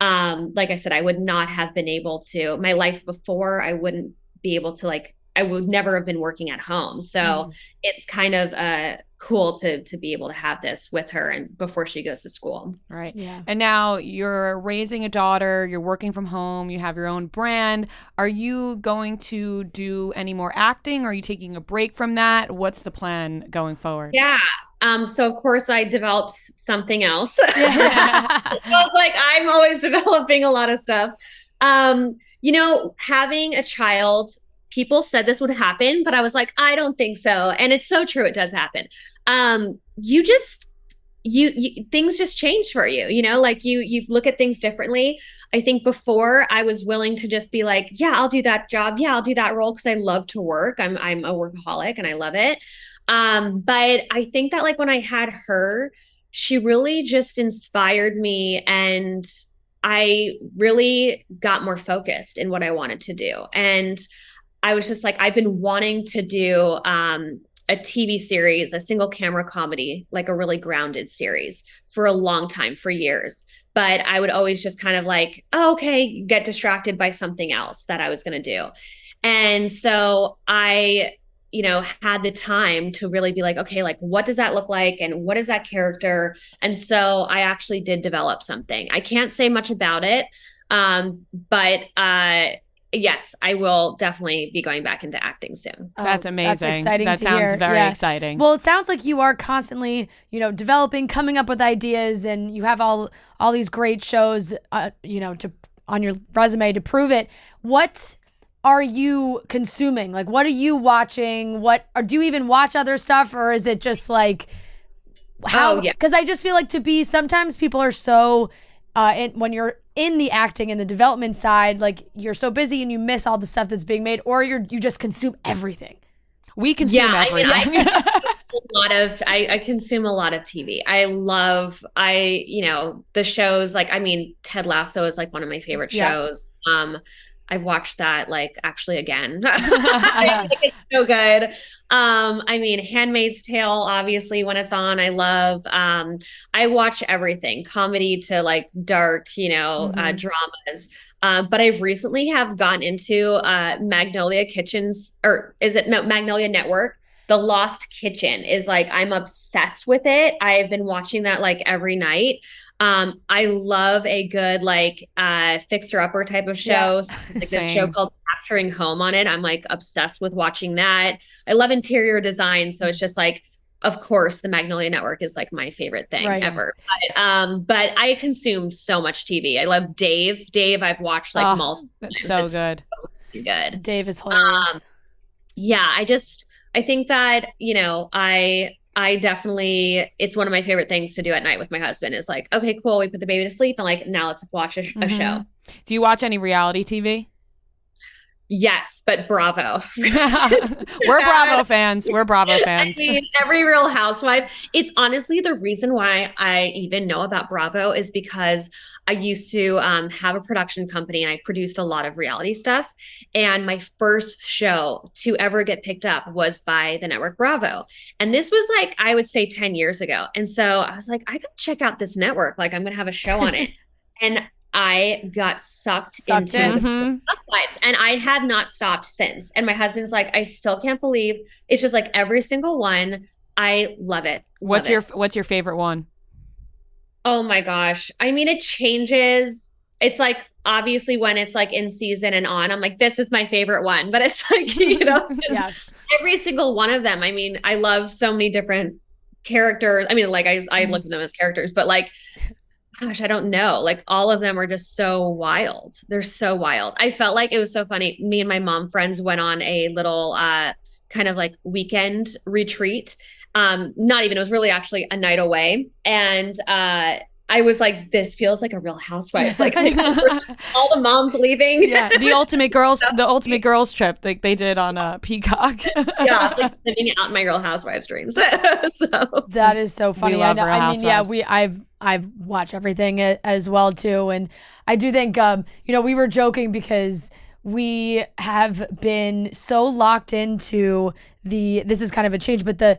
like I said, I would not have been able to, my life before, I wouldn't be able to, like, I would never have been working at home. So it's kind of cool to be able to have this with her and before she goes to school. Right. Yeah. And now you're raising a daughter, you're working from home, you have your own brand. Are you going to do any more acting? Are you taking a break from that? What's the plan going forward? Yeah. So of course I developed something else. I was like, I'm always developing a lot of stuff. Having a child, people said this would happen, but I was like, I don't think so. And it's so true. It does happen. You things just change for you, like you look at things differently. I think before I was willing to just be like, yeah, I'll do that job. Yeah, I'll do that role, 'cause I love to work. I'm a workaholic and I love it. But I think that like when I had her, she really just inspired me, and I really got more focused in what I wanted to do. And I was just like, I've been wanting to do a TV series, a single camera comedy, like a really grounded series for a long time, for years. But I would always just kind of like, oh, okay, get distracted by something else that I was going to do. And so I, had the time to really be like, okay, like what does that look like? And what is that character? And so I actually did develop something. I can't say much about it. But yes, I will definitely be going back into acting soon. That's amazing. That's exciting. That to sounds hear. very exciting. Well, it sounds like you are constantly, developing, coming up with ideas, and you have all these great shows, to on your resume to prove it. What are you consuming? Like, what are you watching? Or do you even watch other stuff, or is it just like how? Because I just feel like sometimes people are so when you're in the acting and the development side, like you're so busy and you miss all the stuff that's being made, or you just consume everything. We consume everything. I consume a lot of TV. The shows, like, Ted Lasso is like one of my favorite shows. I've watched that like actually again. I think it's so good. Handmaid's Tale, obviously when it's on, I love. I watch everything, comedy to like dark, dramas. But I've recently have gotten into Magnolia Network. The Lost Kitchen is like, I'm obsessed with it. I've been watching that like every night. I love a good like fixer-upper type of show. Like this show called Capturing Home on it. I'm like obsessed with watching that. I love interior design, so it's just like, of course, the Magnolia Network is like my favorite thing ever. But I consume so much TV. I love Dave. Dave, I've watched like multiple. That's so good. So good. Dave is hilarious. I think that, I definitely, it's one of my favorite things to do at night with my husband is like, okay, cool. We put the baby to sleep and like, now let's watch a show. Do you watch any reality TV? Yes, but Bravo. We're Bravo fans. Every Real Housewife. It's honestly the reason why I even know about Bravo is because I used to have a production company and I produced a lot of reality stuff. And my first show to ever get picked up was by the network Bravo. And this was like, I would say 10 years ago. And so I was like, I gotta check out this network. Like I'm going to have a show on it. And I got sucked into the housewives, and I have not stopped since. And my husband's like, I still can't believe it's just like every single one. I love it. What's your favorite one? Oh my gosh. It changes it's like obviously when it's like in season and on, I'm like, this is my favorite one. But it's like, you know, Yes. every single one of them. I mean, I love so many different characters. I mean, like I look at them as characters, but like, gosh, I don't know. Like all of them are just so wild. They're so wild. I felt like it was so funny. Me and my mom friends went on a little kind of like weekend retreat. Not even, it was really actually a night away. And I was like, this feels like a Real Housewives. Like all the moms leaving. Yeah, the ultimate girls trip like they did on Peacock. Yeah, like living out my Real Housewives dreams. So That is so funny. We love Real I mean, yeah, Housewives. I've watched everything as well too, and I do think you know, we were joking because we have been so locked into this is kind of a change, but the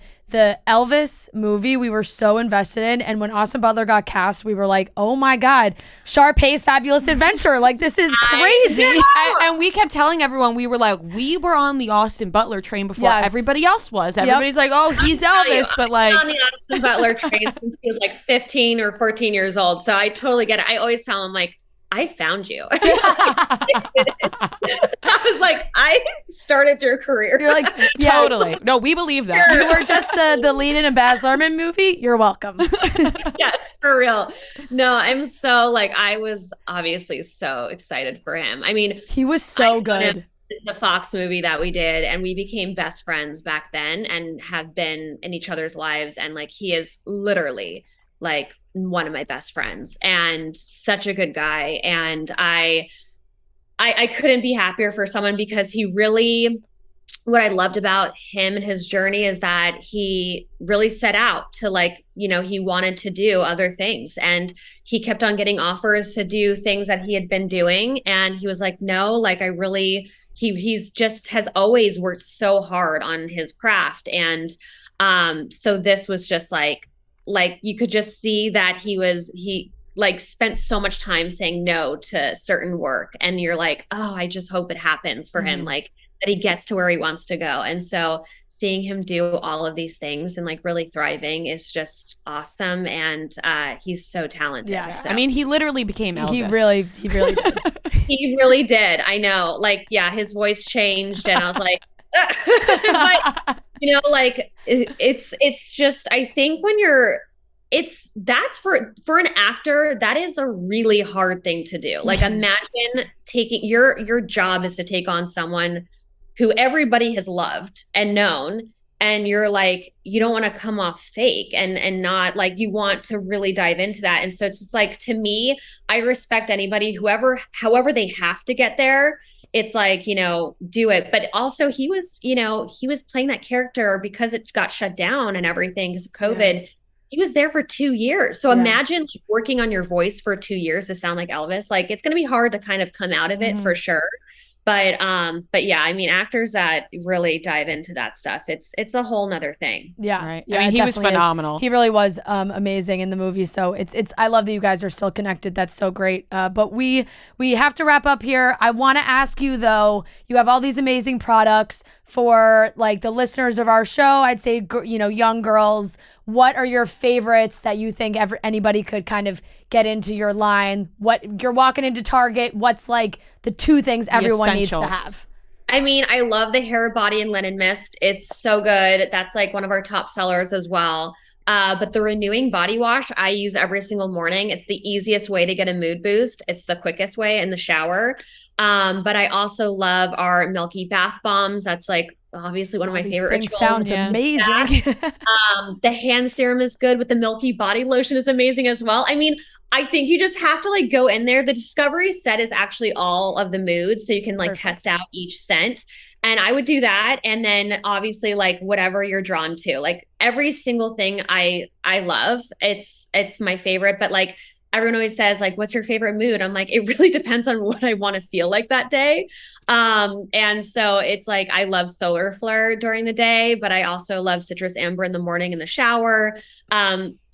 Elvis movie we were so invested in, and when Austin Butler got cast, we were like, oh my God, Sharpay's Fabulous Adventure, like this is crazy. And we kept telling everyone, we were like, we were on the Austin Butler train before Yes. everybody else was. Everybody's like, oh, he's Elvis, but like, on the Austin Butler train since he was like 15 or 14 years old. So I totally get it. I always tell him like, I found you. I was like, I started your career. You're like, yes, totally. No, we believe that. you were just the lead in a Baz Luhrmann movie. You're welcome. Yes, for real. No, I'm so like, I was obviously so excited for him. I mean, He was so good. the Fox movie that we did, and we became best friends back then and have been in each other's lives. And like, he is literally like one of my best friends and such a good guy. And I couldn't be happier for someone, because he really, what I loved about him and his journey is that he really set out to like, you know, he wanted to do other things, and he kept on getting offers to do things that he had been doing. And he was like, no, like I really, he's just has always worked so hard on his craft. And so this was just like you could just see that he like spent so much time saying no to certain work, and you're like, oh, I just hope it happens for him, like that he gets to where he wants to go. And so seeing him do all of these things and like really thriving is just awesome. And he's so talented. Yeah. So. I mean, he literally became Elvis. He really did. He really did. I know. Like, yeah, his voice changed, and I was like, like, you know, like it's just, I think when that's for an actor, that is a really hard thing to do. Like imagine taking your job is to take on someone who everybody has loved and known, and you're like, you don't want to come off fake and not like, you want to really dive into that. And so it's just like, to me, I respect anybody, however they have to get there. It's like, you know, do it. But also he was playing that character because it got shut down and everything because of COVID. Yeah. He was there for 2 years. So imagine like, working on your voice for 2 years to sound like Elvis. Like, it's going to be hard to kind of come out of it for sure. But yeah, I mean, actors that really dive into that stuff, it's a whole nother thing. Yeah. Right. Yeah, I mean, he was phenomenal. He really was amazing in the movie. So it's I love that you guys are still connected. That's so great. But we have to wrap up here. I want to ask you though, you have all these amazing products for like the listeners of our show. I'd say, you know, young girls, what are your favorites that you think anybody could kind of get into your line? What you're walking into Target, what's like the 2 things everyone needs to have? I mean, I love the hair, body, and linen mist. It's so good. That's like one of our top sellers as well. But the renewing body wash I use every single morning. It's the easiest way to get a mood boost. It's the quickest way in the shower. But I also love our milky bath bombs. That's like obviously one of my favorite rituals. Sounds amazing. The hand serum is good, with the milky body lotion is amazing as well. I mean, I think you just have to like go in there. The Discovery set is actually all of the moods, so you can like test out each scent. And I would do that. And then obviously like whatever you're drawn to, like every single thing I love, it's my favorite. But like everyone always says like, what's your favorite mood? I'm like, it really depends on what I want to feel like that day. And so it's like, I love Solar Flare during the day, but I also love Citrus Amber in the morning in the shower.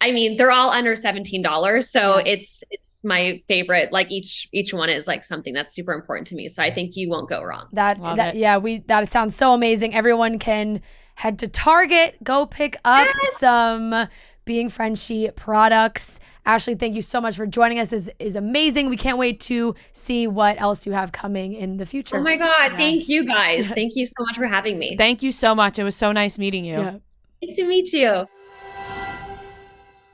I mean, they're all under $17. So it's my favorite. Like each one is like something that's super important to me. So I think you won't go wrong. That sounds so amazing. Everyone can head to Target, go pick up some Being Frenshe products. Ashley, thank you so much for joining us. This is amazing. We can't wait to see what else you have coming in the future. Oh my God. Thank you guys. Thank you so much for having me. Thank you so much. It was so nice meeting you. Yeah. Nice to meet you.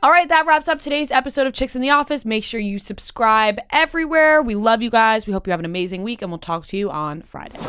All right, that wraps up today's episode of Chicks in the Office. Make sure you subscribe everywhere. We love you guys. We hope you have an amazing week, and we'll talk to you on Friday.